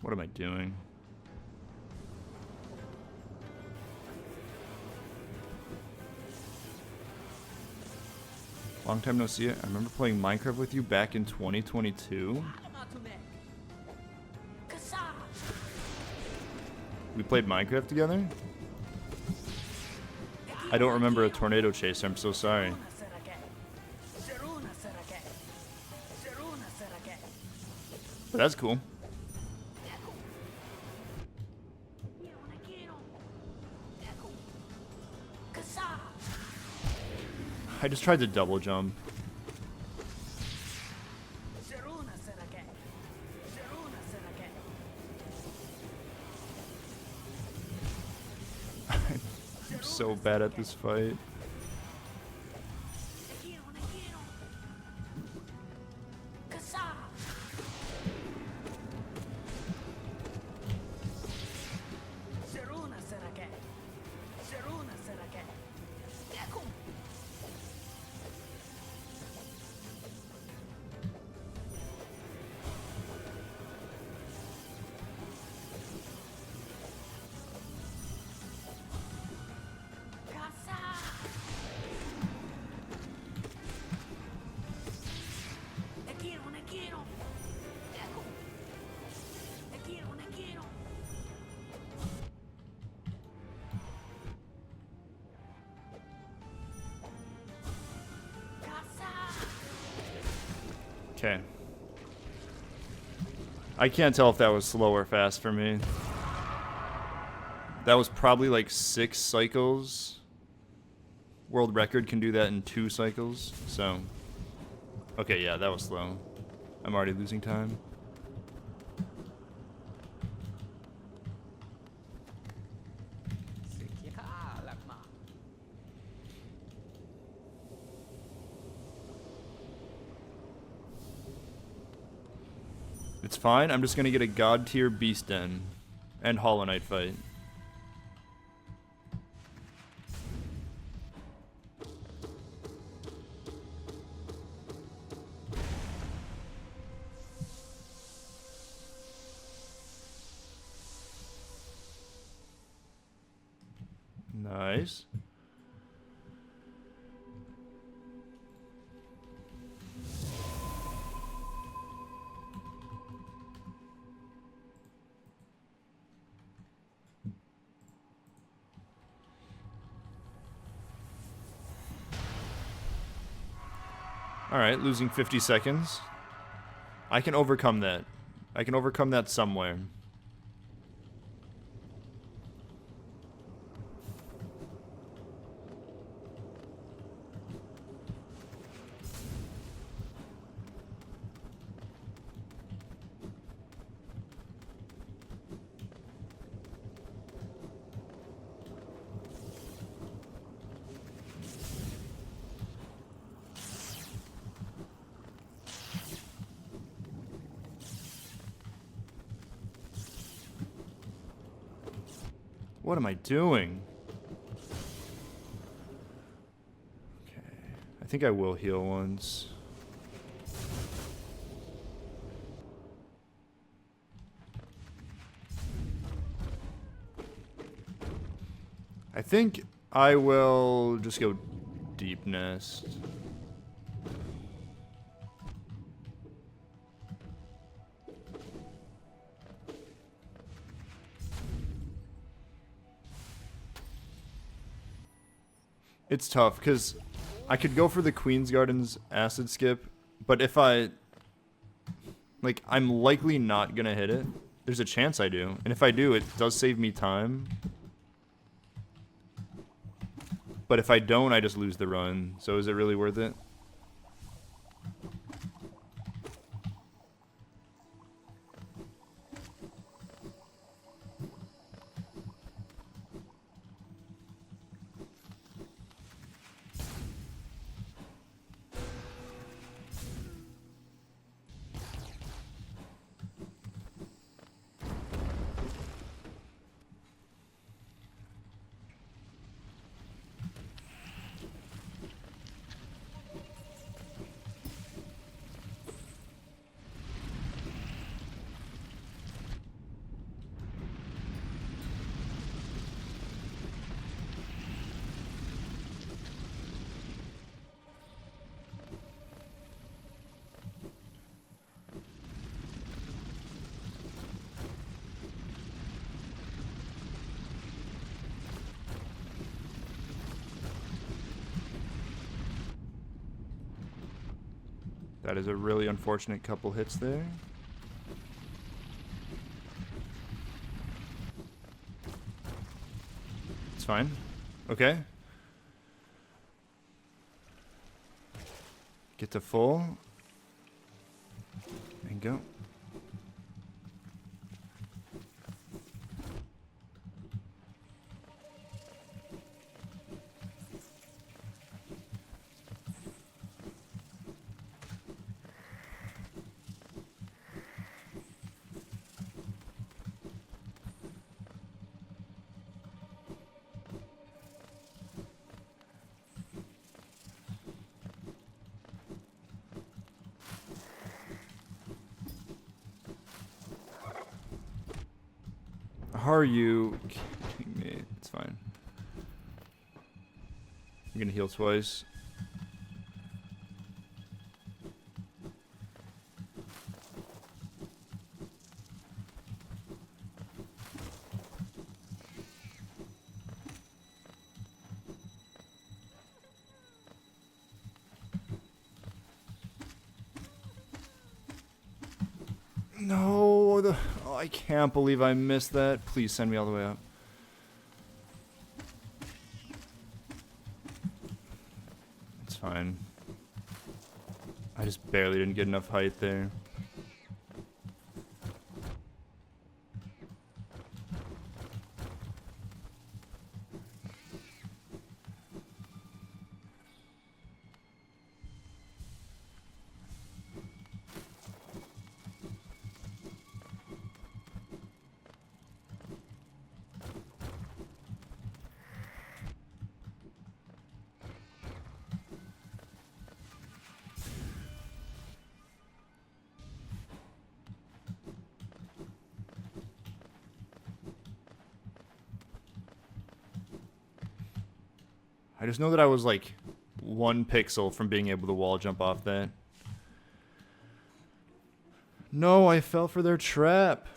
What am I doing? Long time no see. I remember playing Minecraft with you back in 2022. We played Minecraft together? I don't remember a tornado chaser. I'm so sorry. But that's cool. I just tried to double jump. I'm so bad at this fight. Okay. I can't tell if that was slow or fast for me. That was probably like 6 cycles. World record can do that in 2 cycles, so... Okay, yeah, that was slow. I'm already losing time. It's fine, I'm just gonna get a god tier beast den and Hollow Knight fight. Nice. Alright, losing 50 seconds. I can overcome that. I can overcome that somewhere. What am I doing? Okay. I think I will heal once. I think I will just go deep nest. It's tough, because I could go for the Queen's Gardens acid skip, but if I... Like, I'm likely not gonna hit it. There's a chance I do, and if I do, it does save me time. But if I don't, I just lose the run, so is it really worth it? That is a really unfortunate couple hits there. It's fine. Okay. Get to full. And go. How are you kidding me? It's fine. I'm gonna heal twice. No, oh, I can't believe I missed that. Please send me all the way up. It's fine. I just barely didn't get enough height there. I just know that I was like 1 pixel from being able to wall jump off that. No, I fell for their trap.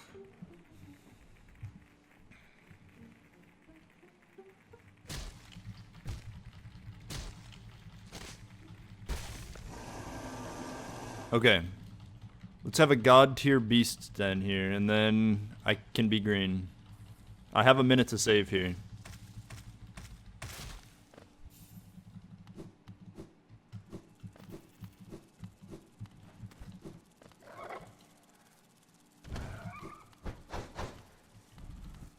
Okay. Let's have a god tier beast then here, and then I can be green. I have a minute to save here.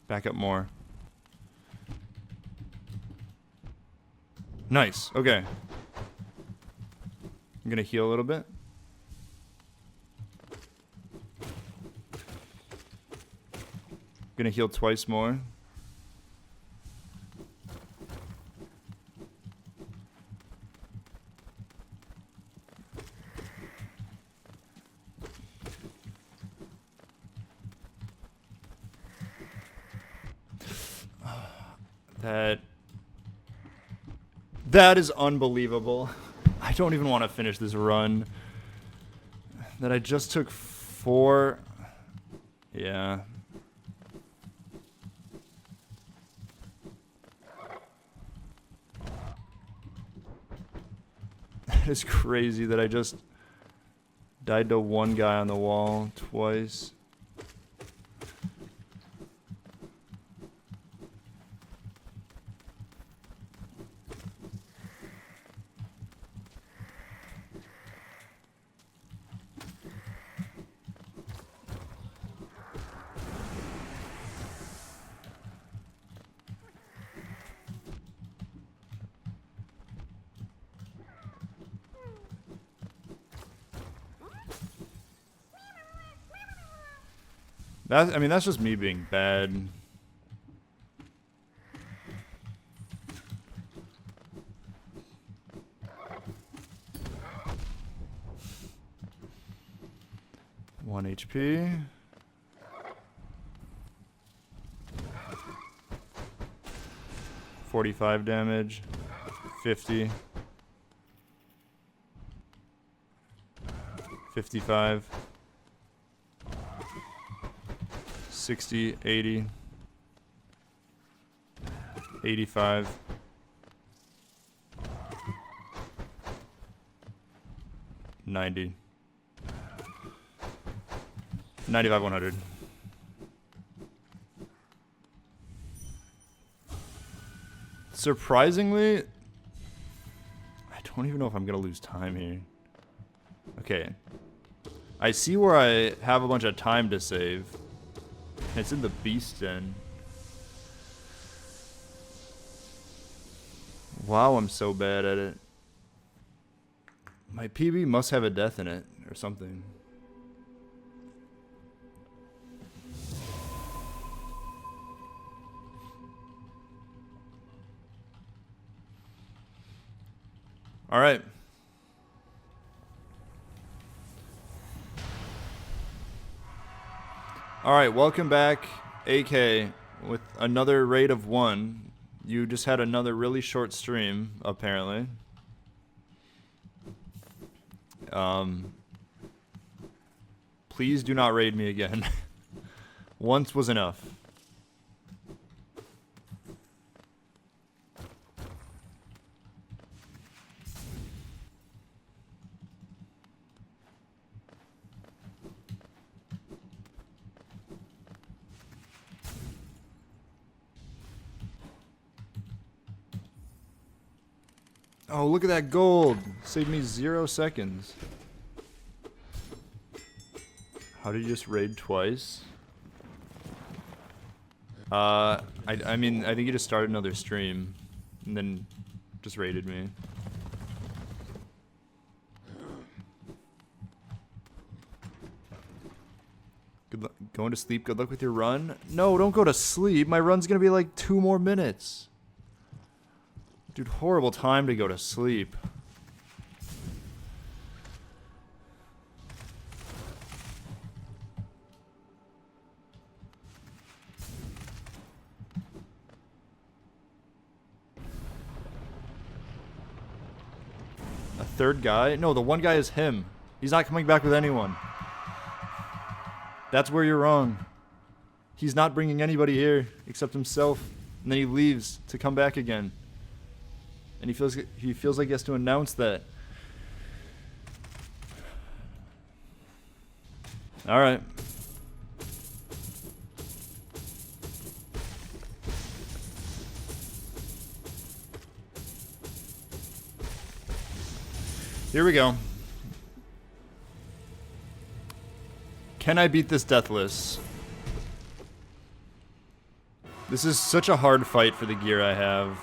Back up more. Nice. Okay. I'm gonna heal a little bit. Gonna heal twice more. That is unbelievable. I don't even want to finish this run. That I just took 4. Yeah. That is crazy that I just died to 1 guy on the wall twice. I mean, that's just me being bad. One HP. $45 damage. 50. 55. 60, 80, 85, 90, 95, 100. Surprisingly, I don't even know if I'm gonna lose time here. Okay. I see where I have a bunch of time to save. It's in the beast den. Wow, I'm so bad at it. My PB must have a death in it or something. All right. Alright, welcome back, AK, with another raid of 1. You just had another really short stream, apparently. Please do not raid me again. Once was enough. Oh, look at that gold. Saved me 0 seconds. How did you just raid twice? I mean, I think you just started another stream. And then just raided me. Good luck. Going to sleep. Good luck with your run. No, don't go to sleep. My run's gonna be like 2 more minutes. Dude, horrible time to go to sleep. A third guy? No, the one guy is him. He's not coming back with anyone. That's where you're wrong. He's not bringing anybody here except himself. And then he leaves to come back again. And he feels like he has to announce that. All right. Here we go. Can I beat this deathless? This is such a hard fight for the gear I have.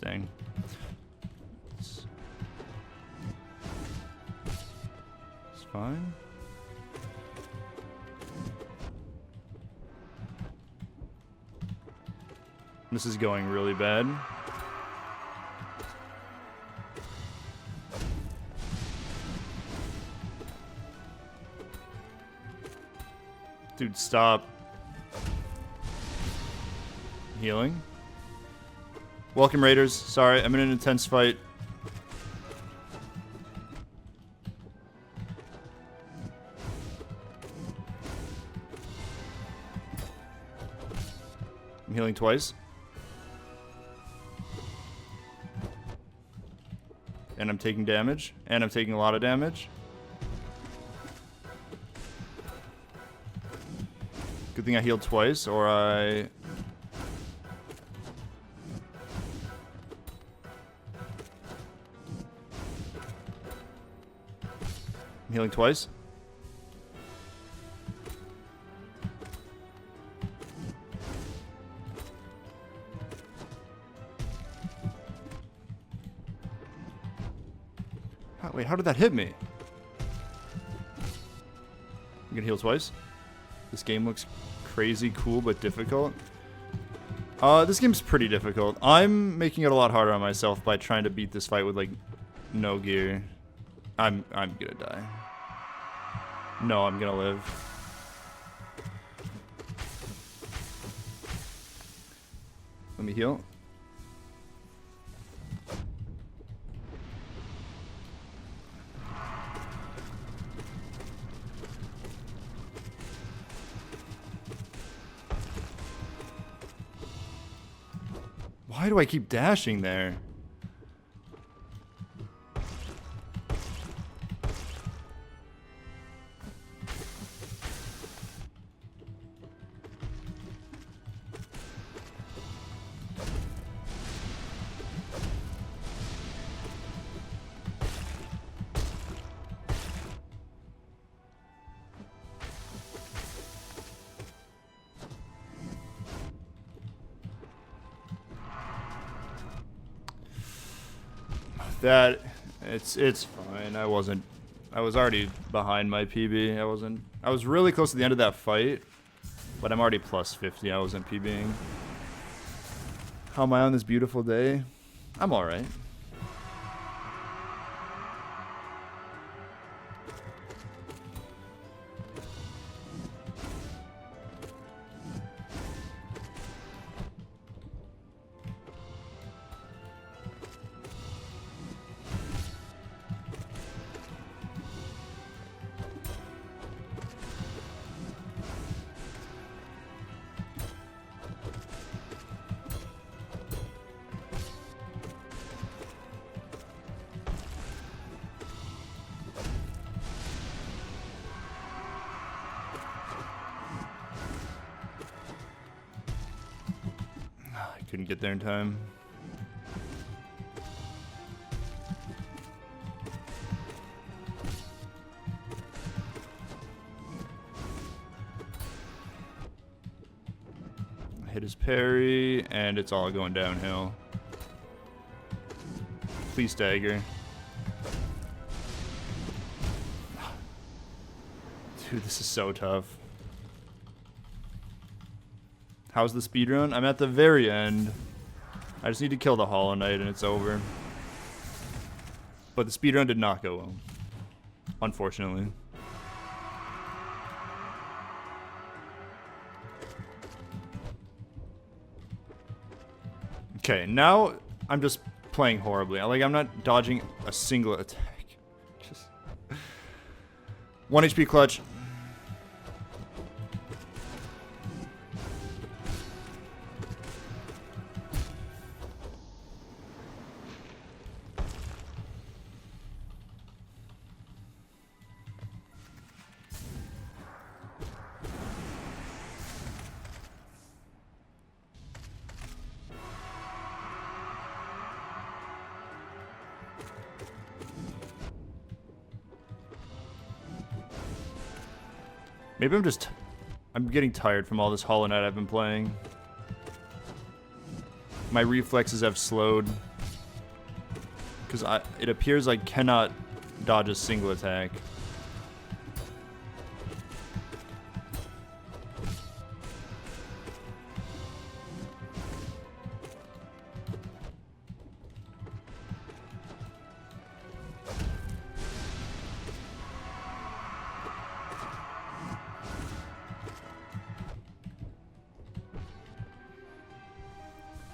Dang. It's fine. This is going really bad. Dude, stop. Healing. Welcome, Raiders. Sorry, I'm in an intense fight. I'm healing twice. And I'm taking damage. And I'm taking a lot of damage. Good thing I healed twice, or I'm healing twice. Wait, how did that hit me? I'm gonna heal twice. This game looks crazy cool but difficult. This game's pretty difficult. I'm making it a lot harder on myself by trying to beat this fight with like no gear. I'm gonna die. No, I'm gonna live. Let me heal. Why do I keep dashing there? That it's fine. I was already behind my PB. I was really close to the end of that fight, but I'm already plus 50. I wasn't PBing. How am I on this beautiful day? I'm all right. Couldn't get there in time. Hit his parry, and it's all going downhill. Please stagger. Dude, this is so tough. How's the speedrun? I'm at the very end. I just need to kill the Hollow Knight and it's over. But the speedrun did not go well, unfortunately. Okay, now I'm just playing horribly. Like, I'm not dodging a single attack. Just 1 HP clutch. Maybe I'm getting tired from all this Hollow Knight I've been playing. My reflexes have slowed. Because it appears I cannot dodge a single attack.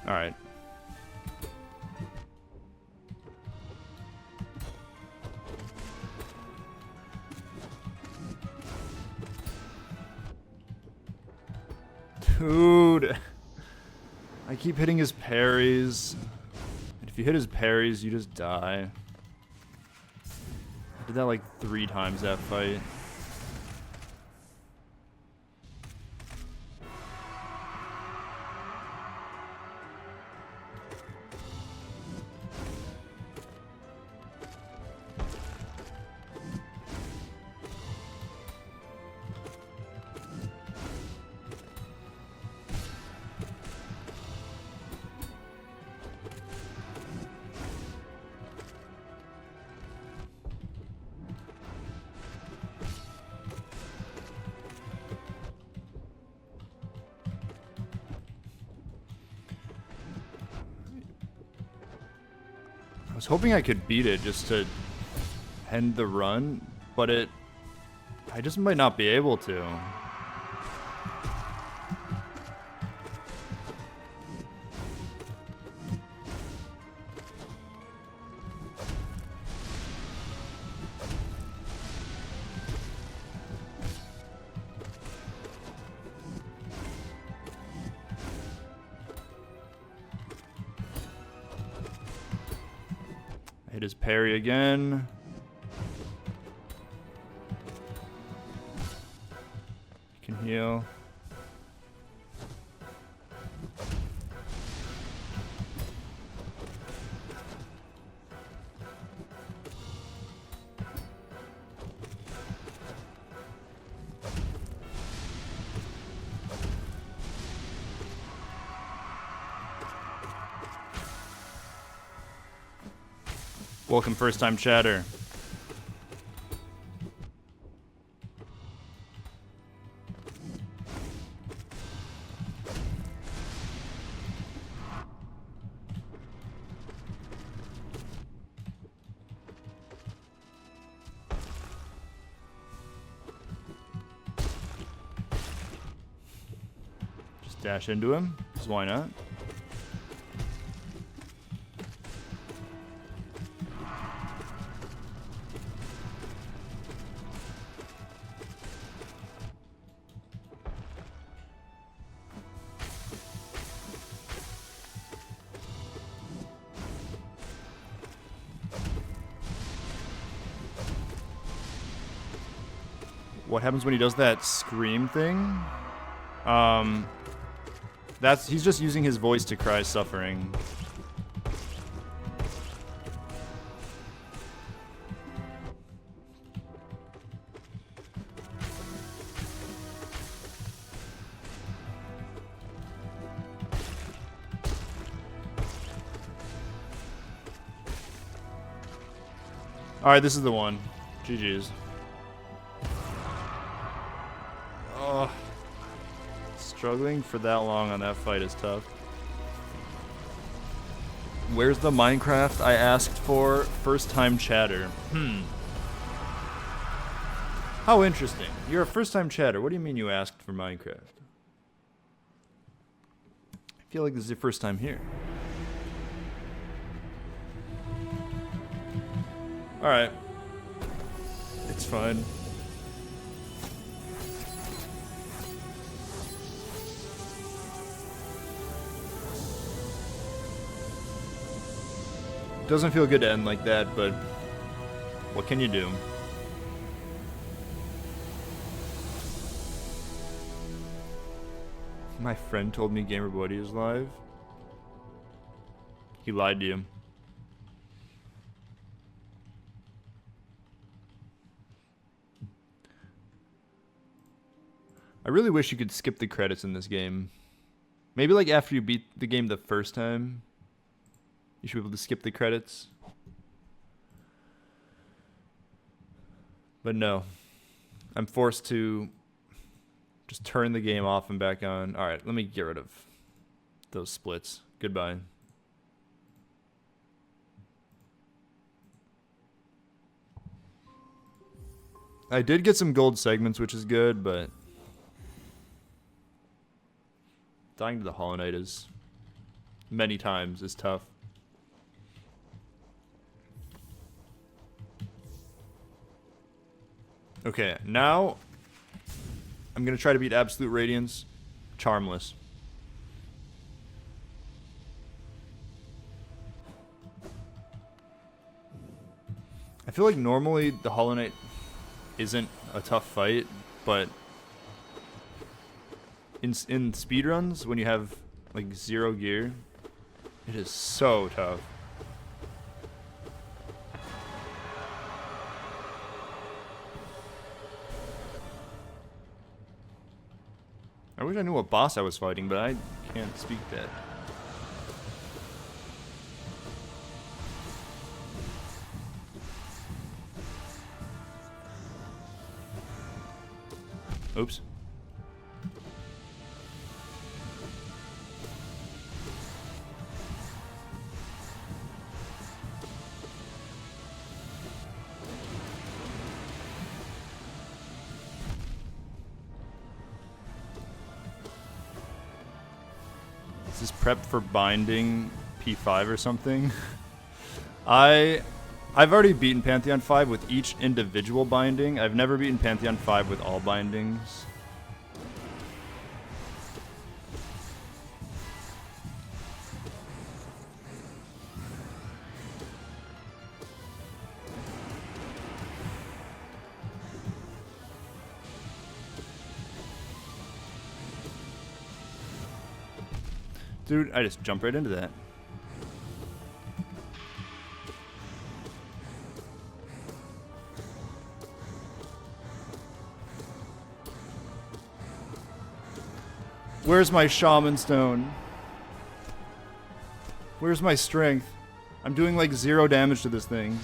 Alright. Dude. I keep hitting his parries. And if you hit his parries, you just die. I did that like 3 times that fight. I was hoping I could beat it just to end the run, but I just might not be able to. Hit his parry again. Can heal. Welcome, first time chatter. Just dash into him, because why not? What happens when he does that scream thing? He's just using his voice to cry suffering. Alright, this is the one. GG's. Oh. Struggling for that long on that fight is tough. Where's the Minecraft I asked for? First time chatter. How interesting. You're a first time chatter. What do you mean you asked for Minecraft? I feel like this is your first time here. Alright. It's fine. Doesn't feel good to end like that, but what can you do? My friend told me gamerboy80 is live. He lied to you. I really wish you could skip the credits in this game. Maybe like after you beat the game the first time, you should be able to skip the credits. But no. I'm forced to just turn the game off and back on. Alright, let me get rid of those splits. Goodbye. I did get some gold segments, which is good, but dying to the Hollow Knight is many times is tough. Okay, now I'm gonna try to beat Absolute Radiance, Charmless. I feel like normally the Hollow Knight isn't a tough fight, but in speedruns, when you have like 0 gear, it is so tough. I wish I knew what boss I was fighting, but I can't speak that. Oops. Is this prep for binding P5 or something? I've already beaten Pantheon 5 with each individual binding. I've never beaten Pantheon 5 with all bindings. Dude, I just jumped right into that. Where's my shaman stone? Where's my strength? I'm doing like 0 damage to this thing.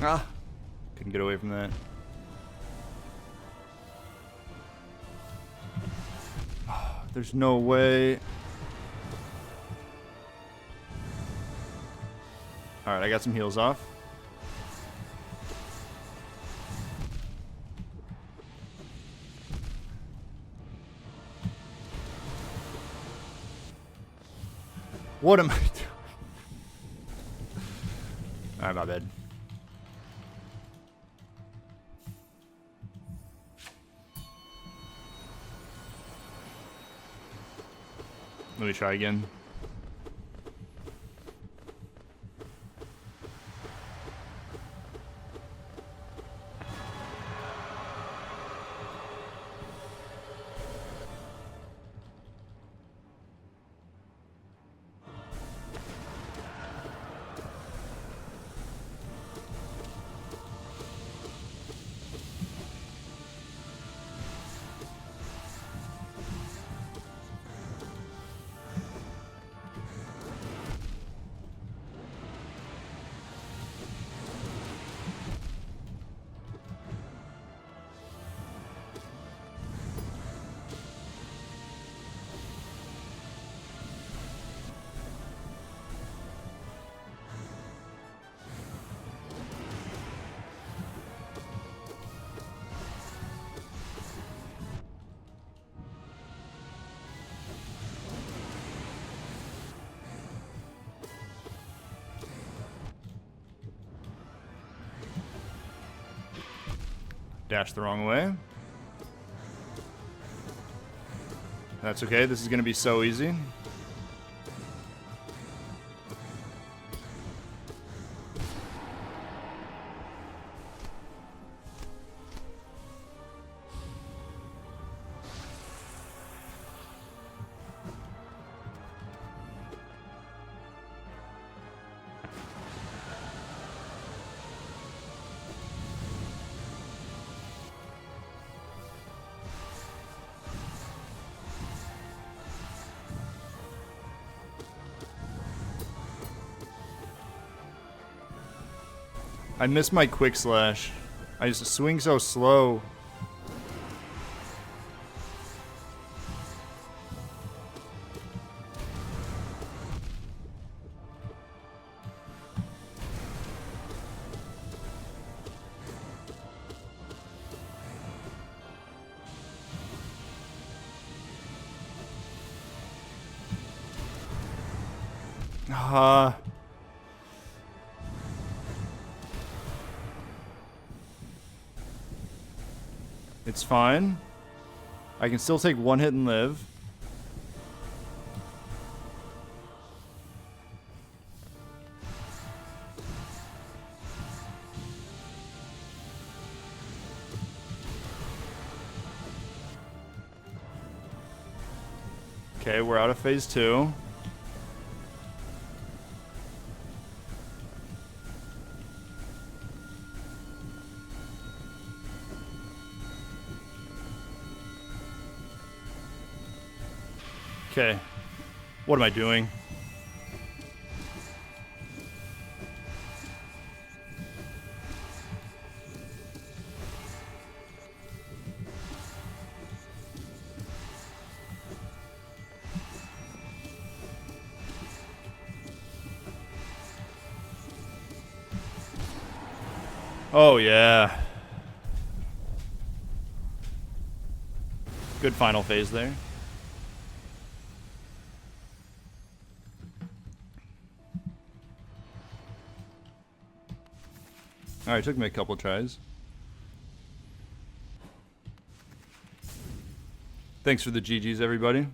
Ah, couldn't get away from that. There's no way. Alright, I got some heals off. What am I doing? my bad. Let me try again. Dash the wrong way. That's okay, this is gonna be so easy. I missed my quick slash. I just swing so slow. It's fine. I can still take one hit and live. Okay, we're out of phase 2. Okay, what am I doing? Oh yeah. Good final phase there. Alright, took me a couple tries. Thanks for the GGs, everybody.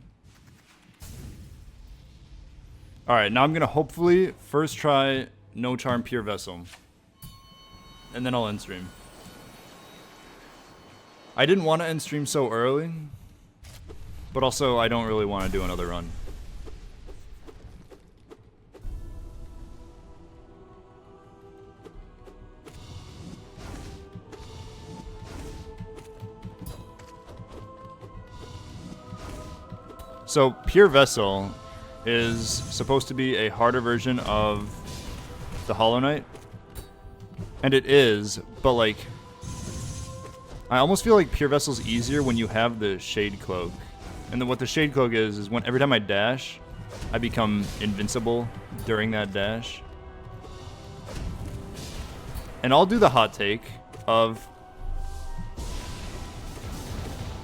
Alright, now I'm gonna hopefully first try No Charm Pure Vessel. And then I'll end stream. I didn't want to end stream so early, but also I don't really want to do another run. So, Pure Vessel is supposed to be a harder version of the Hollow Knight. And it is, but like, I almost feel like Pure Vessel's easier when you have the Shade Cloak. And then what the Shade Cloak is when every time I dash, I become invincible during that dash. And I'll do the hot take of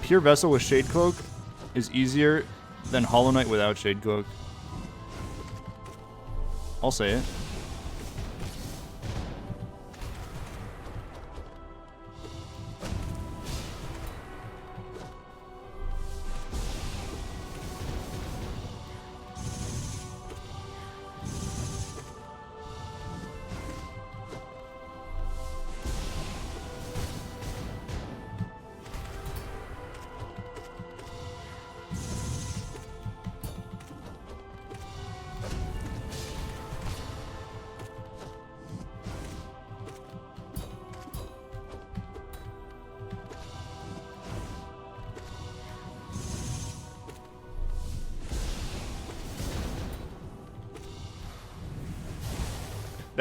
Pure Vessel with Shade Cloak is easier than Hollow Knight without Shade Cloak. I'll say it.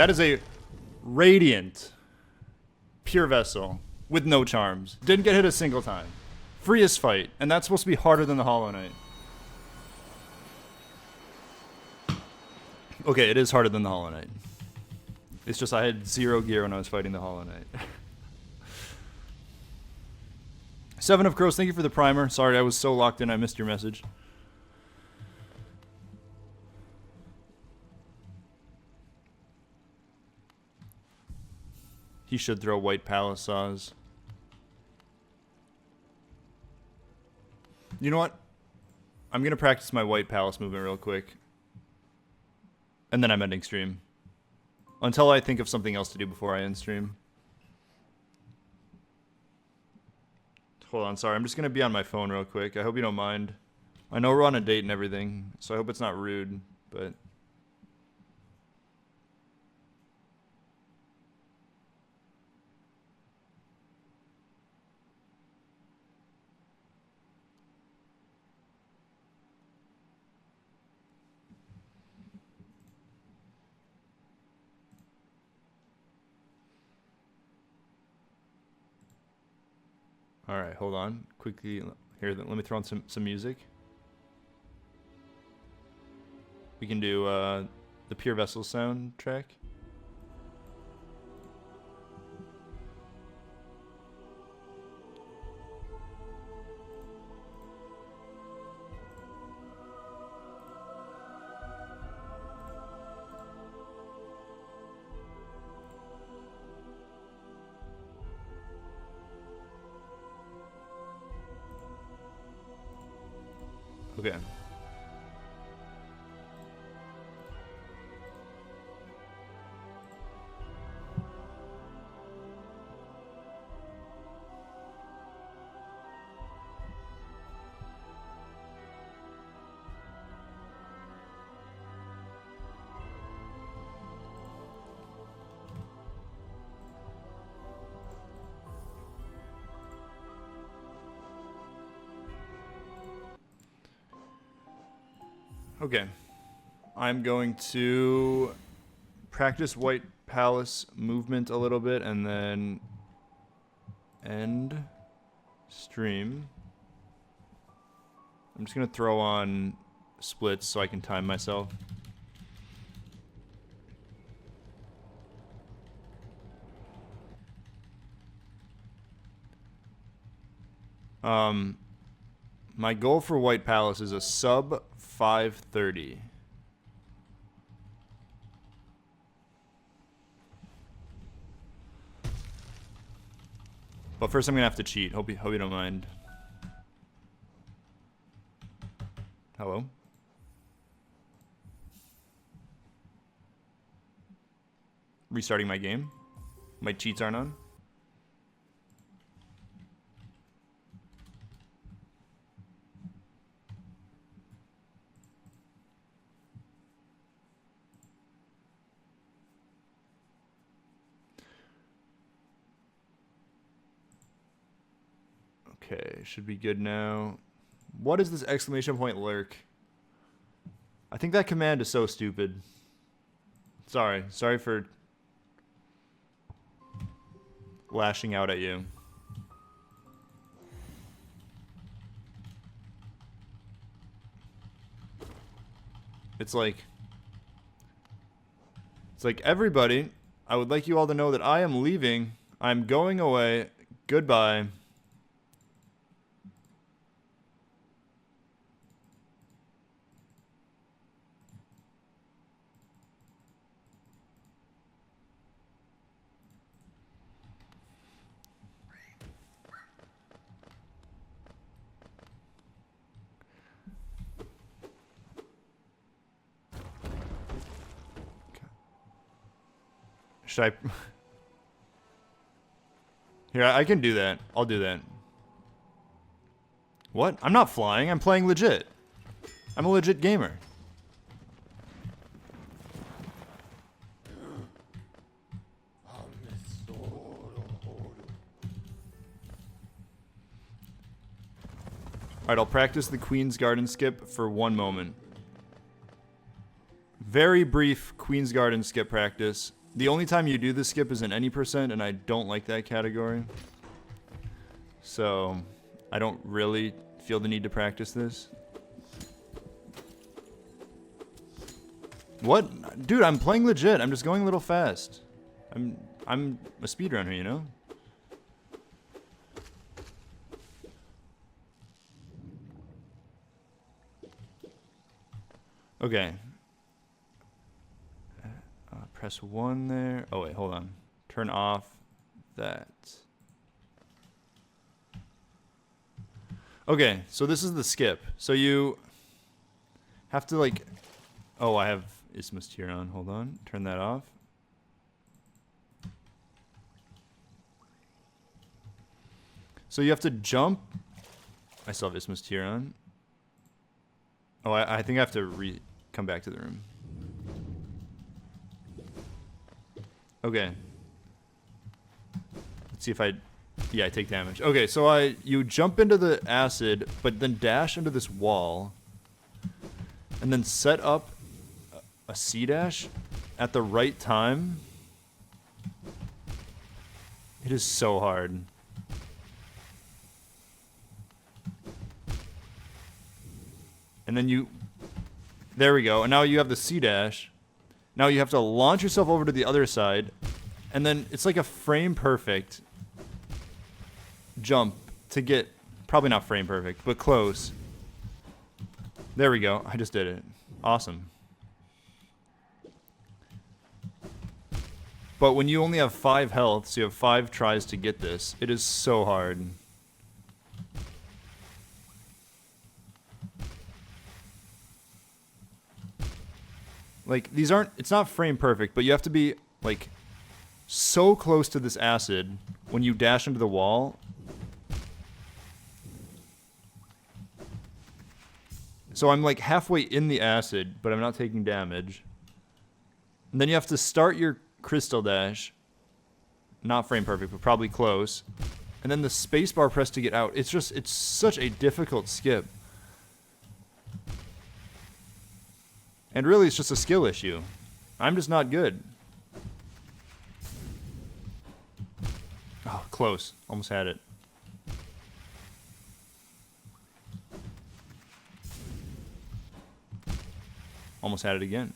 That is a radiant pure vessel with no charms. Didn't get hit a single time. Freest fight, and that's supposed to be harder than the Hollow Knight. Okay, it is harder than the Hollow Knight. It's just I had 0 gear when I was fighting the Hollow Knight. 7 of Crows, thank you for the primer. Sorry, I was so locked in I missed your message. He should throw White Palace Saws. You know what? I'm going to practice my White Palace movement real quick. And then I'm ending stream. Until I think of something else to do before I end stream. Hold on, sorry. I'm just going to be on my phone real quick. I hope you don't mind. I know we're on a date and everything, so I hope it's not rude, but... Alright, hold on. Quickly, here, let me throw on some music. We can do the Pure Vessel soundtrack. Okay. Okay, I'm going to practice White Palace movement a little bit and then end stream. I'm just going to throw on splits so I can time myself. My goal for White Palace is a sub 530. But first I'm gonna have to cheat. Hope you don't mind. Hello? Restarting my game. My cheats aren't on. Okay, should be good now. What is this exclamation point lurk? I think that command is so stupid. Sorry for lashing out at you. It's like everybody, I would like you all to know that I am leaving. I'm going away. Goodbye. Should I? Here, I can do that. I'll do that. What? I'm not flying. I'm playing legit. I'm a legit gamer. Alright, I'll practice the Queen's Garden skip for 1 moment. Very brief Queen's Garden skip practice. The only time you do the skip is in any percent, and I don't like that category. So, I don't really feel the need to practice this. What? Dude, I'm playing legit. I'm just going a little fast. I'm a speedrunner, you know? Okay. Press 1 there. Oh, wait, hold on. Turn off that. Okay, so this is the skip. So you have to, like... Oh, I have Isthmus tier on. Hold on. Turn that off. So you have to jump. I still have Isthmus tier on. Oh, I think I have to come back to the room. Okay. Let's see if yeah, I take damage. Okay, so you jump into the acid, but then dash into this wall, and then set up a C dash at the right time. It is so hard. And then there we go. And now you have the C dash. Now you have to launch yourself over to the other side, and then it's like a frame perfect jump to get, probably not frame perfect, but close. There we go. I just did it. Awesome. But when you only have 5 health, so you have 5 tries to get this, it is so hard. Like, it's not frame perfect, but you have to be, like, so close to this acid when you dash into the wall. So I'm, like, halfway in the acid, but I'm not taking damage. And then you have to start your crystal dash. Not frame perfect, but probably close. And then the spacebar press to get out. It's such a difficult skip. And really, it's just a skill issue. I'm just not good. Oh, close. Almost had it. Almost had it again.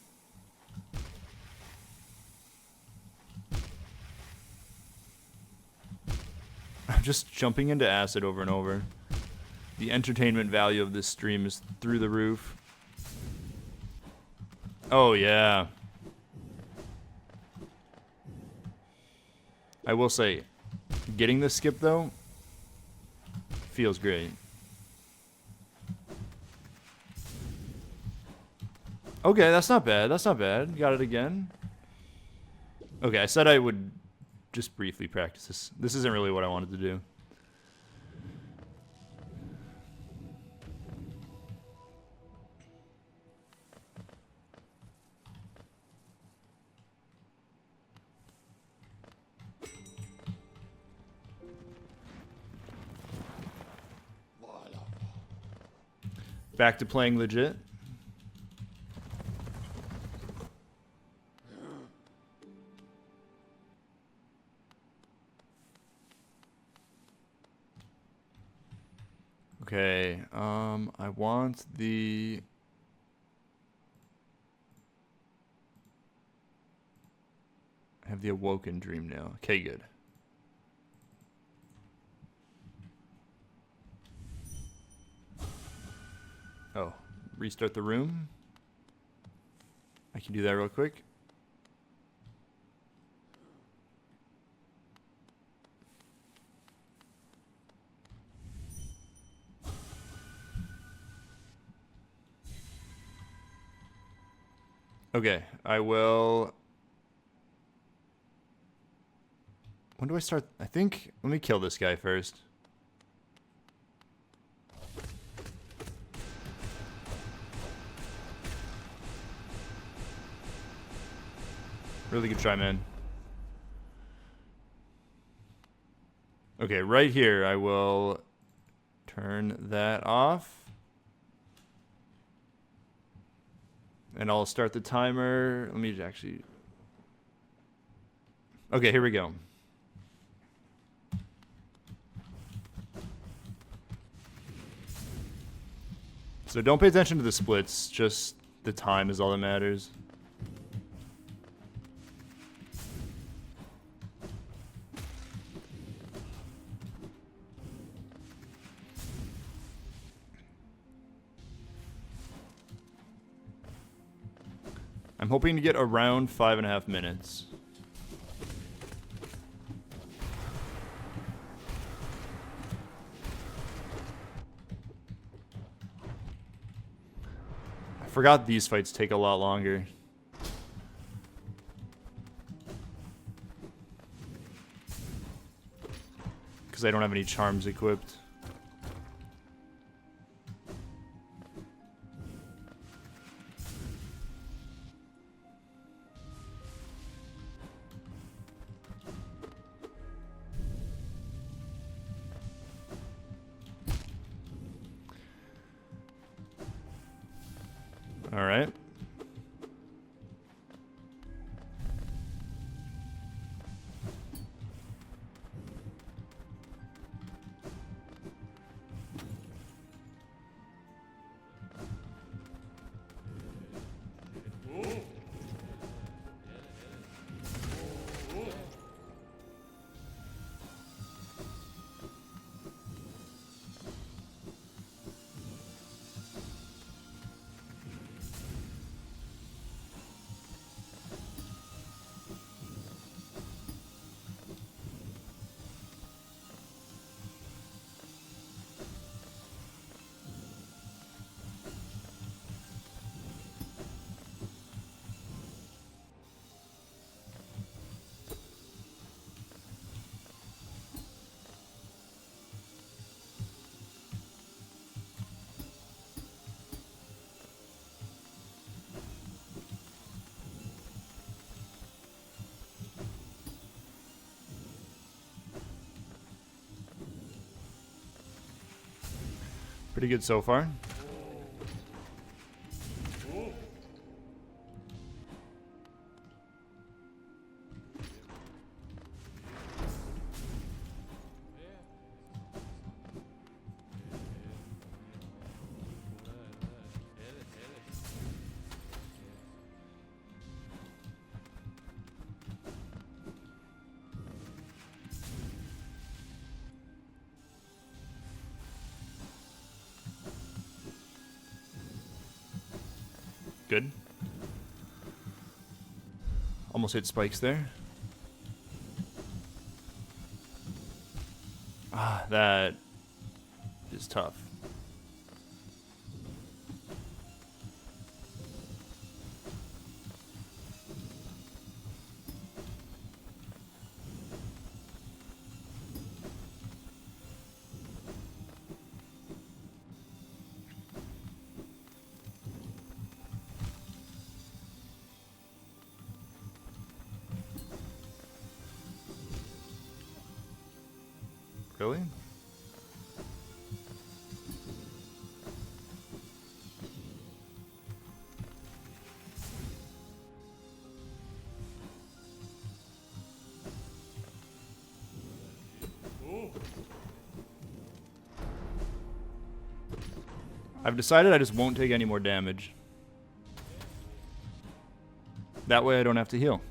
I'm just jumping into acid over and over. The entertainment value of this stream is through the roof. Oh, yeah. I will say, getting this skip, though, feels great. Okay, that's not bad. That's not bad. Got it again. Okay, I said I would just briefly practice this. This isn't really what I wanted to do. Back to playing legit. Okay, I want the... I have the awoken dream now. Okay, good. Oh, restart the room. I can do that real quick. Okay, I will... When do I start? I think... Let me kill this guy first. Really good try, man. Okay, right here, I will turn that off. And I'll start the timer. Let me actually... Okay, here we go. So don't pay attention to the splits, just the time is all that matters. I'm hoping to get around 5.5 minutes. I forgot these fights take a lot longer. Because I don't have any charms equipped. All right. Pretty good so far. Good. Almost hit spikes there. Ah, that is tough. Really? I've decided I just won't take any more damage. That way I don't have to heal.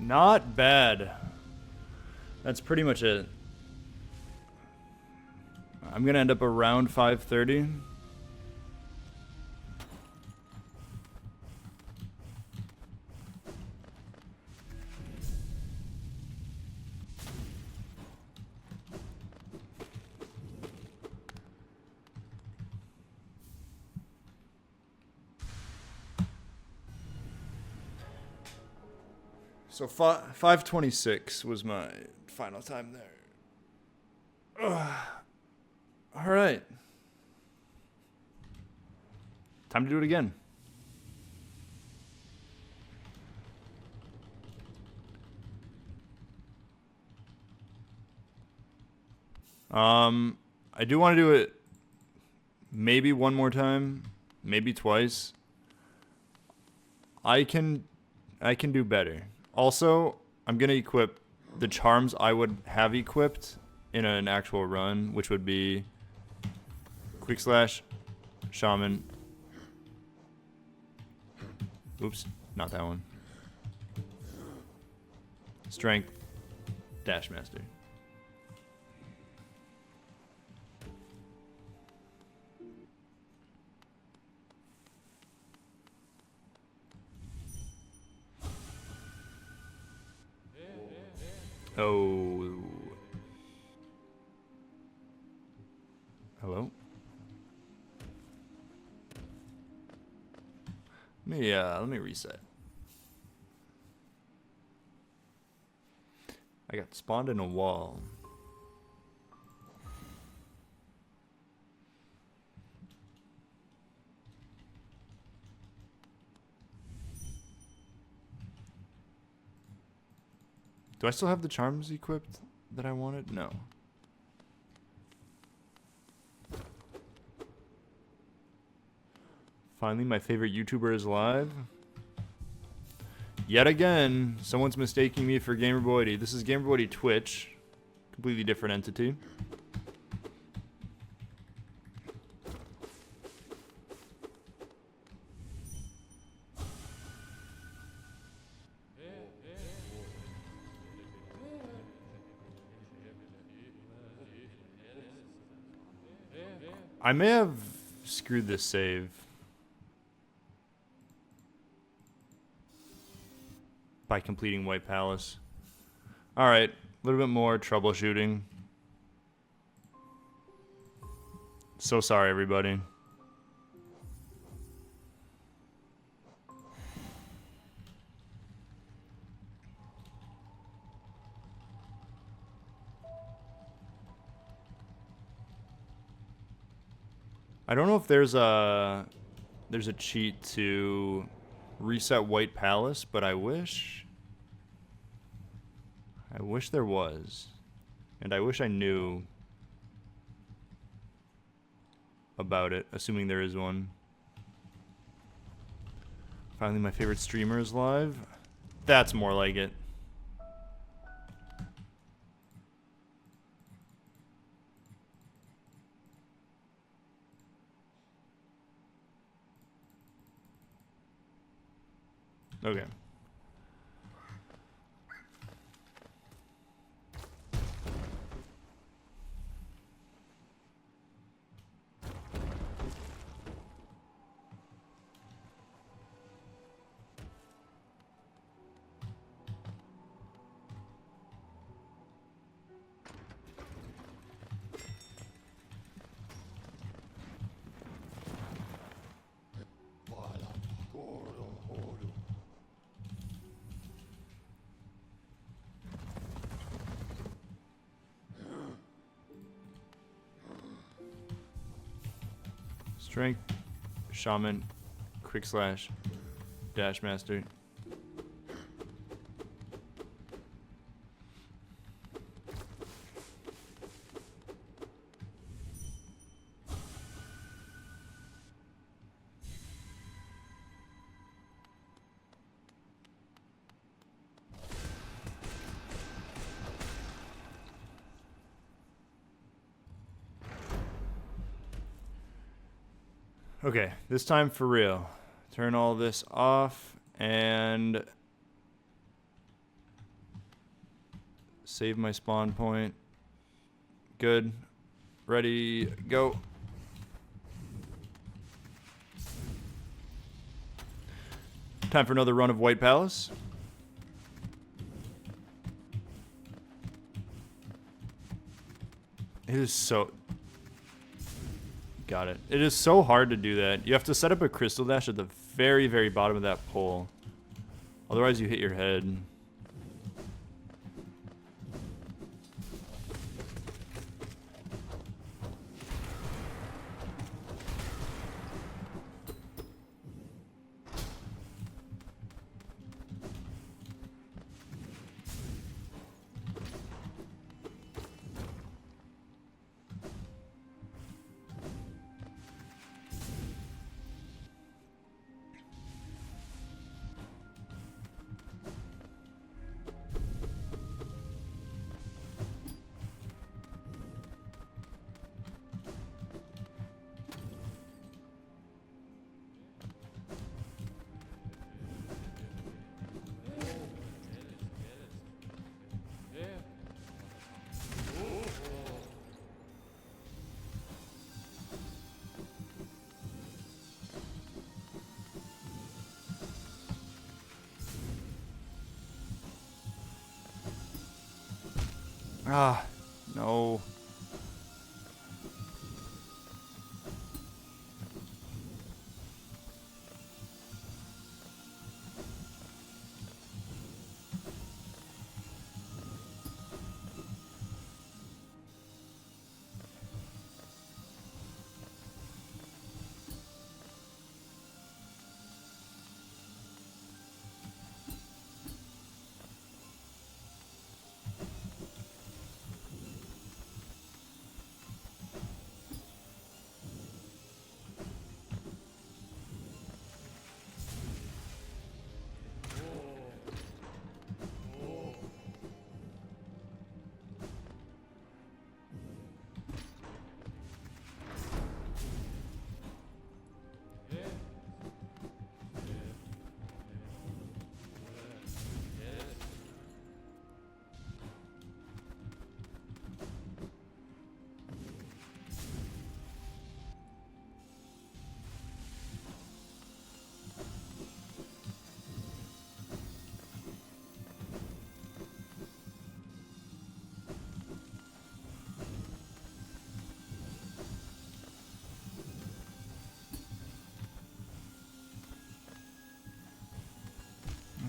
Not bad. That's pretty much it. I'm gonna end up around 530. So 526 was my final time there. All right. Time to do it again. I do want to do it maybe one more time, maybe twice. I can do better. Also, I'm going to equip the charms I would have equipped in an actual run, which would be Quick Slash, Shaman. Oops, not that one. Strength, Dash Master. Oh. Hello? Let me reset. I got spawned in a wall. Do I still have the charms equipped that I wanted? No. Finally, my favorite YouTuber is live. Yet again, someone's mistaking me for gamerboy80. This is gamerboy80 Twitch. Completely different entity. I may have screwed this save by completing White Palace. Alright, a little bit more troubleshooting. So sorry, everybody. I don't know if there's a cheat to reset White Palace, but I wish there was. And I wish I knew about it, assuming there is one. Finally, my favorite streamer is live. That's more like it. Okay. Strength, Shaman, Quick Slash, Dash Master. Okay, this time for real. Turn all this off and Save my spawn point. Good. Ready, go. Time for another run of White Palace. It is so... Got it. It is so hard to do that. You have to set up a crystal dash at the very, very bottom of that pole. Otherwise you hit your head. Ah, no.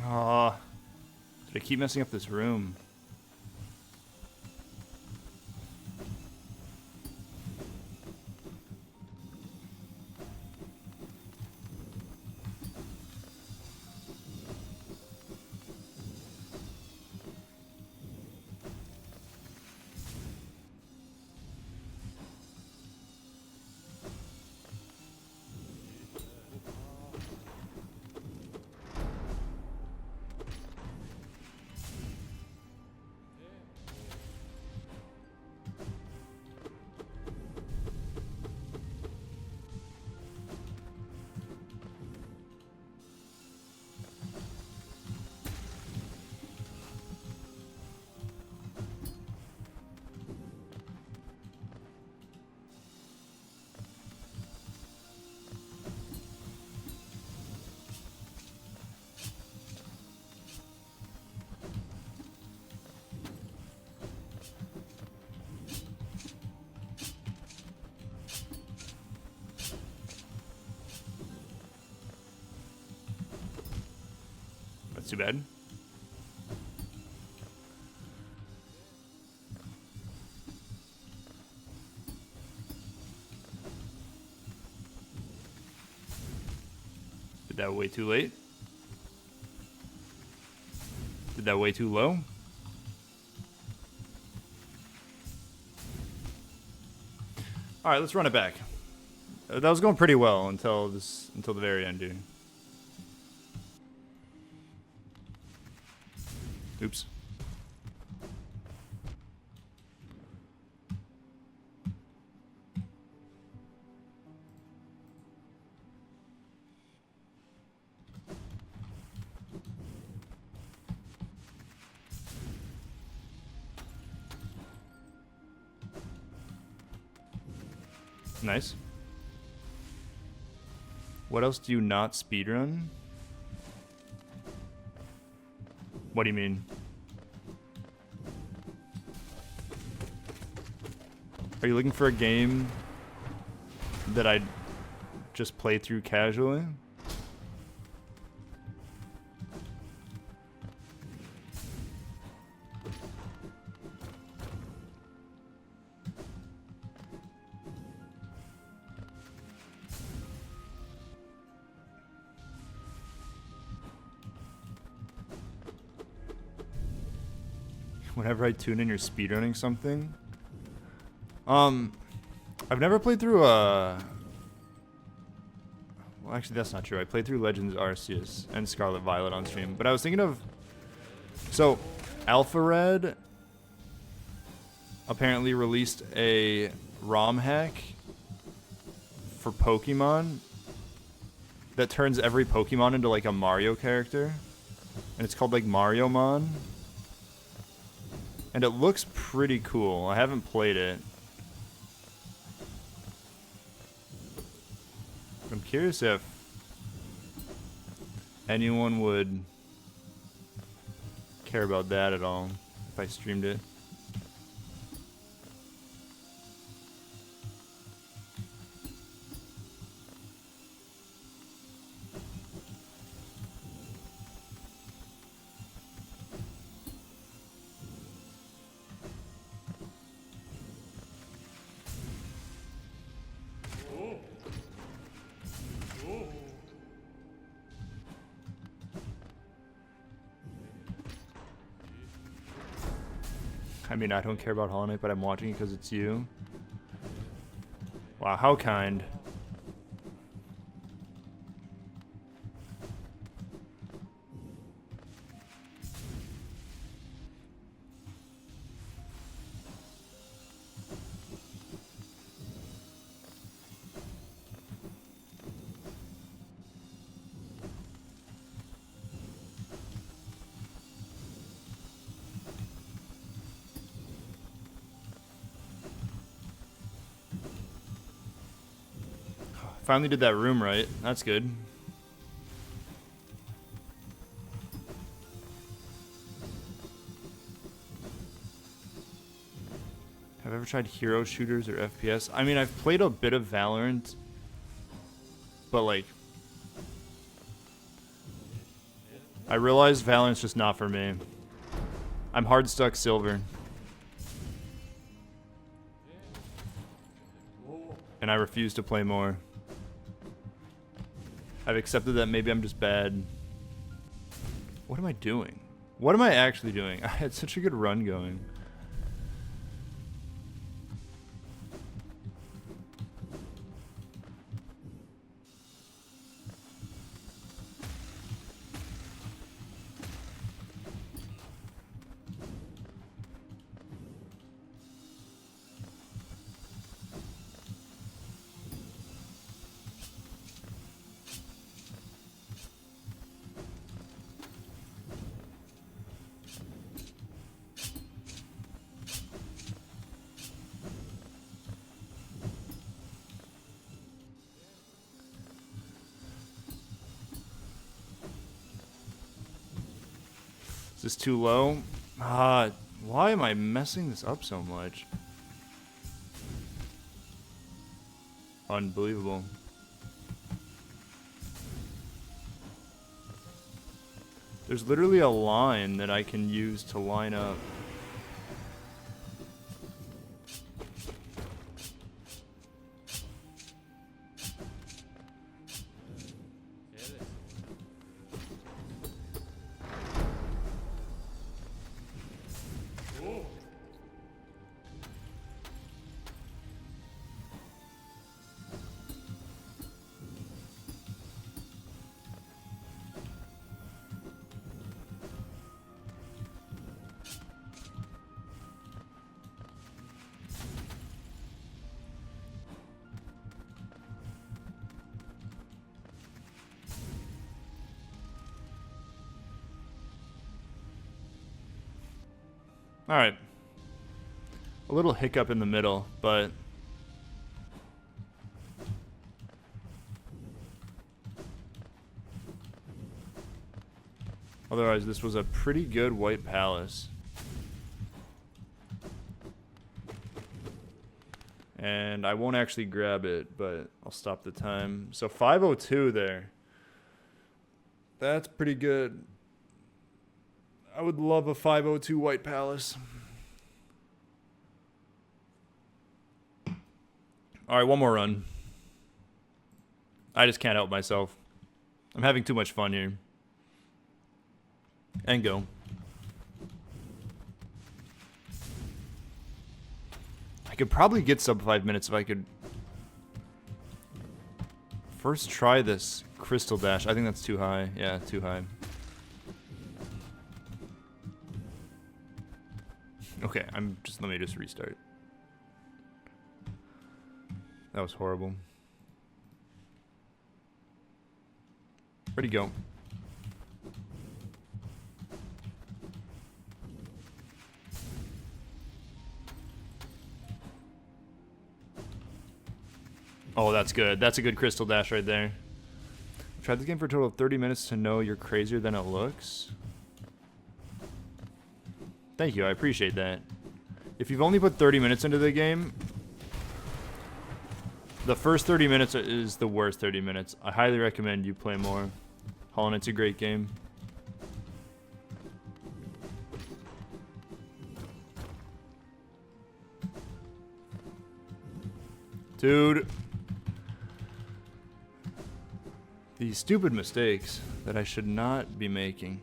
Ah, did I keep messing up this room? That's too bad. Did that way too late? Did that way too low? All right, let's run it back. That was going pretty well until the very end, dude. Oops. Nice. What else do you not speedrun? What do you mean? Are you looking for a game that I just play through casually? Whenever I tune in, you're speedrunning something. I've never played through well, actually that's not true. I played through Legends Arceus and Scarlet Violet on stream, but I was thinking of, so Alpha Red apparently released a ROM hack for Pokemon that turns every Pokemon into like a Mario character, and it's called like Mariomon. And it looks pretty cool. I haven't played it. I'm curious if anyone would care about that at all if I streamed it. I mean, I don't care about Hollow Knight, but I'm watching it because it's you. Wow, how kind. Finally did that room right. That's good. Have I ever tried hero shooters or FPS? I mean, I've played a bit of Valorant, but like, I realized Valorant's just not for me. I'm hard stuck silver. And I refuse to play more. I've accepted that maybe I'm just bad. What am I doing? What am I actually doing? I had such a good run going. Is this too low? Why am I messing this up so much? Unbelievable. There's literally a line that I can use to line up. Alright. A little hiccup in the middle, but Otherwise, this was a pretty good white palace. And I won't actually grab it, but I'll stop the time. So 5:02 there. That's pretty good. I would love a 5:02 white palace. All right, one more run. I just can't help myself. I'm having too much fun here. And go. I could probably get sub 5 minutes if I could first try this crystal dash. I think that's too high. Yeah, too high. Okay, let me just restart. That was horrible. Ready, go. Oh, that's good. That's a good crystal dash right there. I've tried this game for a total of 30 minutes to know you're crazier than it looks. Thank you, I appreciate that. If you've only put 30 minutes into the game, the first 30 minutes is the worst 30 minutes. I highly recommend you play more. Hollow Knight's a great game. Dude. These stupid mistakes that I should not be making.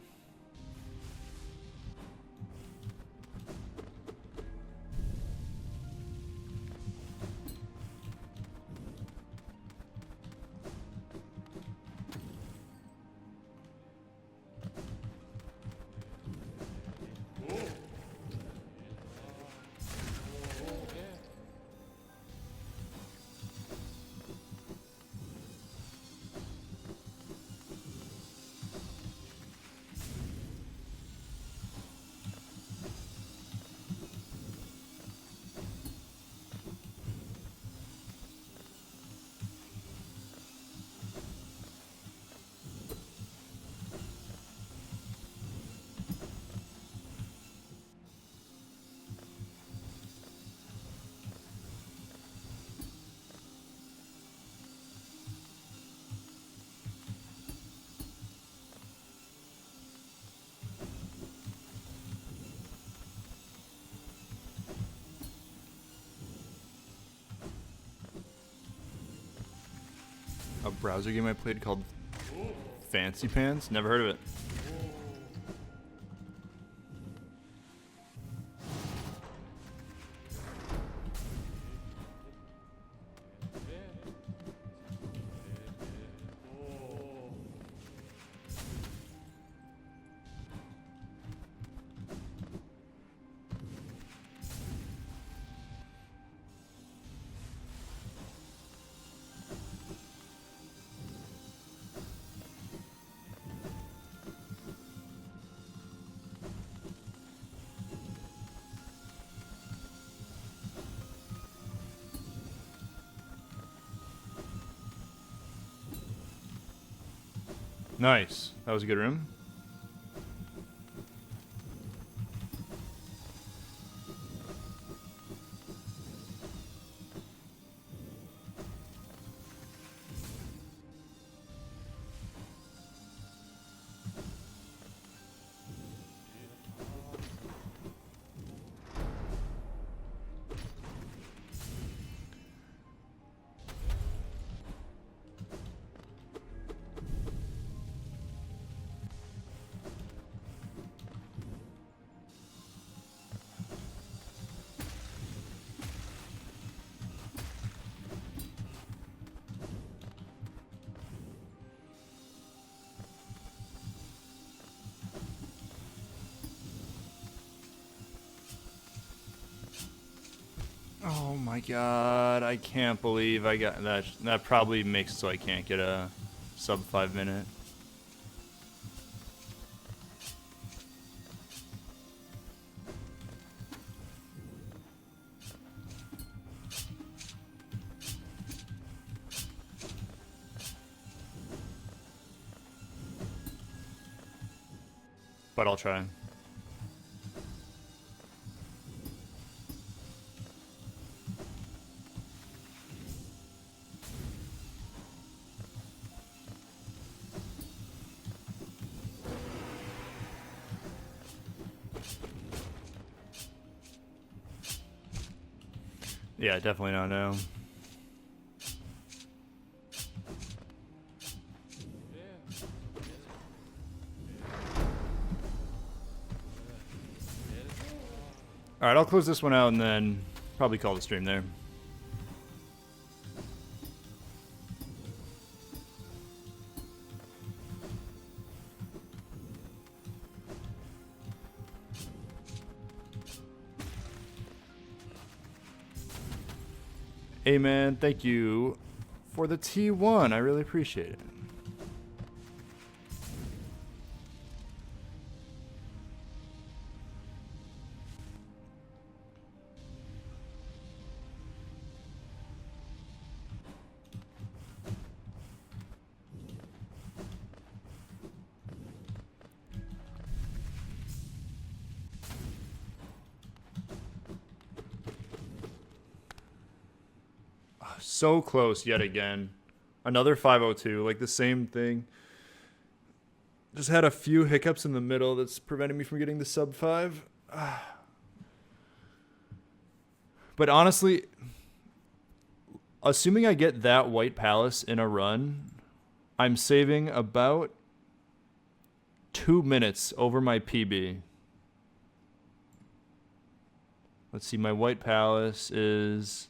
A browser game I played called Fancy Pants? Never heard of it. Nice. That was a good room. Oh my god, I can't believe I got that. That probably makes it so I can't get a sub 5 minute. but I'll try. Yeah, definitely not now. Alright, I'll close this one out and then probably call the stream there. Hey man, thank you for the T1. I really appreciate it. So close yet again. Another 502, like the same thing. Just had a few hiccups in the middle that's preventing me from getting the sub 5. But honestly, assuming I get that White Palace in a run, I'm saving about 2 minutes over my PB. Let's see, my White Palace is...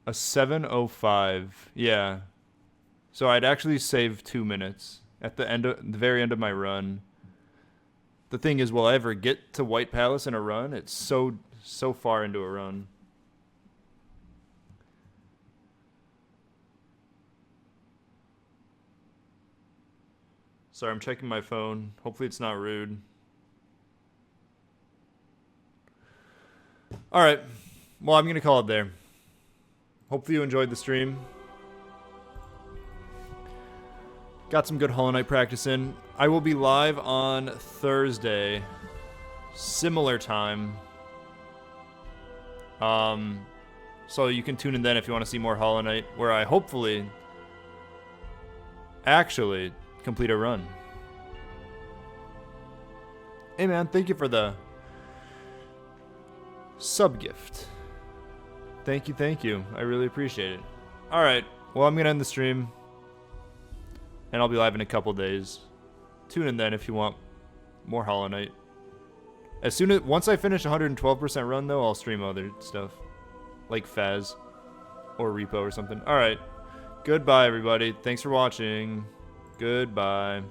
a 7:05, yeah. So I'd actually save 2 minutes at the very end of my run. The thing is, will I ever get to White Palace in a run? It's so far into a run. Sorry, I'm checking my phone. Hopefully it's not rude. All right. Well, I'm gonna call it there. Hopefully you enjoyed the stream. Got some good Hollow Knight practice in. I will be live on Thursday, similar time. So you can tune in then if you want to see more Hollow Knight, where I hopefully actually complete a run. Hey man, thank you for the sub gift. Thank you. I really appreciate it. Alright, well, I'm going to end the stream. And I'll be live in a couple days. Tune in then if you want more Hollow Knight. Once I finish 112% run, though, I'll stream other stuff. Like Faz. Or Repo or something. Alright. Goodbye, everybody. Thanks for watching. Goodbye.